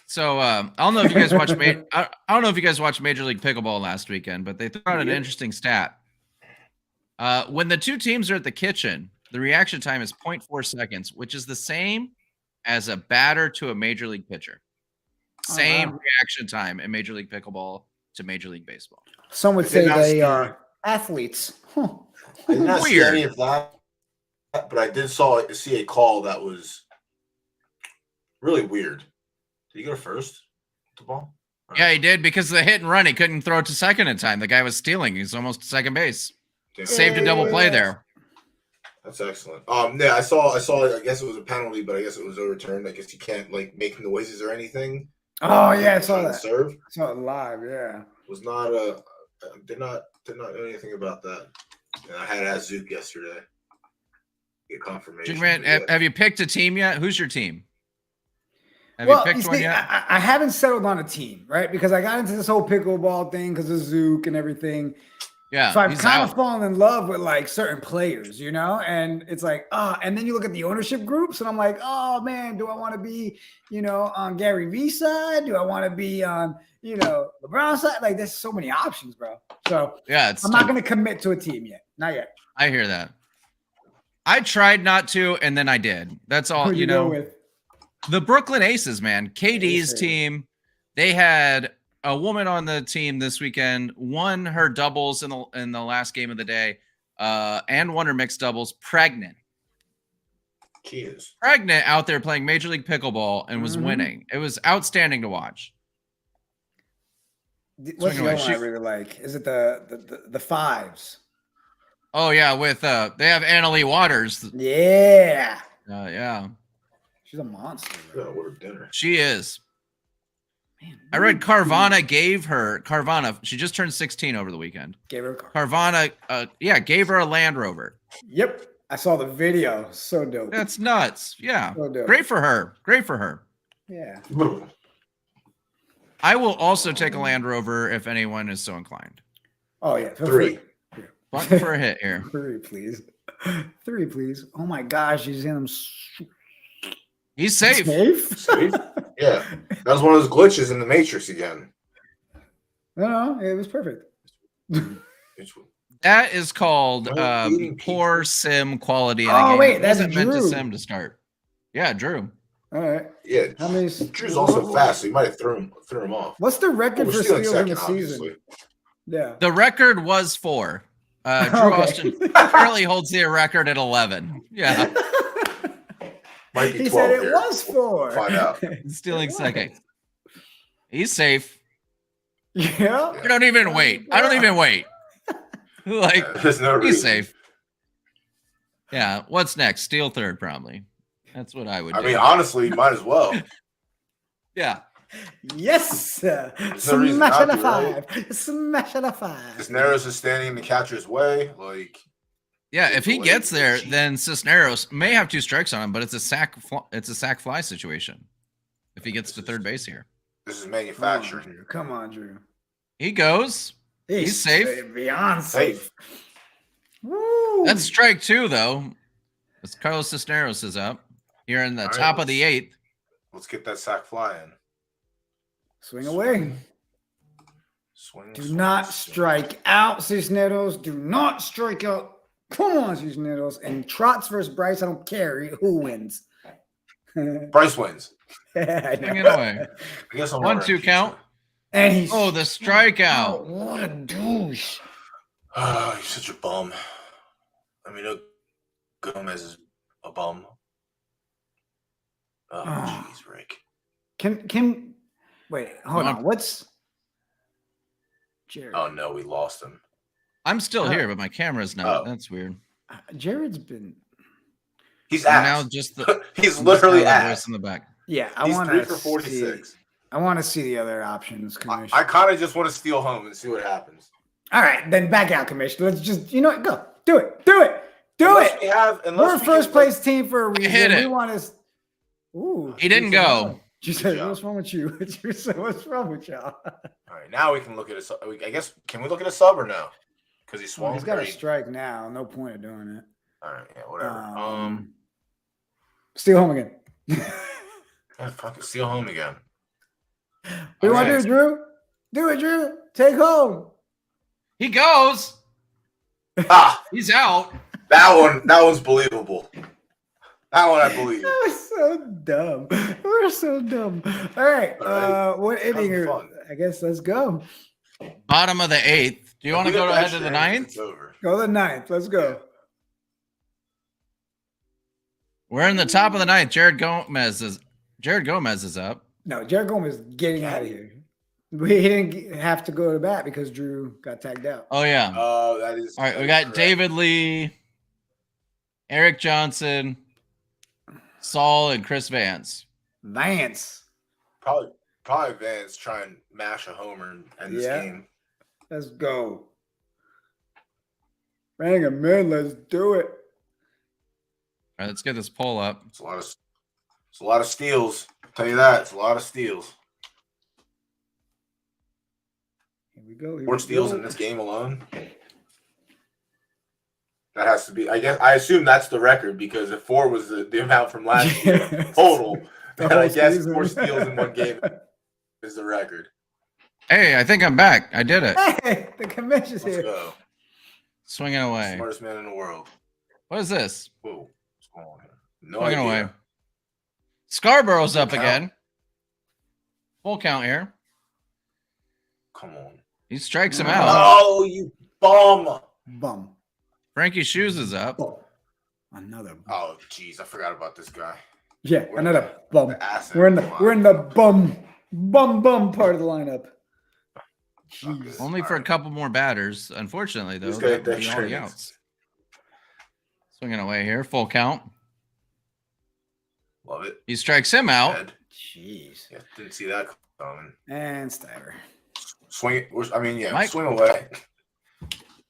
So I don't know if you guys watched. I don't know if you guys watched Major League Pickleball last weekend, but they threw out an interesting stat. When the two teams are at the kitchen, the reaction time is 0.4 seconds, which is the same as a batter to a Major League pitcher. Same reaction time in Major League Pickleball to Major League Baseball. Some would say they are athletes. Huh. I did not see any of that, but I did see a call that was really weird. Did he go first with the ball? Yeah, he did because of the hit and run. He couldn't throw it to second in time. The guy was stealing. He's almost to second base. Damn. Saved a double play there. That's excellent. Yeah, I saw. I guess it was a penalty, but I guess it was overturned. I guess you can't like make noises or anything. Oh yeah, I saw that. Serve. I saw it live. Yeah. Was not a. Did not know anything about that. And I had asked Zook yesterday. Get confirmation. Man, have you picked a team yet? Who's your team? Have you picked one yet? I haven't settled on a team, right? Because I got into this whole pickleball thing because of Zook and everything. Yeah. So I've kind of fallen in love with like certain players, you know, and it's like, and then you look at the ownership groups and I'm like, oh man, do I want to be, on Gary Vee's side? Do I want to be on, LeBron's side? Like there's so many options, bro. So yeah, I'm not going to commit to a team yet. Not yet. I hear that. I tried not to, and then I did. That's all, Who'd you go with? The Brooklyn Aces, man. KD's team, they had a woman on the team this weekend, won her doubles in the last game of the day, and won her mixed doubles, pregnant. She is pregnant out there playing Major League Pickleball and was winning. It was outstanding to watch. What's the other one I really like? Is it the fives? Oh yeah, with they have Annalie Waters. Yeah. Yeah. She's a monster. Yeah, order dinner. She is. Man, I read Carvana. She just turned 16 over the weekend. Gave her a car. Carvana, gave her a Land Rover. Yep, I saw the video. So dope. That's nuts. Yeah, so dope. Great for her. Yeah. I will also take a Land Rover if anyone is so inclined. Oh yeah, 3. Button for a hit here. 3, please. 3, please. Oh my gosh, he's in them. He's safe. Safe? Yeah. That was one of those glitches in the Matrix again. No, it was perfect. That is called poor sim quality. In oh, game. Wait, that's Drew. Meant to sim to start. Yeah, Drew. All right. Yeah. How many? Drew's also fast, so you might have threw him off. What's the record for steals in the season? Obviously. Yeah. The record was 4. Drew Austin currently holds the record at 11. Yeah. Might be 12 he said it here. was 4. We'll find out. Stealing second. He's safe. Yeah. I don't even wait. Like, there's no reason. He's safe. Yeah. What's next? Steal third, probably. That's what I would do. I mean, honestly, might as well. Yeah. Yes. Smash at a 5. Smash at a 5. Cisneros is standing in the catcher's way. Like, yeah, if he gets there, then Cisneros may have 2 strikes on him, but it's a sack fly situation. If he gets to third base here, this is manufacturing. Come on, Drew. He goes. He's safe. Beyond safe. Woo. That's strike 2, though. As Carlos Cisneros is up here in the top of the 8th. Let's get that sack fly in. Swing away. Swing. Do not strike out, Cisneros. Do not strike out. Come on, Cisneros. And Trotz versus Bryce, I don't care who wins. Bryce wins. I Swing it know. away. I guess I'm 1-2 count. And he's Oh, the strikeout. what a douche. Oh, he's such a bum. I mean, Gomez is a bum. Oh, jeez, Rick. Can wait, hold on. What's Jared? Oh no, we lost him. I'm still here, but my camera's not. That's weird. Jared's been. He's And ass. now just he's literally that ass. voice in the back. Yeah, He's 3 for 46. I want to see the other options, Commissioner. I kind of just want to steal home and see what happens. All right, then back out, Commissioner. Let's just, you know what? Go. Do it. Do it. Do Unless it. we have, We're a first place team for a reason. Hit it. We want to. Ooh. He didn't go. She Good said, job. "What's wrong with you?" What's wrong with y'all? All right, now we can look at a sub. I guess, can we look at a sub or no? Because he Well, swung. he's got a great. strike now. No point of doing it. All right, yeah, whatever. Steal home again. Yeah, fucking steal home again. We All want to right. do it, Drew. Do it, Drew. Take home. He goes. Ah, He's out. that one's believable. That one I believe. That was so dumb. We're so dumb. All right. All right. What inning Having are? fun. I guess let's go. Bottom of the 8th. Do you want to We go got ahead extra to the innings, 9th? It's over. Go to the 9th. Let's go. We're in the top of the 9th. Jared Gomez is up. No, Jared Gomez is getting out of here. He didn't have to go to bat because Drew got tagged out. Oh yeah. Oh, that is. All right, that we is got correct. David Lee, Eric Johnson, Saul, and Chris Vance. Vance. Probably Vance try and mash a homer and end this Yeah. game. Let's go. Bring him in. Let's do it. All right, let's get this poll up. It's a lot of steals. I'll tell you that. It's a lot of steals. Here we go. Here 4 we steals go. in this game alone. That has to be. I assume that's the record because if 4 was the amount from last year total, The then I whole guess season. 4 steals in one game is the record. Hey, I think I'm back. I did it. Hey, the commission's Let's here. go. Swinging away. Smartest man in the world. What is this? Whoa. What's going on here? No Swinging idea. away. Scarborough's up Full again. count. Full count here. Come on. He strikes him out. Oh, you bum. Bum. Frankie Shoes is up. Bum. Another bum. Oh, jeez. I forgot about this guy. Yeah, We're another bum. the asset. We're in the bum part of the lineup. Okay. Jeez. Only for a couple more batters. Unfortunately, though, This guy- that would that be all the sure outs. Swinging away here. Full count. Love it. He strikes him out. Head. Jeez. Yeah, didn't see that coming. And Stiver. Swing it. I mean, yeah, Mike. swing away.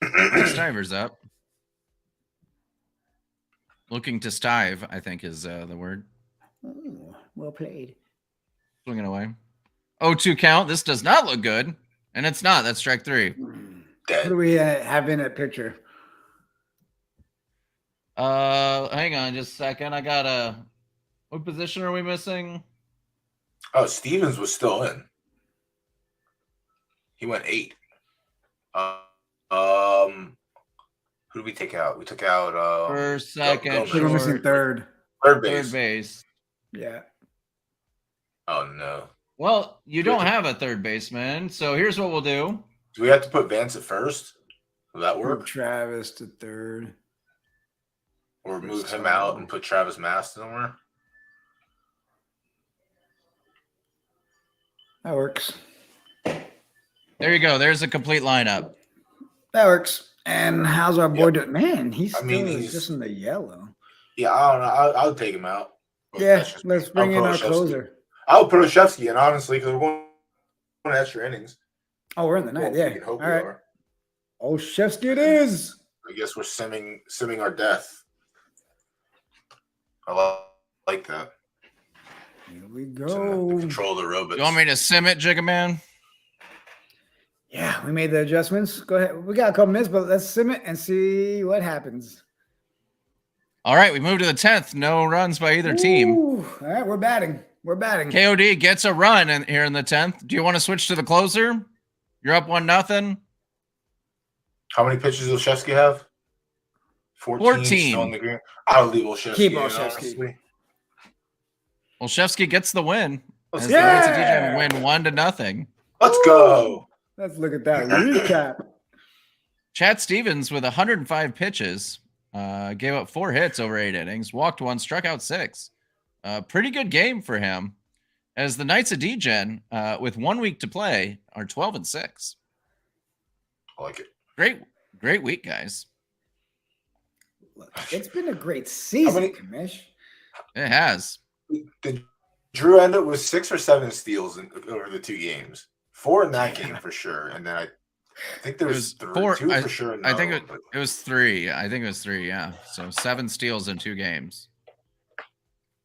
Mike Stiver's up. Looking to stive, I think is the word. Ooh, well played. Swinging away. 0-2 count. This does not look good. And it's not. That's strike 3. What do we have in that picture? Hang on just a second. I got a. What position are we missing? Oh, Stevens was still in. He went 8. Who did we take out? We took out First, second, Gomez. We're missing short, third. third base. third base. Yeah. Oh no. Well, you don't have a third baseman, so here's what we'll do. Do we have to put Vance at first? Will that Move work? Travis to third. Or move him out and put Travis Mast somewhere? That works. There you go. There's a complete lineup. That works. And how's our boy Yep. doing? Man, he's I still mean, he's- just in the yellow. Yeah, I don't know. I'll take him out. But Yeah, that's just me. let's bring I'll in put our Olszewski. closer. I'll put Olszewski in, honestly, because we're going extra innings. Oh, we're in the ninth. Well, Yeah. we can hope All we right. are. Oh, Shevsky it is. I guess we're simming our death. I like that. Here we It's in go. the control of the robots. You want me to sim it, Jigga Man? Yeah, we made the adjustments. Go ahead. We got a couple minutes, but let's sim it and see what happens. All right, we move to the 10th. No runs by either team. Ooh, all right, we're batting. We're batting. KOD gets a run here in the 10th. Do you want to switch to the closer? You're up 1-0. How many pitches does Olszewski have? 14. 14. Still on the green. I'll leave Olszewski. Keep in, Olszewski. honestly. Olszewski gets the win. Let's As go. the Knights of DJ win 1-0. Let's go. Let's look at that recap. Chad Stevens with 105 pitches, gave up 4 hits over 8 innings, walked 1, struck out 6. Pretty good game for him. As the Knights of D-Gen, with 1 week to play, are 12-6. I like it. Great week, guys. It's been a great season, many- Kamish. It has. Did Drew end up with 6 or 7 steals over the 2 games? 4 in that game for sure, and then I think there was 3, 2 for sure. I think it was 3. I think it was 3. Yeah. So 7 steals in 2 games.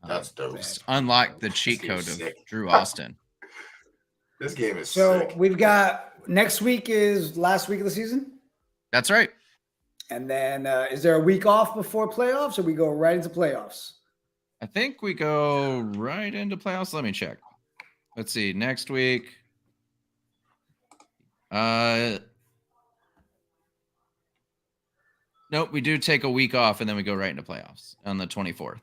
That's dope. Just unlock the cheat This code game's of sick. Drew Austin. This game is So sick. we've got next week is last week of the season. That's right. And then is there a week off before playoffs, or we go right into playoffs? I think we go right into playoffs. Let me check. Let's see. Next week. Nope, we do take a week off and then we go right into playoffs on the 24th.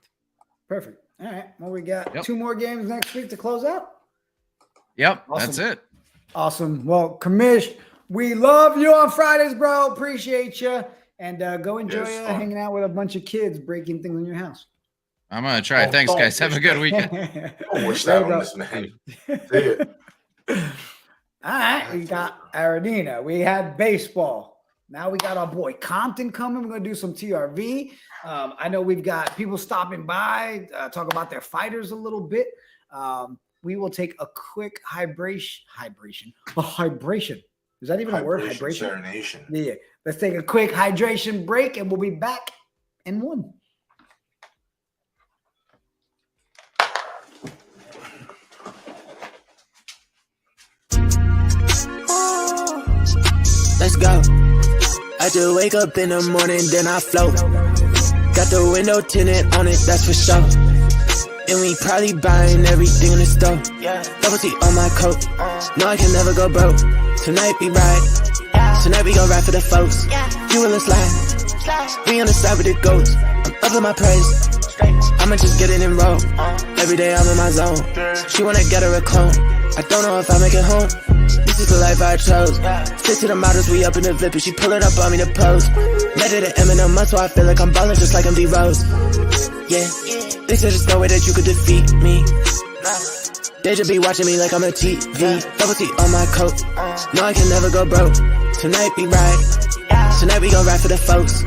Perfect. All right. Well, we got Yep. 2 more games next week to close out. Yep, Awesome. that's it. Awesome. Well, Kamish, we love you on Fridays, bro. Appreciate you. And go enjoy Yes, fun. hanging out with a bunch of kids breaking things in your house. I'm gonna try. Oh, Thanks, don't guys. Have a wish good that. weekend. Don't wish There that you on go. this man. See ya. All right, we got Aradina. We had baseball. Now we got our boy Compton coming. We're going to do some TRV. I know we've got people stopping by, talk about their fighters a little bit. We will take a quick hydration. Is that even a word? Hydration? Serenation. Yeah. Let's take a quick hydration break, and we'll be back in 1. Let's go. I just wake up in the morning, then I float. Got the window tinted on it, that's for sure. And we probably buying everything in the store. Double T on my coat. No, I can never go broke. Tonight we ride. Tonight we gon' ride for the folks. You will slide. We on the side with the goats. I'm up in my praise. I'ma just get it and roll. Every day I'm in my zone. She wanna get her a clone. I don't know if I make it home. This is the life I chose. Stick to the models, we up in the VIP. She pull it up on me to pose. Met it at Eminem, so I feel like I'm ballin' just like I'm D-Rose. Yeah, they said there's no way that you could defeat me. They just be watching me like I'm a TV. Double T on my coat. No, I can never go broke. Tonight we ride. Tonight we gon' ride for the folks.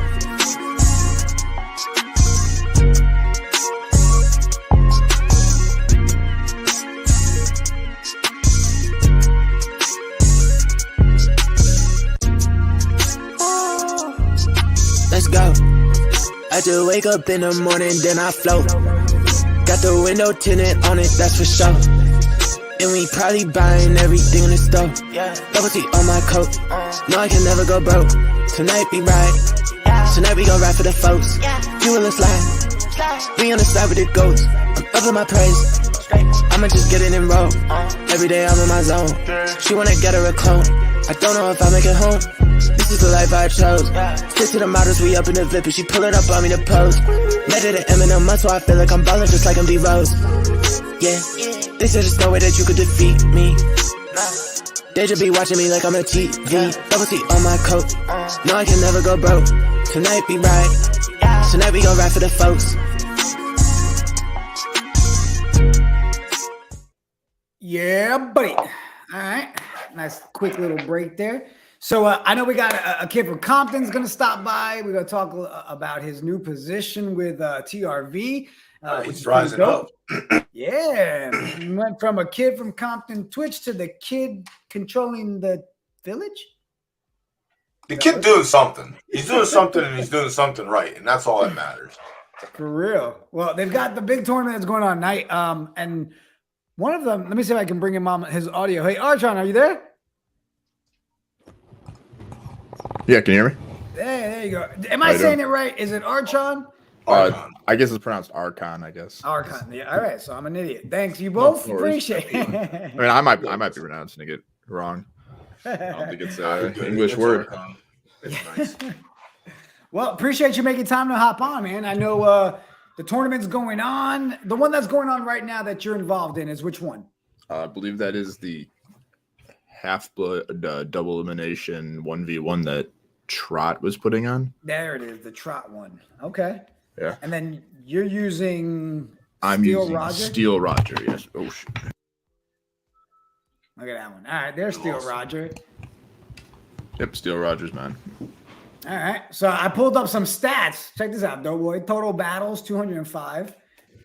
Let's go. I just wake up in the morning, then I float. Got the window tinted on it, that's for sure. And we probably buying everything in the store. Double T on my coat. No, I can never go broke. Tonight we ride. Tonight we gon' ride for the folks. You will slide. We on the side with the goats. I'm up in my praise. I'ma just get it and roll. Every day I'm in my zone. She wanna get her a clone. I don't know if I make it home. This is the life I chose. Stick to the models, we up in the VIP. She pull it up on me to pose. Met it at Eminem, so I feel like I'm ballin' just like I'm D-Rose. Yeah, they said there's no way that you could defeat me. They just be watching me like I'm a TV. Double T on my coat. No, I can never go broke. Tonight we ride. Tonight we gon' ride for the folks. Yeah, buddy. All right. Nice quick little break there. So I know we got a kid from Compton's going to stop by. We're going to talk about his new position with TRV. Which He's is rising pretty up. dope. Yeah. He went from a kid from Compton Twitch to the kid controlling the village. The kid doing something. He's doing something and he's doing something right. And that's all that matters. For real. Well, they've got the big tournament that's going on tonight. And one of them, let me see if I can bring him on his audio. Hey, Archon, are you there? Yeah, can you hear me? Hey, there you go. Am I saying it right? Is it Archon? I guess it's pronounced Archon, I guess. Archon. Yeah. All right. So I'm an idiot. Thanks. You both No worries. appreciate it. I mean, I might be pronouncing it wrong. I don't think it's an English It's word. It's nice. Well, appreciate you making time to hop on, man. I know the tournament's going on. The one that's going on right now that you're involved in is which one? I believe that is the Half-Blood double elimination 1v1 that Trot was putting on. There it is, the Trot one. Okay. Yeah. And then you're using I'm Steel using Roger? Steel Roger, yes. Oh, shit. Look at that one. All right, there's Steel Roger. Yep, Steel Roger's man. All right. So I pulled up some stats. Check this out, Doughboy. Total battles, 205.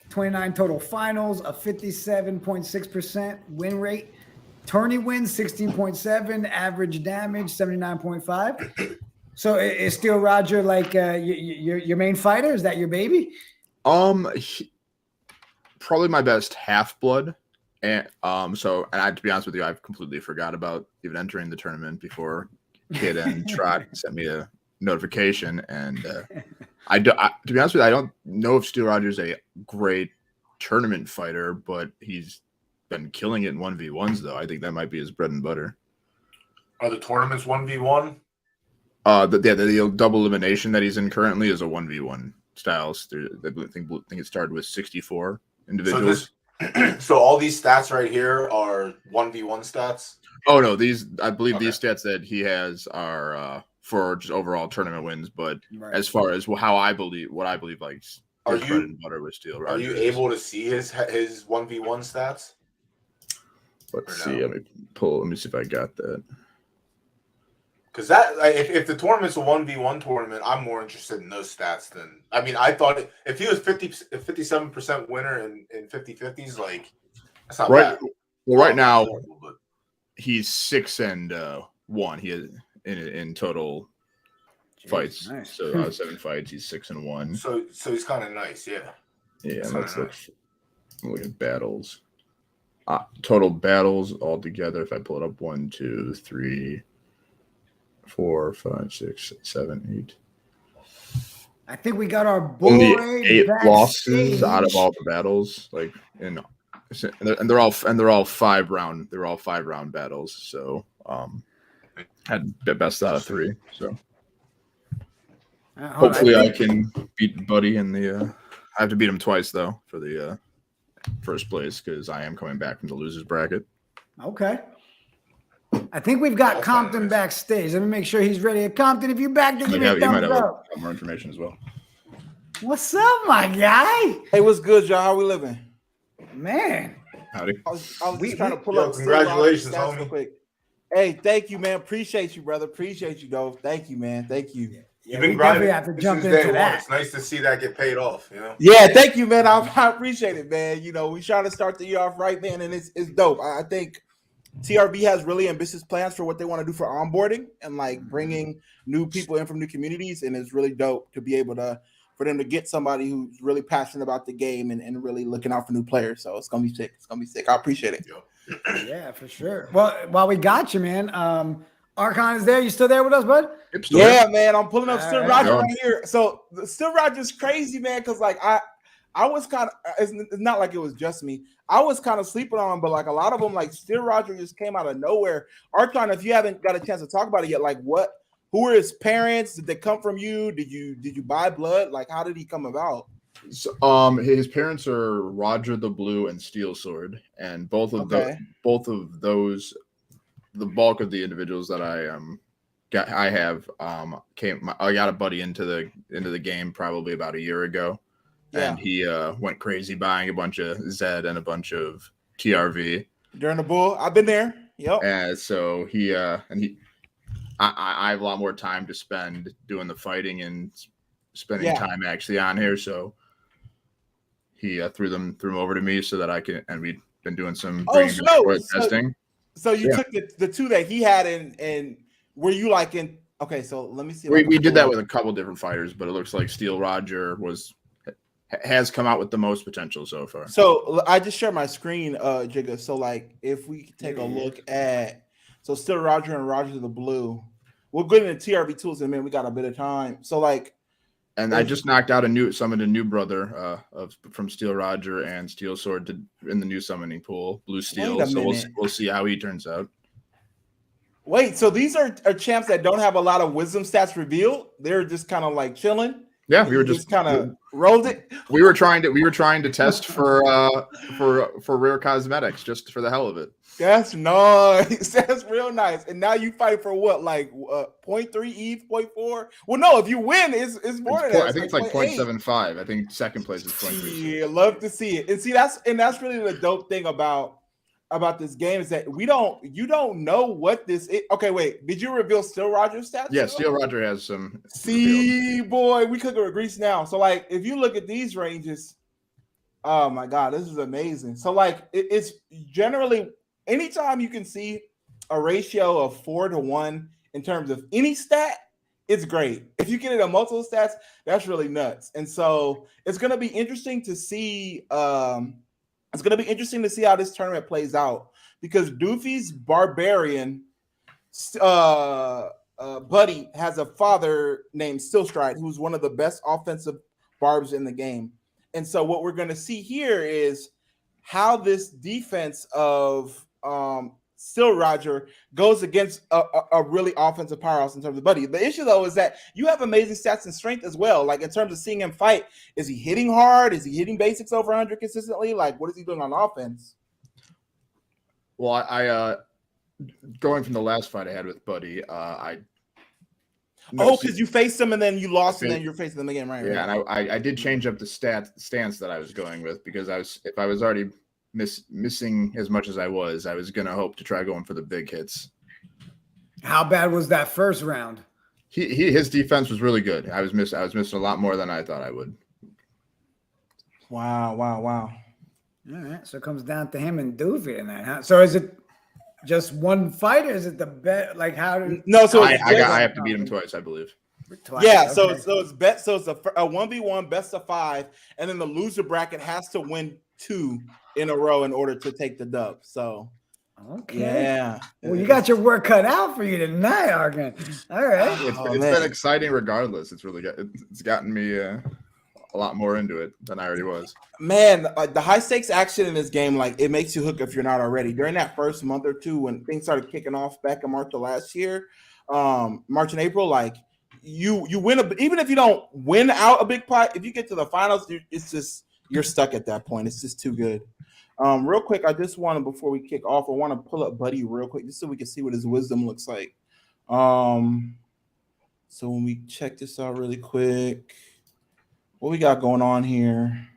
29 total finals, a 57.6% win rate. Tourney wins, 16.7. Average damage, 79.5. So is Steel Roger like your main fighter? Is that your baby? Probably my best Half-Blood. And to be honest with you, I've completely forgot about even entering the tournament before Kid and Trot sent me a notification. And to be honest with you, I don't know if Steel Roger's a great tournament fighter, but he's been killing it in 1v1s though. I think that might be his bread and butter. Are the tournaments 1v1? The double elimination that he's in currently is a 1v1 styles. I think it started with 64 individuals. So all these stats right here are 1v1 stats? Oh no, I believe these stats that he has are for just overall tournament wins, but as far as what I believe like his bread and butter with Steel Roger. Are you able to see his 1v1 stats? Let's see. Let me see if I got that. Because that, if the tournament's a 1v1 tournament, I'm more interested in those stats than. I mean, I thought if he was 57% winner in 50-50s, like that's not bad. Well, right now he's 6-1. He has in total fights. Nice. So out of 7 fights, he's 6-1. So he's kind of nice, yeah. Yeah, let's look at battles. Total battles altogether. If I pull it up, 1, 2, 3. 4, 5, 6, 7, 8. I think we got our boy. Only 8 losses out of all the battles, and they're all 5 round. They're all 5-round battles. So had the best out of 3. So hopefully I can beat Buddy in the. I have to beat him twice though for the first place because I am coming back from the losers bracket. Okay. I think we've got Compton backstage. Let me make sure he's ready. Compton, if you're back, then give me a thumbs up. More information as well. What's up, my guy? Hey, what's good, y'all? How we living? Man. Howdy. I was just trying to pull up. Congratulations, stats real quick. Hey, thank you, man. Appreciate you, brother. Appreciate you, though. Thank you, man. Thank you. You've been grinding. Have to jump into that. It's nice to see that get paid off. You know. Yeah, thank you, man. I appreciate it, man. You know, we trying to start the year off right, man, and it's dope. I think TRB has really ambitious plans for what they want to do for onboarding and like bringing new people in from new communities, and it's really dope to be able to for them to get somebody who's really passionate about the game and really looking out for new players. So it's gonna be sick. It's gonna be sick. I appreciate it. Yeah, for sure. Well, while we got you, man, Archon is there. You still there with us, bud? Yeah, man. I'm pulling up Still Roger right here. So Still Roger's crazy, man, because like I was kind of, it's not like it was just me. I was kind of sleeping on him, but like a lot of them, like Steel Roger just came out of nowhere. Archon, if you haven't got a chance to talk about it yet, like who were his parents? Did they come from you? Did you buy blood? Like, how did he come about? So, his parents are Roger the Blue and Steel Sword, and both of those, the bulk of the individuals that I got a buddy into the game probably about a year ago. Yeah. And he went crazy buying a bunch of Zed and a bunch of TRV during the bull. I've been there. Yep. And so I have a lot more time to spend doing the fighting and spending time actually on here. So he threw them over to me so that I can, and we've been doing some testing. So you took the 2 that he had and were you like in? Okay, so let me see. We did that with a couple different fighters, but it looks like Steel Roger has come out with the most potential so far. So I just shared my screen, Jigga. So like, if we take a look at, Still Roger and Roger the Blue, we'll go into TRB tools and man, we got a bit of time. So like, and I just knocked out summoned a new brother from Steel Roger and Steel Sword in the new summoning pool, Blue Steel. So we'll see how he turns out. Wait, so these are champs that don't have a lot of wisdom stats revealed. They're just kind of like chilling. Yeah, we were just kind of rolled it. We were trying to test for rare cosmetics just for the hell of it. That's nice. That's real nice. And now you fight for what, like 0.3 ETH, 0.4? Well, no, if you win, it's more than that. I think it's like 0.75. I think second place is 0.3. Yeah, love to see it. And see, that's really the dope thing about this game is that you don't know what this is. Okay, wait. Did you reveal Steel Roger's stats? Yeah, Steel Roger has some. See, boy, we cooking with grease now. So, like, if you look at these ranges, oh my god, this is amazing. So, like, it's generally anytime you can see a ratio of 4-to-1 in terms of any stat, it's great. If you get it on multiple stats, that's really nuts. And so it's going to be interesting to see. It's going to be interesting to see how this tournament plays out because Doofy's Barbarian buddy has a father named Stillstride, who's one of the best offensive barbs in the game. And so what we're going to see here is how this defense of Still Roger goes against a really offensive powerhouse in terms of buddy. The issue, though, is that you have amazing stats and strength as well. Like, in terms of seeing him fight, is he hitting hard? Is he hitting basics over 100 consistently? Like, what is he doing on offense? Well, I going from the last fight I had with Buddy, because you faced him and then you lost and then you're facing them again, right? Yeah, and I did change up the stance that I was going with because if I was already missing as much as I was gonna hope to try going for the big hits. How bad was that first round? His defense was really good. I was missing a lot more than I thought I would. Wow. All right, so it comes down to him and Doofy in that, huh? So is it just one fight, or is it the bet? Like, how did? No, so I have to beat him twice, I believe. Twice, yeah, okay. so it's a 1v1 best of 5, and then the loser bracket has to win 2 in a row in order to take the dub. So okay, yeah. Well, you got your work cut out for you tonight, Argan. All right, It's been exciting regardless. It's really it's gotten me a lot more into it than I already was. Man, like the high stakes action in this game, like it makes you hook if you're not already. During that first month or two when things started kicking off back in March of last year, March and April, like you win even if you don't win out a big pot, if you get to the finals, you're stuck at that point. It's just too good. Real quick, I just want to, before we kick off, I want to pull up Buddy real quick just so we can see what his wisdom looks like. So when we check this out really quick, what we got going on here?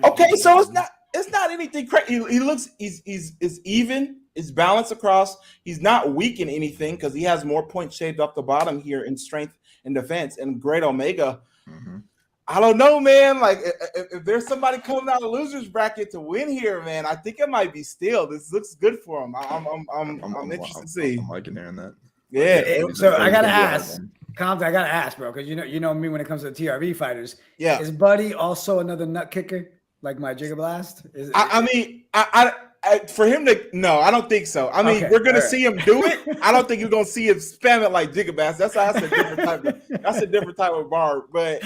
Okay, so it's not anything crazy. He looks he's even, it's balanced across. He's not weak in anything because he has more points shaved off the bottom here in strength and defense. And Great Omega. Mm-hmm. I don't know, man. Like, if there's somebody coming out of the losers bracket to win here, man, I think it might be Steel. This looks good for him. I'm interested to see. I'm liking hearing that. Yeah. So I gotta ask, Compton, I gotta ask, bro, because you know me when it comes to the TRV fighters. Yeah. Is Buddy also another nut kicker like my Jigga Blast? I mean, for him to I don't think so. I mean, we're gonna see him do it. I don't think you're gonna see him spam it like Jigga Blast. That's a different type of bar, but.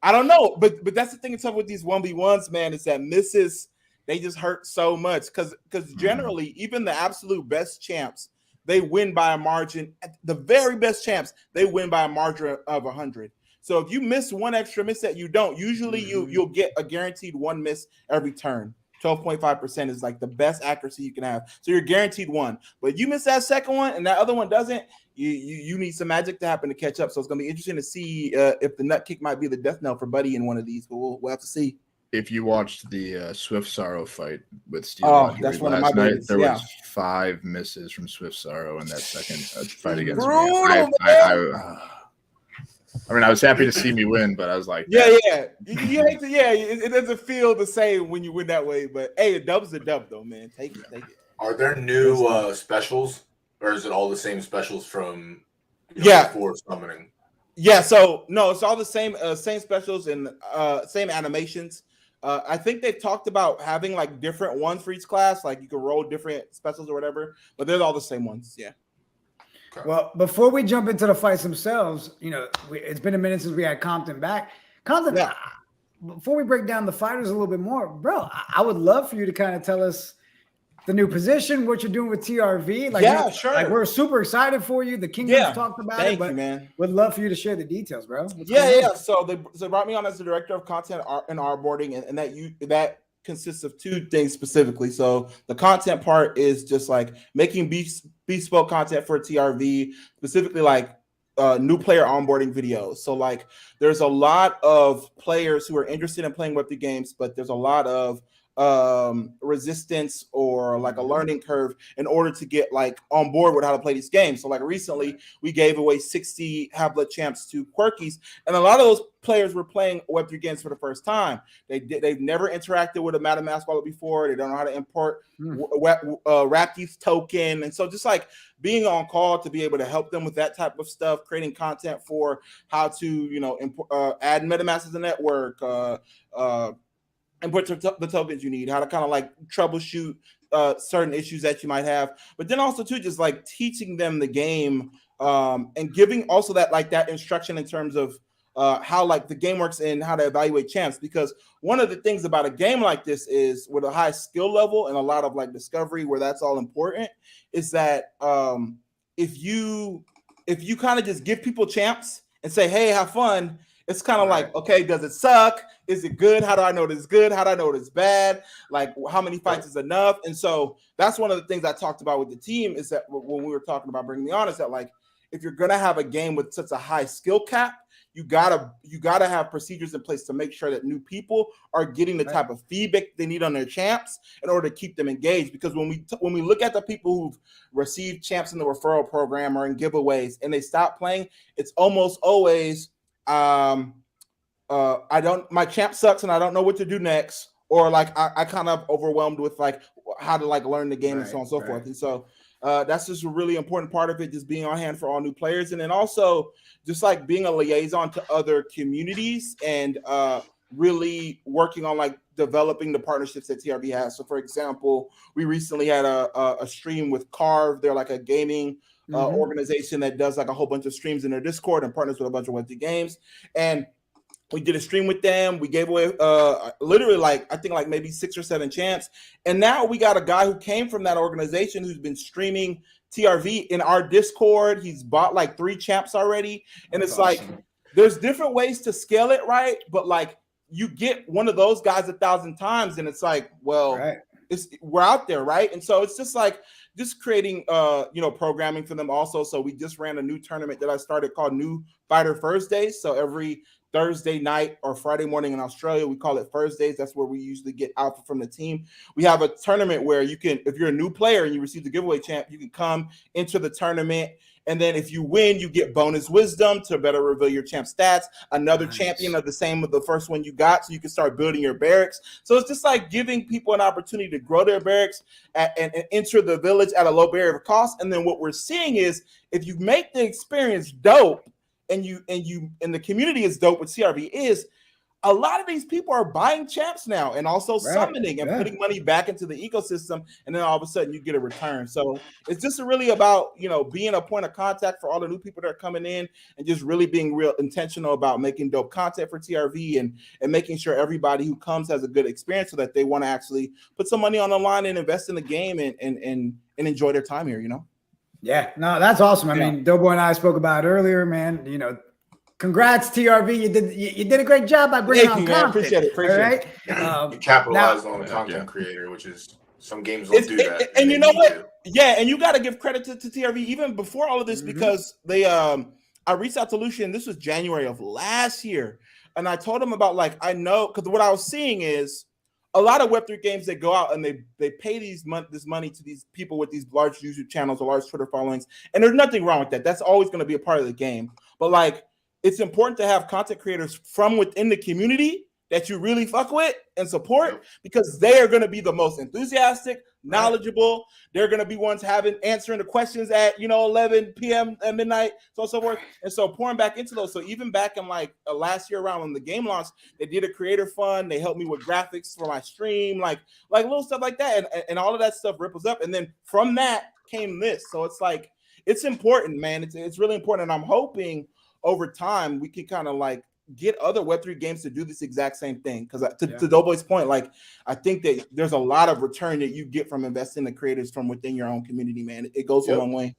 I don't know, but that's the thing in with these 1v1s, man, is that misses, they just hurt so much because generally, even the absolute best champs, they win by a margin. The very best champs, they win by a margin of 100. So if you miss one extra miss that you don't, usually you'll get a guaranteed one miss every turn. 12.5% is like the best accuracy you can have. So you're guaranteed one. But you miss that second one and that other one doesn't, you need some magic to happen to catch up. So it's going to be interesting to see if the nut kick might be the death knell for Buddy in one of these. But we'll have to see. If you watched the Swift Sorrow fight with Steel that's one of my night, there was 5 misses from Swift Sorrow in that second fight against me. I mean, I was happy to see me win, but I was like, You hate to, it doesn't feel the same when you win that way. But hey, a dub's a dub, though, man. Take it. Are there new specials, or is it all the same specials from before summoning? Yeah, so no, it's all the same specials and same animations. I think they've talked about having like different ones for each class, like you can roll different specials or whatever, but they're all the same ones. Yeah. Well, before we jump into the fights themselves, it's been a minute since we had Compton back. Compton, before we break down the fighters a little bit more, bro, I would love for you to kind of tell us the new position, what you're doing with TRV. Like, Yeah, sure. Like, we're super excited for you. The Kingdom's talked about Thank it, but you, man. would love for you to share the details, bro. What's Yeah, going on? yeah. So they brought me on as the director of content and onboarding, and that consists of two things specifically. So the content part is just like making bespoke content for TRV, specifically like new player onboarding videos. So like there's a lot of players who are interested in playing Web3 games, but there's a lot of resistance or like a learning curve in order to get like on board with how to play these games. So like recently we gave away 60 Habla champs to Quirkies, and a lot of those players were playing Web3 games for the first time. They've never interacted with a MetaMask wallet before. They don't know how to import Rapti's token, and so just like being on call to be able to help them with that type of stuff, creating content for how to add MetaMask as a network, input the tokens you need, how to kind of like troubleshoot certain issues that you might have, but then also too just like teaching them the game and giving also that instruction in terms of how like the game works and how to evaluate champs. Because one of the things about a game like this is with a high skill level and a lot of like discovery where that's all important is that if you kind of just give people champs and say, hey, have fun, it's kind of like, okay, does it suck? Is it good? How do I know it is good? How do I know it is bad? Like, how many fights is enough? And so that's one of the things I talked about with the team is that when we were talking about bringing me on is that like, if you're going to have a game with such a high skill cap, you gotta have procedures in place to make sure that new people are getting the type of feedback they need on their champs in order to keep them engaged. Because when we look at the people who've received champs in the referral program or in giveaways and they stop playing, it's almost always my champ sucks and I don't know what to do next, or like I kind of overwhelmed with like how to like learn the game and so on and so forth. And so that's just a really important part of it, just being on hand for all new players, and then also just like being a liaison to other communities and really working on like developing the partnerships that TRV has. So for example, we recently had a stream with Carve. They're like a gaming organization that does like a whole bunch of streams in their Discord and partners with a bunch of Web3 games. And we did a stream with them. We gave away literally like I think like maybe 6 or 7 champs. And now we got a guy who came from that organization who's been streaming TRV in our Discord. He's bought like 3 champs already. And it's awesome. Like there's different ways to scale it, right? But like you get one of those guys 1,000 times and it's like, well, we're out there, right? And so it's just like just creating programming for them also. So we just ran a new tournament that I started called New Fighter Thursdays. So every Thursday night or Friday morning in Australia, we call it Thursdays. That's where we usually get alpha from the team. We have a tournament where you can, if you're a new player and you receive the giveaway champ, you can come into the tournament. And then if you win, you get bonus wisdom to better reveal your champ stats, another champion of the same with the first one you got, so you can start building your barracks. So it's just like giving people an opportunity to grow their barracks and enter the village at a low barrier of cost. And then what we're seeing is if you make the experience dope and the community is dope with CRV is a lot of these people are buying champs now and also summoning and putting money back into the ecosystem, and then all of a sudden you get a return. So it's just really about being a point of contact for all the new people that are coming in and just really being real intentional about making dope content for TRV and making sure everybody who comes has a good experience so that they want to actually put some money on the line and invest in the game and enjoy their time here. Yeah, no, that's awesome. I mean, Doughboy and I spoke about it earlier, man. Congrats, TRV. You did a great job by bringing on content. Appreciate it. You capitalized on the content creator, which is some games don't do that. And you know what? Yeah, and you got to give credit to TRV even before all of this because they I reached out to Lucian. This was January of last year, and I told him about I know because what I was seeing is a lot of Web3 games, they go out and they pay this money to these people with these large YouTube channels or large Twitter followings, and there's nothing wrong with that. That's always going to be a part of the game, but it's important to have content creators from within the community that you really fuck with and support because they are going to be the most enthusiastic, knowledgeable. They're going to be ones answering the questions at 11 p.m. at midnight, so on and so forth. And so pouring back into those. So even back in last year around when the game launched, they did a creator fund. They helped me with graphics for my stream, like little stuff like that, and all of that stuff ripples up. And then from that came this. So it's important, man. It's really important, and I'm hoping over time we can kind of get other Web3 games to do this exact same thing. Because to Doughboy's point, like I think that there's a lot of return that you get from investing in the creators from within your own community, man. It goes a long way.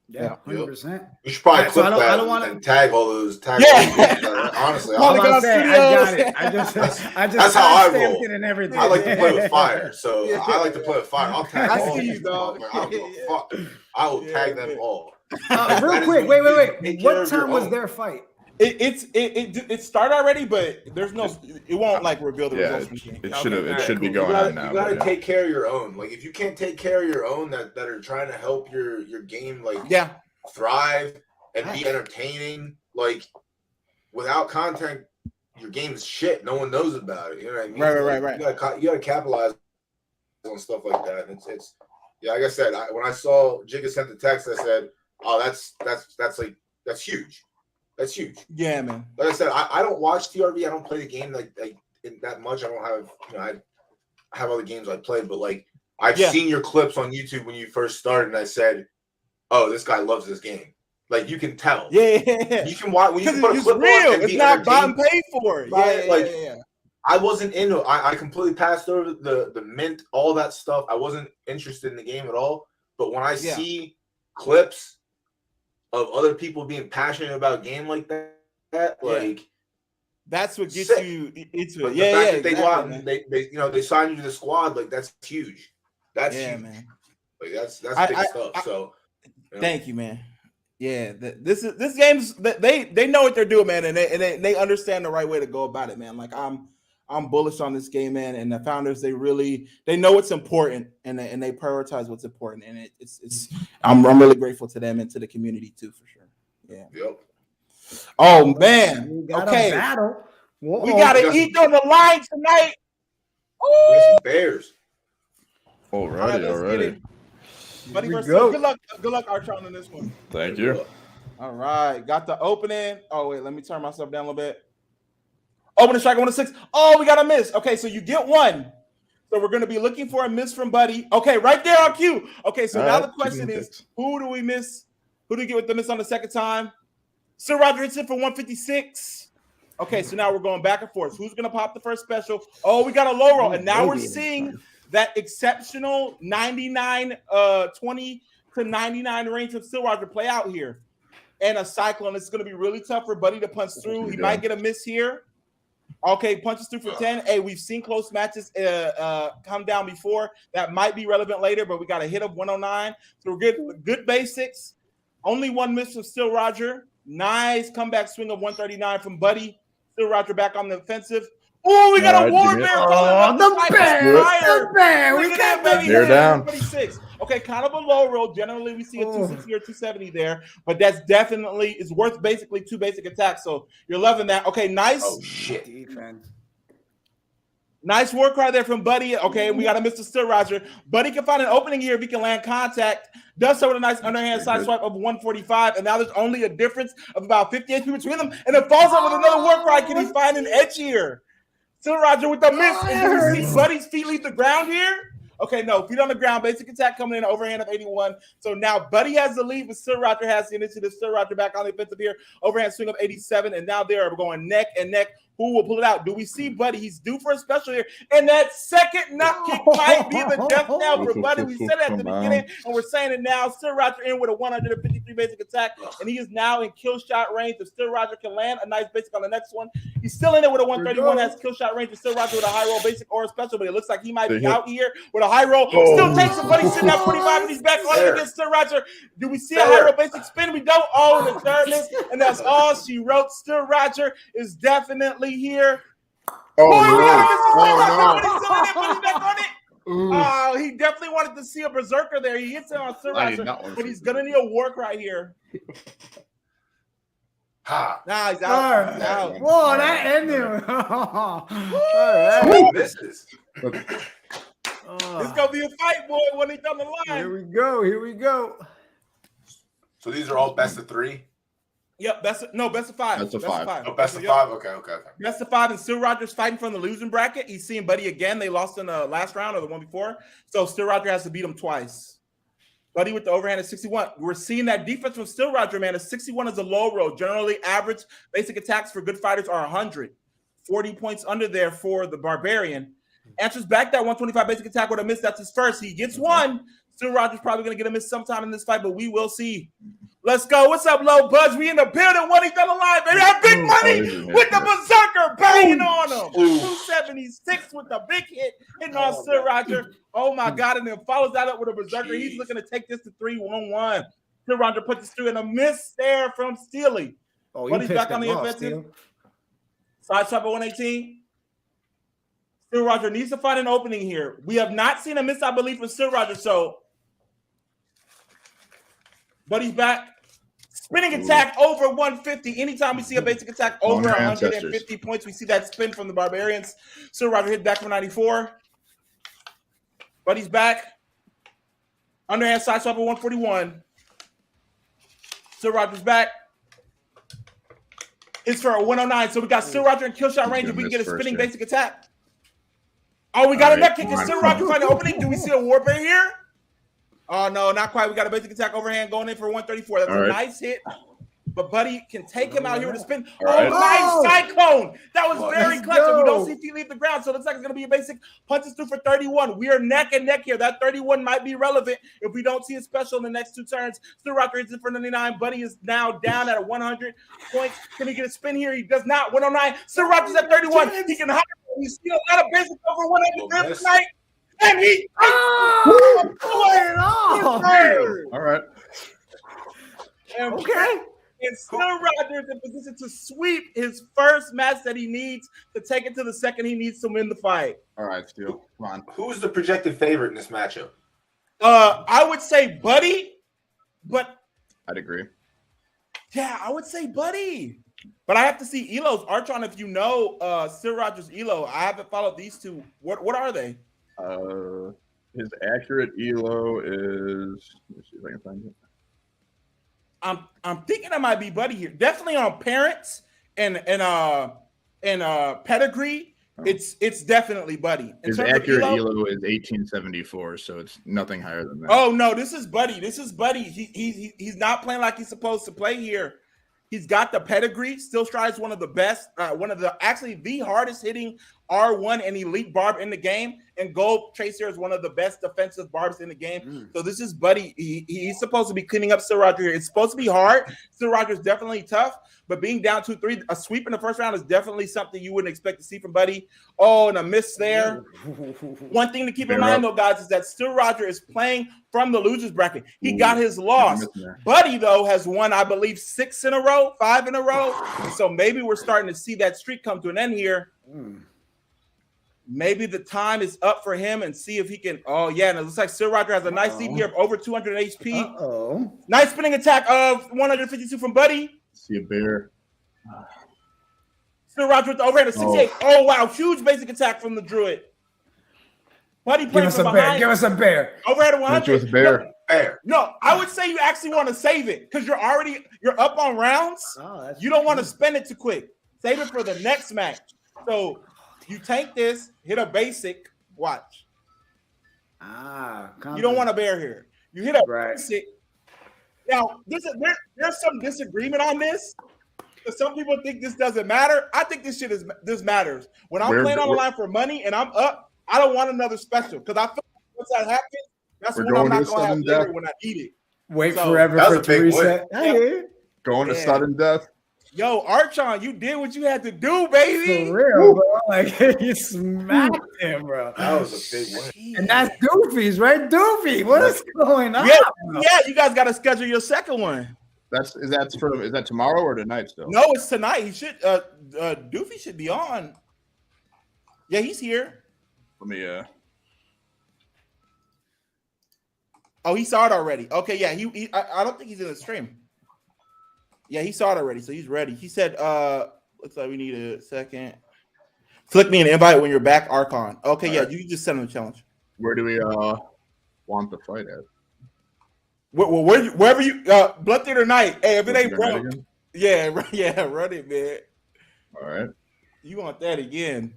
Yeah, 100%. You should probably So clip I don't that want and tag all those. Honestly, I got it. I just that's how I roll. it and everything. I like to play with fire, so I like to play with fire. I'll tag I all see you, these dog. motherfuckers. I don't give a fuck. I will tag them all. Real quick, wait. What time was their fight? It started already, but there's no. It won't like reveal the results. It should be going on now. You gotta take care of your own. Like if you can't take care of your own that are trying to help your game like thrive and be entertaining, like without content, your game is shit. No one knows about it. You know what I mean? Right. You gotta capitalize on stuff like that. And it's like I said, when I saw Jigga sent the text, I said, "Oh, that's huge. That's huge." Yeah, man. Like I said, I don't watch TRV. I don't play the game like that much. I don't have I have other games I play, but like I've seen your clips on YouTube when you first started, and I said, "Oh, this guy loves this game." Like you can tell. Yeah. You can watch when you put a clip real. on. It's not bought and paid for. Yeah. I wasn't into it. I completely passed over the mint, all that stuff. I wasn't interested in the game at all. But when I see clips of other people being passionate about a game like that, like that's what gets you into it. The fact that they go out and they sign you to the squad, like that's huge. That's huge. Man. Like that's big stuff. So thank you, man. Yeah, this game's they know what they're doing, man, and they understand the right way to go about it, man. Like I'm bullish on this game, man, and the founders they know what's important and they prioritize what's important, and I'm really grateful to them and to the community too, for sure. Yeah. Yep. Oh man. Okay. We gotta eat on the line tonight. Ooh. Bears. Alrighty. Buddy versus good luck, Archon, in this one. Thank you. All right, got the opening. Oh wait, let me turn myself down a little bit. Opening strike 1-6. Oh, we got a miss. Okay, so you get one. So we're going to be looking for a miss from Buddy. Okay, right there on cue. Okay, so now the question is, who do we miss? Who do we get with the miss on the second time? Sir Roger hits it for 156. Okay, so now we're going back and forth. Who's going to pop the first special? Oh, we got a low roll, and now we're seeing that exceptional 99, 20 to 99 range of Still Roger play out here. And a cyclone. It's going to be really tough for Buddy to punch through. He might get a miss here. Okay, punches through for 10. Hey, we've seen close matches come down before. That might be relevant later, but we got a hit of 109. So we're good basics. Only one miss from Still Roger. Nice comeback swing of 139 from Buddy. Still Roger back on the offensive. Oh, we got a War Bear. Oh, the bear. We got the bear down. 26. Okay, kind of a low roll. Generally, we see a 260 or 270 there, but that's definitely is worth basically 2 basic attacks. So you're loving that. Okay, nice. Oh shit. Defense. Nice work right there from Buddy. Okay, we got a Mr. Still Roger. Buddy can find an opening here if he can land contact. Does so with a nice underhand side swipe of 145, and now there's only a difference of about 50 HP between them, and it falls up with another work right. Can he find an edge here? Still Roger with the miss. And you see Buddy's feet leave the ground here? Okay, no, feet on the ground, basic attack coming in, overhand of 81. So now Buddy has the lead, but Still Roger has the initiative. Still Roger back on the offensive here, overhand swing of 87, and now they're going neck and neck. Who will pull it out? Do we see Buddy? He's due for a special here. And that second nut kick might be the death knell for Buddy. We said it at the beginning, and we're saying it now. Still Roger in with a 153 basic attack, and he is now in kill shot range. If Still Roger can land a nice basic on the next one, he's still in it with a 131, has kill shot range. And Still Roger with a high roll basic or a special, but it looks like he might be out here with a high roll. Still takes him, Buddy sitting at 45, and he's back on it against Still Roger. Do we see a high roll basic spin? We don't. Oh, the third miss, and that's all she wrote. Still Roger is definitely here. Oh, he definitely wanted to see a berserker there. He hits it on Still Roger, but he's gonna need a work right here. Nah, he's out. He's out. Whoa, that ended. All right. Misses. It's gonna be a fight, boy, when he's on the line. Here we go. So these are all best of 3. Yep, best of 5. Best of 5. Oh, best of 5. Okay. Best of 5, and Still Roger's fighting from the losing bracket. He's seeing Buddy again. They lost in the last round or the one before, so Still Roger has to beat him twice. Buddy with the overhand at 61. We're seeing that defense from Still Roger, man. A 61 is a low roll. Generally, average basic attacks for good fighters are 100. 40 points under there for the Barbarian. Answers back that 125 basic attack with a miss. That's his first. He gets one. Still Roger's probably going to get a miss sometime in this fight, but we will see. Let's go. What's up, Low Budge? We in the building. What he done the line, baby. That big money with the berserker banging on him. 276 with the big hit hitting on Still Roger. Oh my God. And then follows that up with a berserker. He's looking to take this to 3-1-1. Still Roger puts this through and a miss there from Steely. Oh, But he's back on the offensive. Side swap at 118. Still Roger needs to find an opening here. We have not seen a miss, I believe, from Still Roger. So, Buddy's back. Spinning attack over 150. Anytime we see a basic attack over 150 points, we see that spin from the Barbarians. Still Roger hit back from 94. Buddy's back. Underhand side swap at 141. Still Roger's back. It's for a 109. So we got Still Roger and Killshot range. If we can get a spinning basic attack. Oh, we got a neck kick. Is Still Roger find an opening? Do we see a warbear here? Oh, no, not quite. We got a basic attack overhand going in for 134. That's a nice hit. But Buddy can take him out here with a spin. Nice cyclone. That was very clutch. We don't see feet leave the ground, so it looks like it's going to be a basic punches through for 31. We are neck and neck here. That 31 might be relevant if we don't see a special in the next two turns. Still Rocker is in for 99. Buddy is now down at 100 points. Can he get a spin here? He does not. 109. Still Rocker's at 31. He can hide. We see a lot of basic over 100 tonight. And he all right. Okay. And Still Roger is in position to sweep his first match that he needs to take it to the second he needs to win the fight. All right, Steel. Come on. Who's the projected favorite in this matchup? I would say Buddy, but I'd agree. Yeah, I would say Buddy. But I have to see Elo's. Archon, if you know Still Roger's Elo, I haven't followed these two. What are they? His accurate Elo is. Let me see if I can find it. I'm thinking it might be Buddy here. Definitely on parents and pedigree. It's definitely Buddy. His accurate Elo is 1874, so it's nothing higher than that. Oh no, this is Buddy. This is Buddy. He's not playing like he's supposed to play here. He's got the pedigree. Still strides one of the best, actually the hardest hitting R1 and elite barb in the game. And Gold Tracer is one of the best defensive barbs in the game. So this is Buddy. He's supposed to be cleaning up Still Roger here. It's supposed to be hard. Still Roger is definitely tough, but being down 2-3, a sweep in the first round is definitely something you wouldn't expect to see from Buddy. Oh, and a miss there. One thing to keep in mind, though, guys, is that Still Roger is playing from the losers bracket. He got his loss. Buddy, though, has won, I believe, 5 in a row. So maybe we're starting to see that streak come to an end here. Maybe the time is up for him and see if he can. Oh, yeah. And it looks like Still Roger has a nice lead here of over 200 HP. Nice spinning attack of 152 from Buddy. See a bear. Still Roger with the overhead of 68. Oh, wow. Huge basic attack from the Druid. Buddy playing from behind. Give us a bear. Overhead of 100. Give us a bear. No, I would say you actually want to save it because you're up on rounds. You don't want to spend it too quick. Save it for the next match. So you tank this, hit a basic, watch. You don't want a bear here. You hit a basic. Now, there's some disagreement on this. Some people think this doesn't matter. I think this matters. When I'm playing on the line for money and I'm up, I don't want another special because I feel like once that happens, that's when I'm not going to have later when I need it. Wait forever for it to reset. Going to sudden death. Yo, Archon, you did what you had to do, baby. For real, bro. Like, you smacked him, bro. That was a big win. And that's Doofy's, right? Doofy, what is going on? Yeah, you guys got to schedule your second one. Is that tomorrow or tonight still? No, it's tonight. He should Doofy should be on. Yeah, he's here. Let me Oh, he saw it already. Okay, yeah. I don't think he's in the stream. Yeah, he saw it already, so he's ready. He said, looks like we need a second. Flick me an invite when you're back, Archon. Okay, you can just send him a challenge. Where do we want the fight at? Wherever you Blood Theater Night. Hey, if it ain't broke, run it, man. All right. You want that again?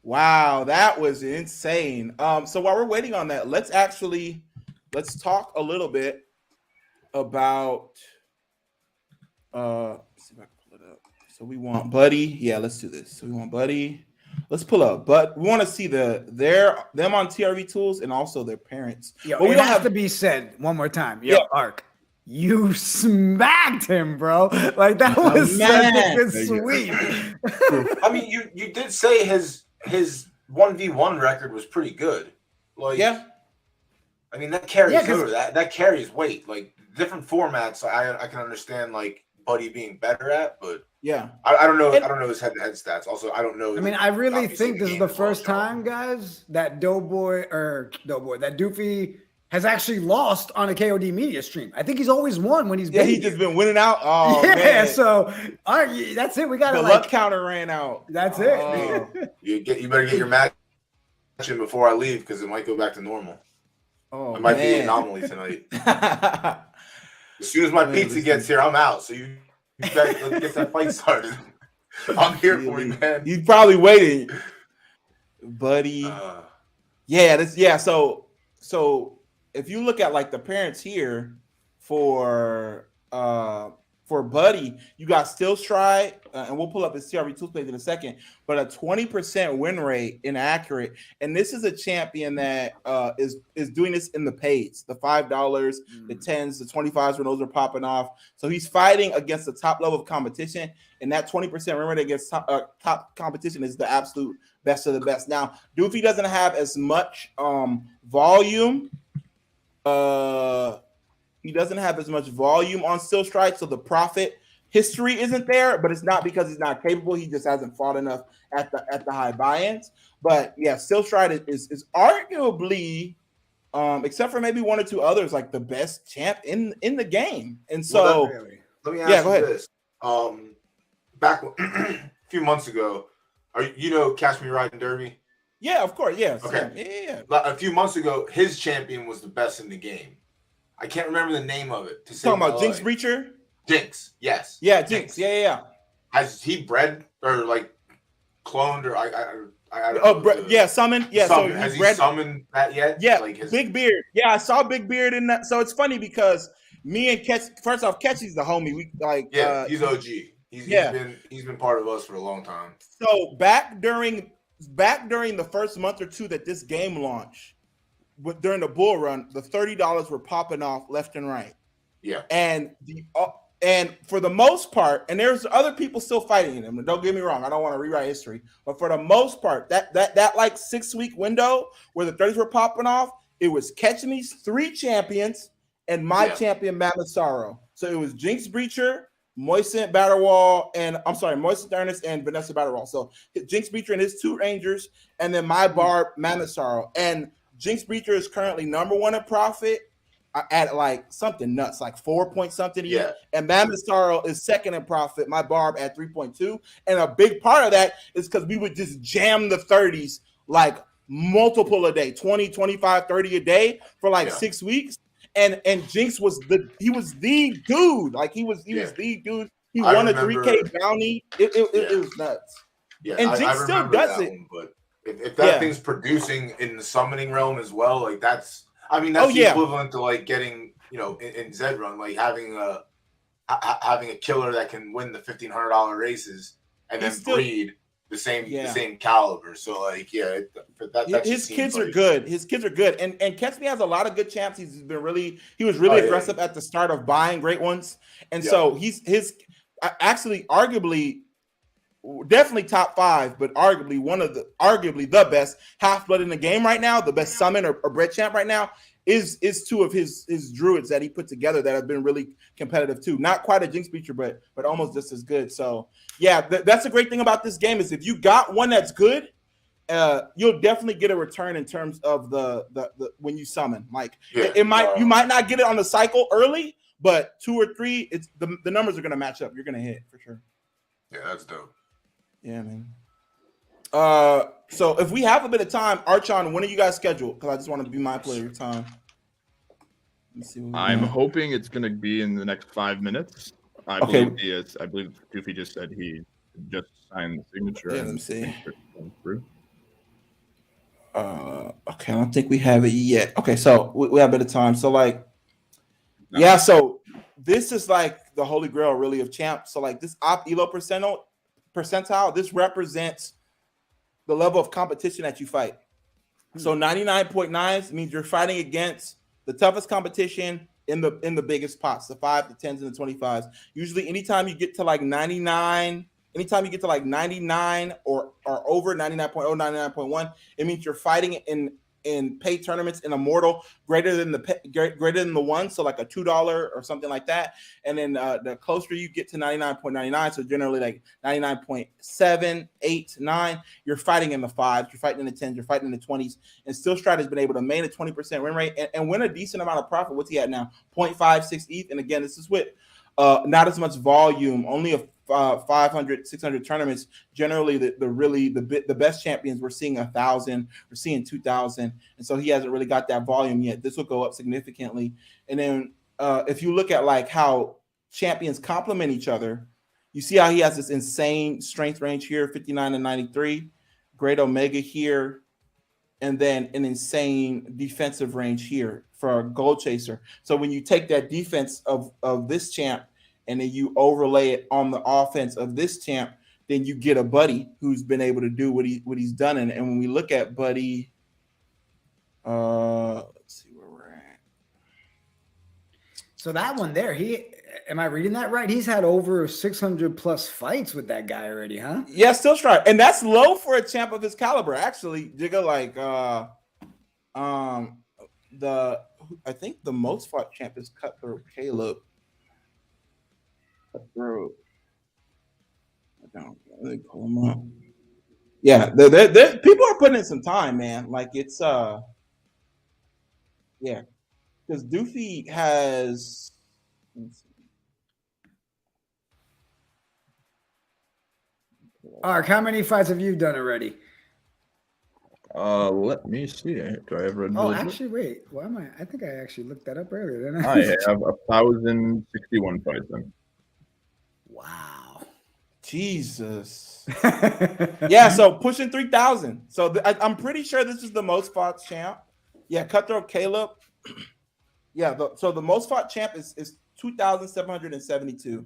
Wow, that was insane. So while we're waiting on that, let's let's talk a little bit about. Let's see if I can pull it up. So we want Buddy. Yeah, let's do this. So we want Buddy. Let's pull up. But we want to see them on TRV Tools and also their parents. Yo, but we it don't has have to be said one more time. Yo, Yeah. Ark, you smacked him, bro. Like that was such a good sweep. I mean, you did say his 1v1 record was pretty good. Like, Yeah. I mean, that carries 'cause- over. That carries weight. Like different formats, I can understand like Buddy being better at, but Yeah. I don't know. And- I don't know his head-to-head stats. Also, I don't know. I mean, I really obviously think this is game the as well, first so- time, guys, that that Doofy has actually lost on a KOD media stream. I think he's always won when he's Yeah, been he's here. just been winning out. Oh, yeah, man. so Ark, that's it. We got The to luck counter ran out. That's it. Oh. You better get your match in before I leave because it might go back to normal. Oh, It might be an man. anomaly tonight. As soon as my pizza gets here, I'm out. So you guys let's get that fight started. I'm here for you, man. You probably waiting, Buddy. Yeah. So if you look at like the parents here for Buddy, you got Still Stride, and we'll pull up his TRV Tools page in a second, but a 20% win rate inaccurate. And this is a champion that is doing this in the pays, the $5, the 10s, the 25s when those are popping off. So he's fighting against the top level of competition, and that 20% win rate against top competition is the absolute best of the best. Now, Doofy doesn't have as much volume. He doesn't have as much volume on Still Strike, so the profit history isn't there, but it's not because he's not capable. He just hasn't fought enough at the high buy-ins. But yeah, Still Stride is arguably, except for maybe one or two others, like the best champ in the game. And so let me ask you this. Back a few months ago, Catch Me Riding Derby? Yeah, of course. Yeah. Okay. Yeah. A few months ago, his champion was the best in the game. I can't remember the name of it. Talking about Jinx Breacher? Jinx, yes. Yeah, Jinx. Yeah. Has he bred or like cloned or I don't know. Summoned. Yeah, summoned. so has he bred, summoned that yet? Yeah, like his Big Beard. Yeah, I saw Big Beard in that. So it's funny because me and Ketch, first off, Ketchy's the homie. We like he's OG. He's been part of us for a long time. So back during the first month or two that this game launched, during the bull run, the $30 were popping off left and right. Yeah. And for the most part, and there's other people still fighting them. Don't get me wrong, I don't want to rewrite history, but for the most part, that like 6-week window where the 30s were popping off, it was Catch Me's 3 champions and my champion Mamasaro. So it was Jinx Breacher, Moisant Batterwall, and Moisant Ernest and Vanessa Batterwall. So Jinx Breacher and his 2 Rangers, and then my Barb Mamasaro. And Jinx Breacher is currently #1 in profit at like something nuts, like 4 point something. Yeah. And Mamasaro is 2nd in profit, my Barb at 3.2. And a big part of that is because we would just jam the 30s like multiple a day, 20, 25, 30 a day for like 6 weeks. And Jinx was the dude. Like he was the dude. He won a 3K bounty. It was nuts. Yeah, and Jinx still does it. But if that thing's producing in the summoning realm as well, like that's the equivalent to like getting, in Zed Run, like having a killer that can win the $1,500 races and then breed the same caliber. So like, his kids are good. His kids are good. And Ketsby has a lot of good champs. He was really aggressive at the start of buying great ones. And so he's actually arguably definitely top 5, but arguably the best half-blood in the game right now, the best summon or bred champ right now is 2 of his druids that he put together that have been really competitive too. Not quite a Jinx Breacher, but almost just as good. So yeah, that's the great thing about this game is if you got one that's good, you'll definitely get a return in terms of the when you summon. Like you might not get it on the cycle early, but 2 or 3, it's the numbers are gonna match up. You're gonna hit for sure. Yeah, that's dope. Yeah, man. So if we have a bit of time, Archon, when are you guys scheduled? Because I just want to be mindful of your time. Let's see. I'm hoping it's going to be in the next 5 minutes. I believe he is. I believe Goofy just said he just signed the signature. Yeah, let me see. Okay, I don't think we have it yet. Okay, so we have a bit of time. So like, yeah, so this is like the holy grail really of champs. So like this op elo percentile, this represents the level of competition that you fight. So 99.9 means you're fighting against the toughest competition in the biggest pots, the 5, the 10s, and the 25s. Usually anytime you get to like 99, anytime you get to like 99 or over 99.0, 99.1, it means you're fighting in paid tournaments in Immortal greater than the one, so like a $2 or something like that. And then the closer you get to 99.99, so generally like 99.7, 8, 9, you're fighting in the 5s, you're fighting in the 10s, you're fighting in the 20s. And Still Stride has been able to maintain a 20% win rate and win a decent amount of profit. What's he at now? 0.56 ETH. And again, this is with not as much volume, only a 500, 600 tournaments. Generally, the best champions, we're seeing 1,000, we're seeing 2,000, and so he hasn't really got that volume yet. This will go up significantly. And then if you look at like how champions complement each other, you see how he has this insane strength range here, 59 and 93, great omega here, and then an insane defensive range here for a gold chaser. So when you take that defense of this champ and then you overlay it on the offense of this champ, then you get a Buddy who's been able to do what he's done. And when we look at Buddy, let's see where we're at. So that one there, am I reading that right? He's had over 600 plus fights with that guy already, huh? Yeah, Still Stride, and that's low for a champ of his caliber. Actually, Jigga, like I think the most fought champ is Cutthroat Caleb. Cutthroat. I don't really pull him up. Yeah, people are putting in some time, man. Like it's yeah, because Doofy has. Ark, how many fights have you done already? Let me see. Do I have Red Bull? Oh, actually, wait. Why am I? I think I actually looked that up earlier, didn't I? I have 1,061 fights in. Wow. Jesus. Yeah, so pushing 3,000. So I'm pretty sure this is the most fought champ. Yeah, Cutthroat Caleb. Yeah, so the most fought champ is 2,772.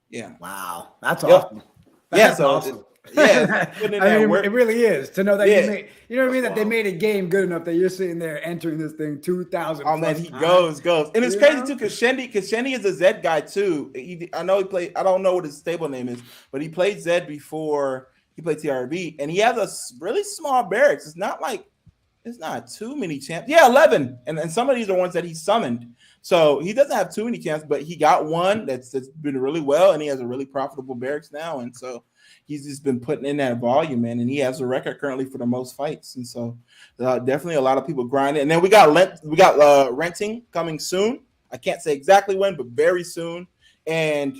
Yeah. Wow, that's awesome. That's so awesome. Yeah, I mean, it really is to know that you know what I mean, that they made a game good enough that you're sitting there entering this thing 2,000. Oh man, he goes, and it's crazy too because Shendy is a Zed guy too. I know he played. I don't know what his stable name is, but he played Zed before he played TRB, and he has a really small barracks. It's not too many champs. Yeah, 11, and some of these are ones that he summoned. So he doesn't have too many champs, but he got one that's been really well, and he has a really profitable barracks now, and so he's just been putting in that volume, man, and he has a record currently for the most fights, and so definitely a lot of people grinding. And then we got renting coming soon. I can't say exactly when, but very soon, and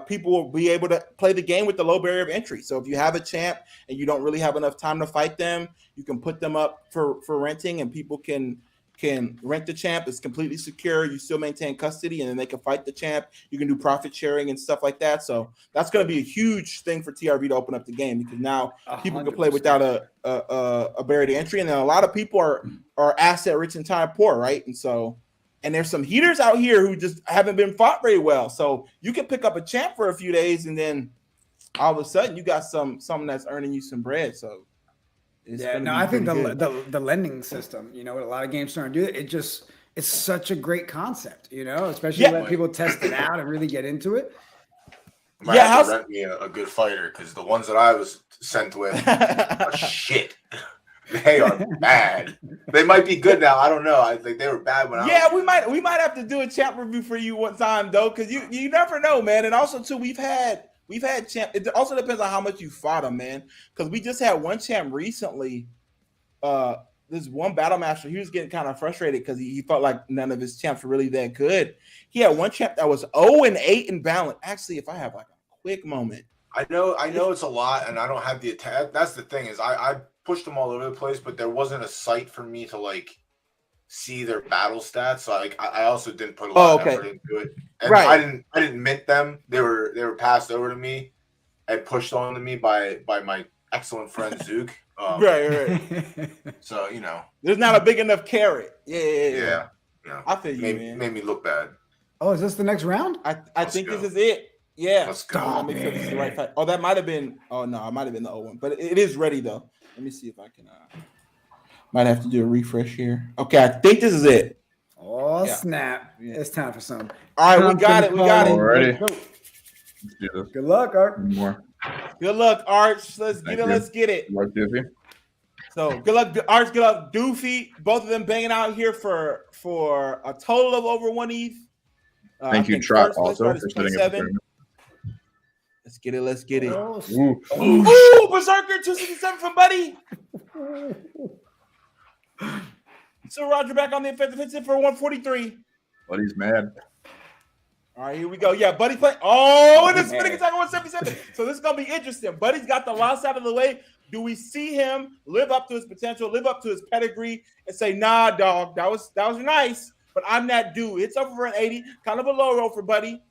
people will be able to play the game with the low barrier of entry. So if you have a champ and you don't really have enough time to fight them, you can put them up for renting, and people can rent the champ. It's completely secure. You still maintain custody, and then they can fight the champ. You can do profit sharing and stuff like that. So that's going to be a huge thing for TRV to open up the game, because now 100%. People can play without a barrier to entry. And then a lot of people are asset rich and time poor, right? And there's some heaters out here who just haven't been fought very well. So you can pick up a champ for a few days, and then all of a sudden you got someone that's earning you some bread. So I think the lending system, you know, what a lot of games starting to do, it's such a great concept, you know, especially let people test it out and really get into it. Might have to rent me a good fighter, because the ones that I was sent with are shit. They are bad. They might be good now. I don't know. I think they were bad when we might have to do a champ review for you one time though, because you never know, man. And also too, we've had champ. It also depends on how much you fought them, man. Because we just had one champ recently. This one battle master, he was getting kind of frustrated because he felt like none of his champs were really that good. He had one champ that was 0-8 in balance. Actually, if I have like a quick moment, I know it's a lot, and I don't have the attack. That's the thing, is I pushed them all over the place, but there wasn't a site for me to like see their battle stats. So like I also didn't put a lot of effort into it. And I didn't mint them. They were passed over to me and pushed on to me by my excellent friend Zook. Right. So you know, There's not a big enough carrot. Yeah. I feel you, man. Made me look bad. Oh, is this the next round? I think this is it. Yeah. Let's go. I'll make sure this is the right fight. Oh, that might have been. Oh no, it might have been the old one, but it is ready though. Let me see if I can. Might have to do a refresh here. Okay, I think this is it. Oh snap! It's time for some. All right, we got it. Already. Good luck, Art. More. Good luck, Arch. Let's get Thank it. you. Let's get it. Like Doofy. So good luck, Arch. Good luck, Doofy. Both of them banging out here for a total of over 1 ETH. Thank you, Trot, also, for setting up the 27. tournament. Let's get it. Let's get it. Ooh. Ooh, Berserker 267 from Buddy. So Roger back on the offensive. Hits it for 143. Buddy's mad. All right, here we go. Yeah, Buddy play. Oh, and the spinning attack on 177. So this is gonna be interesting. Buddy's got the loss out of the way. Do we see him live up to his potential, live up to his pedigree, and say, "Nah, dog, that was nice, but I'm that dude." It's over for an 80, kind of a low roll for Buddy,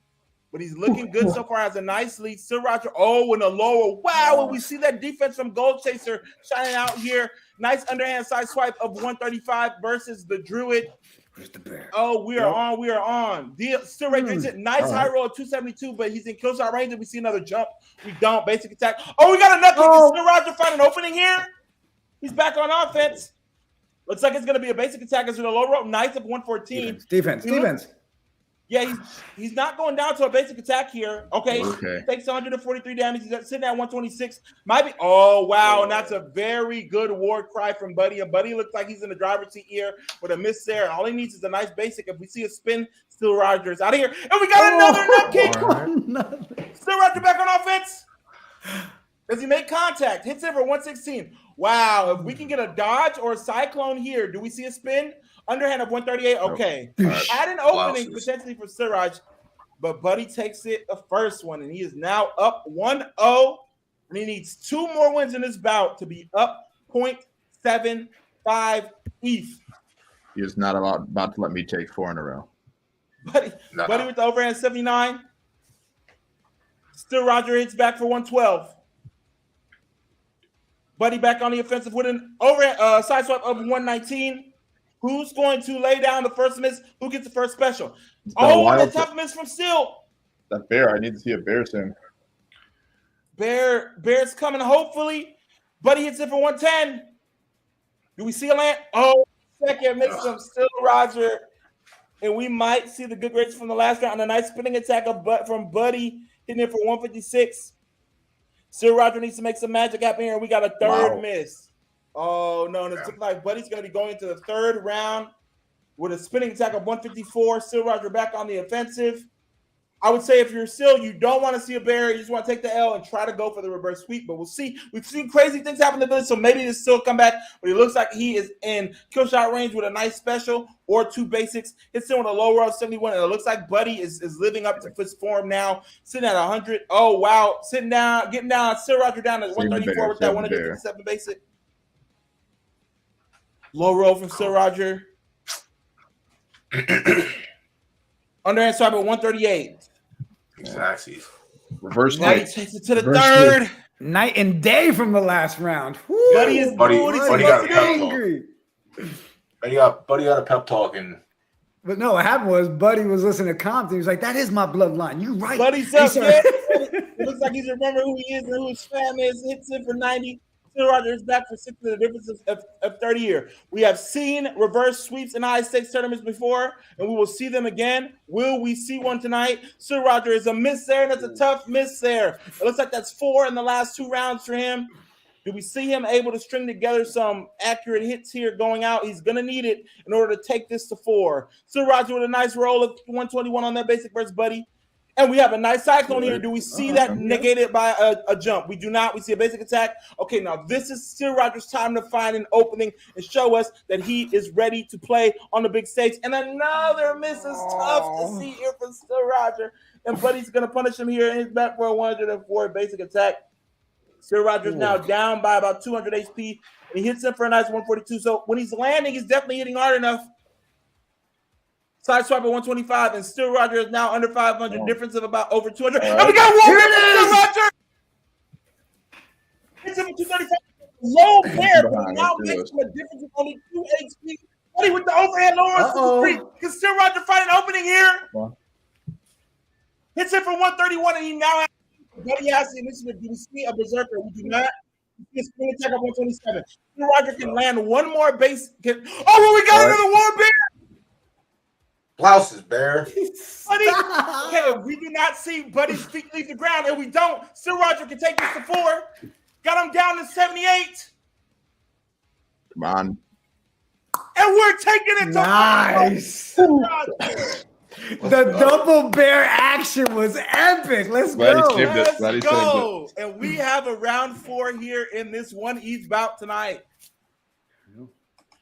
but he's looking good so far. Has a nice lead. Still Roger. Oh, and a lower. Wow, and we see that defense from Gold Chaser shining out here. Nice underhand side swipe of 135 versus the Druid. Where's the bear? Oh, we are on. We are on. Still right there. Nice high roll of 272, but he's in kill shot range. And we see another jump. We don't. Basic attack. Oh, we got another. Still Roger find an opening here. He's back on offense. Looks like it's going to be a basic attack as with a low roll. Nice of 114. Defense. Yeah, he's not going down to a basic attack here. Okay. Takes 143 damage. He's sitting at 126. Might be. Oh, wow. And that's a very good war cry from Buddy. And Buddy looks like he's in the driver's seat here with a miss there. All he needs is a nice basic. If we see a spin, Still Rogers out of here. And we got another nut kick. Still Roger back on offense. Does he make contact? Hits it for 116. Wow. If we can get a dodge or a cyclone here, do we see a spin? Underhand of 138. Okay. Add an opening potentially for Siraj, but Buddy takes it the first one, and he is now up 1-0. And he needs 2 more wins in this bout to be up 0.75 ETH. He is not about to let me take 4 in a row. Buddy with the overhand 79. Still Roger hits back for 112. Buddy back on the offensive with an overhand side swap of 119. Who's going to lay down the first miss? Who gets the first special? Oh, and a tough miss from Steel. That bear. I need to see a bear soon. Bear's coming, hopefully. Buddy hits it for 110. Do we see a land? Oh, second miss from Still Roger. And we might see the good grades from the last round. And a nice spinning attack from Buddy hitting it for 156. Still Roger needs to make some magic happen here. We got a third miss. Oh, no. And it looks like Buddy's going to be going to the third round with a spinning attack of 154. Still Roger back on the offensive. I would say if you're Still, you don't want to see a bear. You just want to take the L and try to go for the reverse sweep. But we'll see. We've seen crazy things happen in the village, so maybe this Still come back. But he looks like he is in kill shot range with a nice special or 2 basics. Hits him with a low roll of 71. And it looks like Buddy is living up to his form now, sitting at 100. Oh, wow. Sitting down, getting down. Still Roger down at 134 with that 157 basic. Low roll from Still Roger. Underhand swipe at 138. Exactly. Reverse Now he night. takes it to the third. Night and day from the last round. Buddy is Buddy got a pep angry. talk. Buddy got a pep talk, and But no, what happened was Buddy was listening to Compton. He was like, "That is my bloodline. You right." Buddy's up, man. It looks like he's remember who he is and who his fam is. Hits it for 90. Still Roger is back for 6 of the difference of 30 here. We have seen reverse sweeps in high stakes tournaments before, and we will see them again. Will we see one tonight? Still Roger is a miss there, and that's a tough miss there. It looks like that's 4 in the last 2 rounds for him. Do we see him able to string together some accurate hits here going out? He's going to need it in order to take this to 4. Still Roger with a nice roll of 121 on that basic versus Buddy. And we have a nice cyclone here. Do we see that negated by a jump? We do not. We see a basic attack. Okay, now this is Still Roger's time to find an opening and show us that he is ready to play on the big stage. And another miss is tough to see here from Still Roger. And Buddy's going to punish him here in his back for a 104 basic attack. Still Roger's now down by about 200 HP. And he hits him for a nice 142. So when he's landing, he's definitely hitting hard enough. Side swipe at 125, and Still Roger is now under 500. Difference of about over 200. And we got one Still Roger. Hits him for low bear, but Behind, it now let's do makes this. him a difference of only 2 HP. Buddy with the overhand lower 63. Can Still Roger find an opening here? Well. Hits it for 131, and he now has Buddy has the initiative. Do we see a berserker? We do not. We see a spring attack of 127. Still Roger can land one more base. We got another war bear. Blouses, bear. Buddy, okay, we do not see Buddy's feet leave the ground, and we don't. Still Roger can take this to 4. Got him down to 78. Come on. And we're taking it to Nice. The double bear action was epic. Let's go. Let's go. And we have a round 4 here in this one East bout tonight.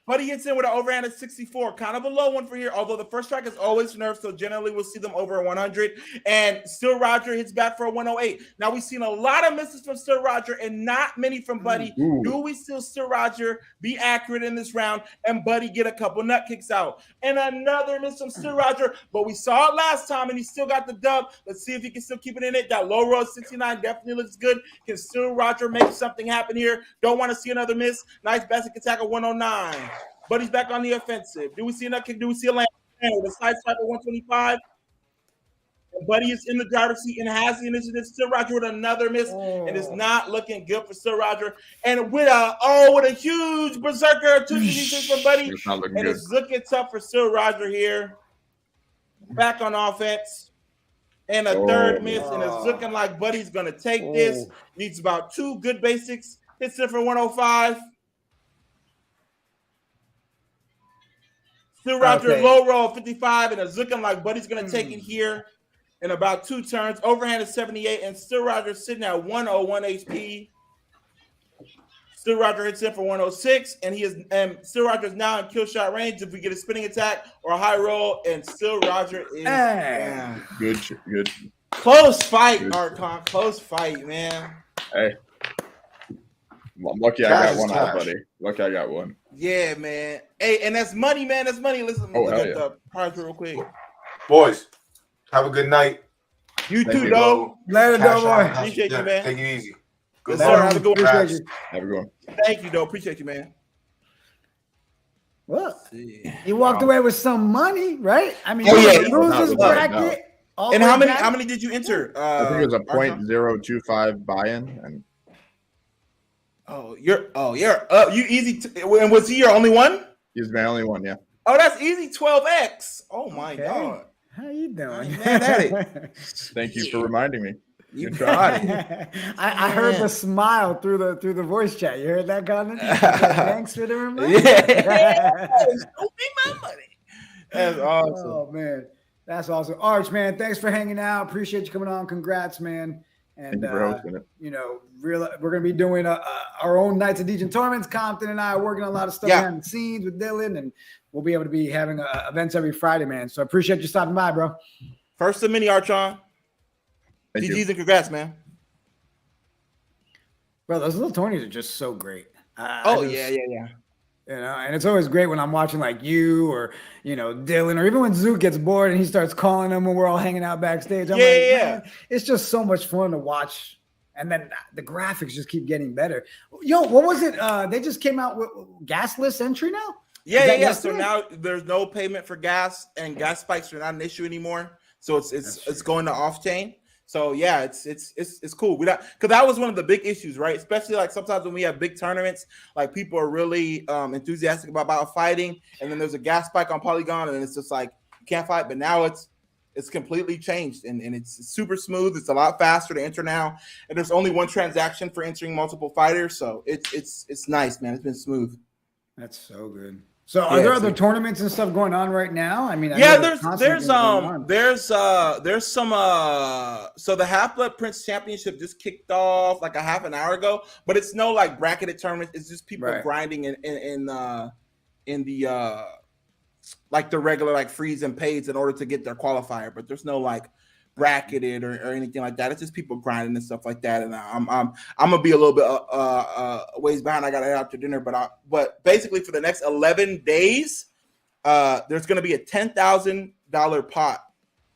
Buddy hits in with an overhand at 64, kind of a low one for here, although the first strike is always nerfed, so generally we'll see them over 100. And Still Roger hits back for a 108. Now we've seen a lot of misses from Still Roger and not many from Buddy. Ooh. Do we still Roger be accurate in this round and Buddy get a couple nut kicks out? And another miss from Still Roger, but we saw it last time and he still got the dub. Let's see if he can still keep it in it. That low roll 69 definitely looks good. Can Still Roger make something happen here? Don't want to see another miss. Nice basic attack of 109. Buddy's back on the offensive. Do we see a nut kick? Do we see a land with a side swipe of 125? And Buddy is in the driver's seat and has the initiative. Still Roger with another miss, and it's not looking good for Still Roger. And with a huge berserker, 266 for Buddy, and good. it's looking tough for Still Roger here. Back on offense, and a third miss, and it's looking like Buddy's gonna take this. Needs about 2 good basics. Hits it for 105. Still Roger low roll 55, and it's looking like Buddy's going to take it here in about 2 turns. Overhand is 78, and Still Roger sitting at 101 HP. Still Roger hits in for 106, and Still Roger is now in kill shot range if we get a spinning attack or a high roll, and Still Roger is Good. Close fight, Archon. Close fight, man. Hey. I'm lucky I got one out, buddy. Lucky I got one. Yeah, man. Hey, and that's money, man. That's money. Listen, look at the prize real quick. Boys, have a good night. You too, dog. Later, dog boy. Appreciate you, man. Take it easy. Good Yes, sir. Have a good one. Appreciate you. Have a good one. Thank you, though. Appreciate you, man. What? You walked away with some money, right? I mean, losers no. bracket. And how many did you enter? I think it was a Archon? .025 buy-in, and You're up. You easy. And was he your only one? he's my only one. Yeah. Oh, that's easy. 12x. Oh my god. How you doing? Mad at it. Thank you for reminding me. You tried. I heard the smile through the voice chat. You heard that, Connor? Thanks for the reminder. Don't be my money. That's awesome. Oh man, that's awesome. Arch, man, thanks for hanging out. Appreciate you coming on. Congrats, man. And Thank you for hosting it. We're gonna be doing our own Nights of Legion tournaments. Compton and I are working on a lot of stuff behind the scenes with Dylan, and we'll be able to be having events every Friday, man. So I appreciate you stopping by, bro. First of many, Archon. Thank you. GG's and congrats, man. Bro, those little tourneys are just so great. Yeah. You know, and it's always great when I'm watching like you or Dylan, or even when Zook gets bored and he starts calling them when we're all hanging out backstage. I'm man, it's just so much fun to watch. And then the graphics just keep getting better. Yo, what was it? They just came out with gasless entry now? Yeah. So now there's no payment for gas, and gas spikes are not an issue anymore. So it's going to off chain. So yeah, it's cool. Because that was one of the big issues, right? Especially like sometimes when we have big tournaments, like people are really enthusiastic about fighting, and then there's a gas spike on Polygon, and it's just like you can't fight. But now it's completely changed, and it's super smooth. It's a lot faster to enter now, and there's only one transaction for entering multiple fighters. So it's nice, man. It's been smooth. That's so good. So are there other tournaments and stuff going on right now? I mean, there's some so the Half-Blood Prince Championship just kicked off like a half an hour ago, but it's no like bracketed tournament. It's just people grinding in the like the regular like freeze and pays in order to get their qualifier, but there's no like bracketed or anything like that. It's just people grinding and stuff like that. And I'm gonna be a little bit ways behind. I gotta head out to dinner, but basically for the next 11 days, there's gonna be a $10,000 pot.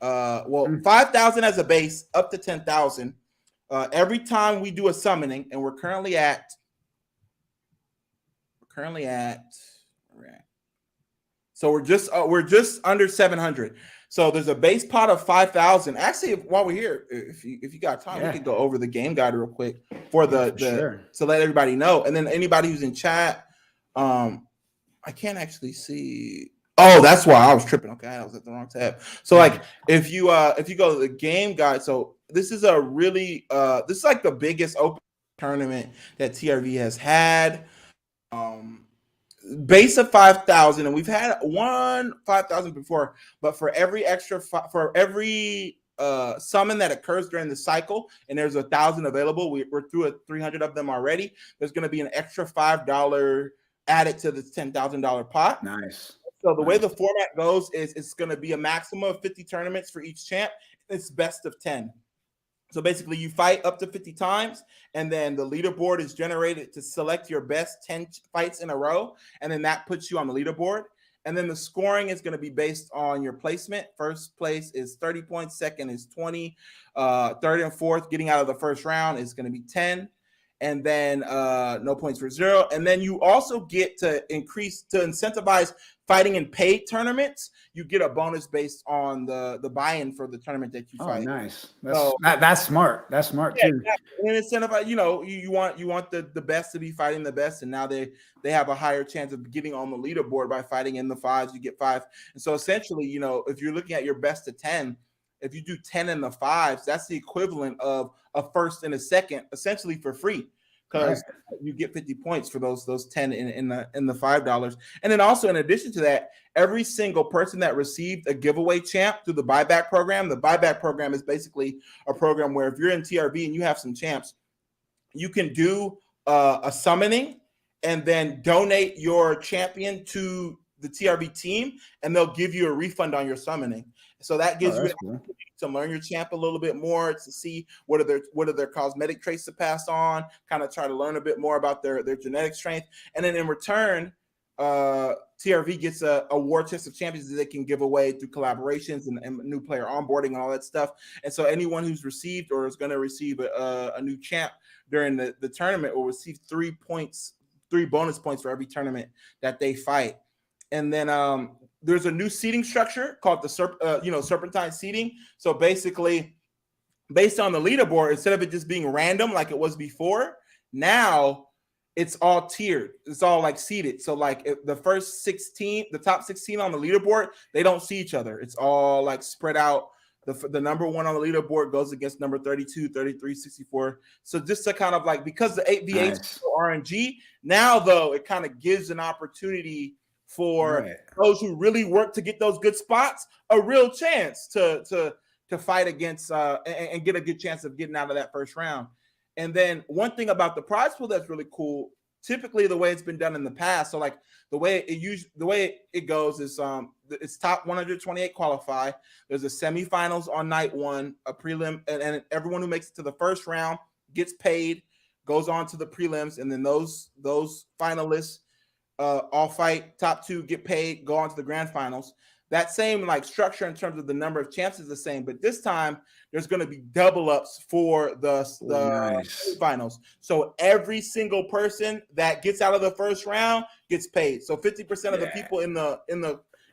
5,000 as a base, up to 10,000. Every time we do a summoning, and we're currently at currently at. So we're just under 700. So there's a base pot of 5,000. Actually, while we're here, if you got time, we could go over the game guide real quick for to let everybody know. And then anybody who's in chat, I can't actually see. Oh, that's why I was tripping. Okay, I was at the wrong tab. So like if you go to the game guide, so this is a really this is like the biggest open tournament that TRV has had. Base of 5,000, and we've had 5,000 before, but for every summon that occurs during the cycle, and there's 1,000 available, we're through 300 of them already. There's going to be an extra $5 added to the $10,000 pot. Nice. So the way the format goes is it's going to be a maximum of 50 tournaments for each champ. It's best of 10. So basically, you fight up to 50 times, and then the leaderboard is generated to select your best 10 fights in a row, and then that puts you on the leaderboard. And then the scoring is going to be based on your placement. First place is 30 points, second is 20, third and fourth getting out of the first round is going to be 10, and then no points for 0. And then you also get to incentivize fighting in paid tournaments. You get a bonus based on the buy-in for the tournament that you fight. Nice. That's smart. That's smart too. And incentivize, you want the best to be fighting the best, and now they have a higher chance of getting on the leaderboard by fighting in the 5s. You get 5, and so essentially, if you're looking at your best of 10, if you do 10 in the 5s, that's the equivalent of a first and a second, essentially for free. Because you get 50 points for those 10 in the $5. And then also, in addition to that, every single person that received a giveaway champ through the buyback program, the buyback program is basically a program where if you're in TRB and you have some champs, you can do a summoning and then donate your champion to the TRB team, and they'll give you a refund on your summoning. So that gives you an opportunity to learn your champ a little bit more, to see what are their cosmetic traits to pass on, kind of try to learn a bit more about their genetic strength. And then in return, TRV gets a war chest of champions that they can give away through collaborations and new player onboarding and all that stuff. And so anyone who's received or is going to receive a new champ during the tournament will receive 3 bonus points for every tournament that they fight. And then there's a new seating structure called the serpentine seating. So basically, based on the leaderboard, instead of it just being random like it was before, now it's all tiered. It's all like seated. So like if the top 16 on the leaderboard, they don't see each other. It's all like spread out. The number 1 on the leaderboard goes against number 32, 33, 64. So just to kind of like, because the 8v8 is RNG, now though, it kind of gives an opportunity for those who really work to get those good spots a real chance to fight against and get a good chance of getting out of that first round. And then one thing about the prize pool that's really cool, typically the way it's been done in the past, so like the way it goes is it's top 128 qualify. There's a semifinals on night 1, a prelim, and everyone who makes it to the first round gets paid, goes on to the prelims, and then those finalists all fight, top 2 get paid, go on to the grand finals. That same like structure in terms of the number of champs is the same, but this time there's going to be double ups for the finals. So every single person that gets out of the first round gets paid. So 50% of the people in the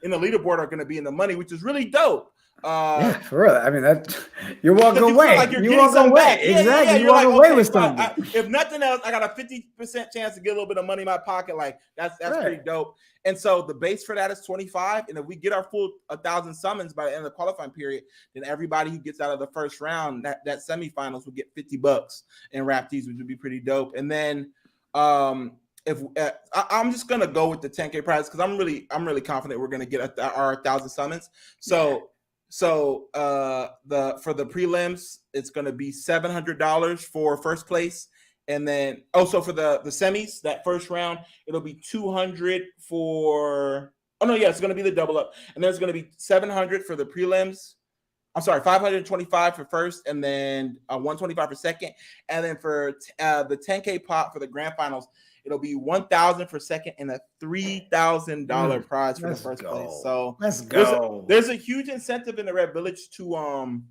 leaderboard are going to be in the money, which is really dope. For real. I mean, that you're walking away. Like you're walking away. Exactly. You walk away with something. If nothing else, I got a 50% chance to get a little bit of money in my pocket. Like that's pretty dope. And so the base for that is 25. And if we get our full 1,000 summons by the end of the qualifying period, then everybody who gets out of the first round, that semifinals will get $50 in Rapties, which would be pretty dope. And then if I'm just gonna go with the 10K prize because I'm really confident we're gonna get our 1,000 summons. So for the prelims, it's going to be $700 for first place, and then also for the semis, that first round, it'll be $200 for. Oh no, yeah, it's going to be the double up, and there's going to be $700 for the prelims. I'm sorry, $525 for first, and then $125 for second, and then for the 10K pot for the grand finals, it'll be $1,000 for second and a $3,000 prize for the first place. So let's go. There's a huge incentive in the Red Village to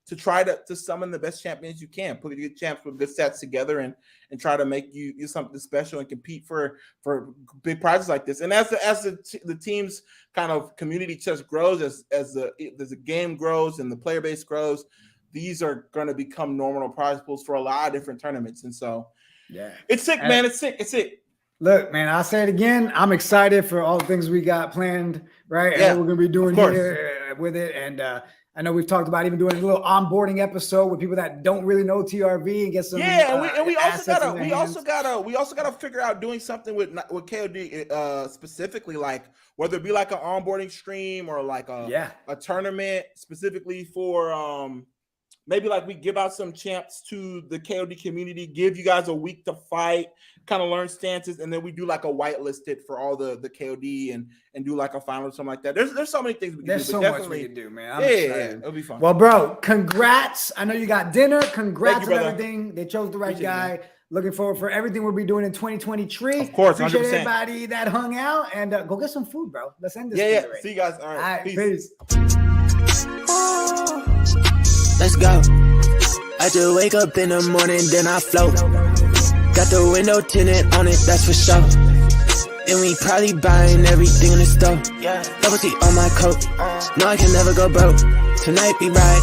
to try to summon the best champions you can, put your champs with good stats together, and try to make you something special and compete for big prizes like this. And as the team's kind of community just grows, as the game grows and the player base grows, these are going to become normal prize pools for a lot of different tournaments. And so, yeah, it's sick, man. It's sick. Look, man, I'll say it again. I'm excited for all the things we got planned, right? Yeah, and we're going to be doing here with it. And I know we've talked about even doing a little onboarding episode with people that don't really know TRV and get some. Yeah, and we also gotta figure out doing something with KOD specifically, like whether it be like an onboarding stream or like a tournament specifically for maybe like we give out some champs to the KOD community, give you guys a week to fight, kind of learn stances, and then we do like a whitelisted for all the KOD and do like a final or something like that. There's so many things we can do. There's so much we can do, man. I'm excited. It'll be fun. Well, bro, congrats. I know you got dinner. Congrats on everything. They chose the right guy. Looking forward for everything we'll be doing in 2023. Of course, 100%. Appreciate everybody that hung out, and go get some food, bro. Let's end this. Yeah. See you guys. All right. Peace. Let's go. I just wake up in the morning, then I float. Got the window tinted on it, that's for sure. And we probably buying everything in the store. Double T on my coat. No, I can never go broke. Tonight we ride.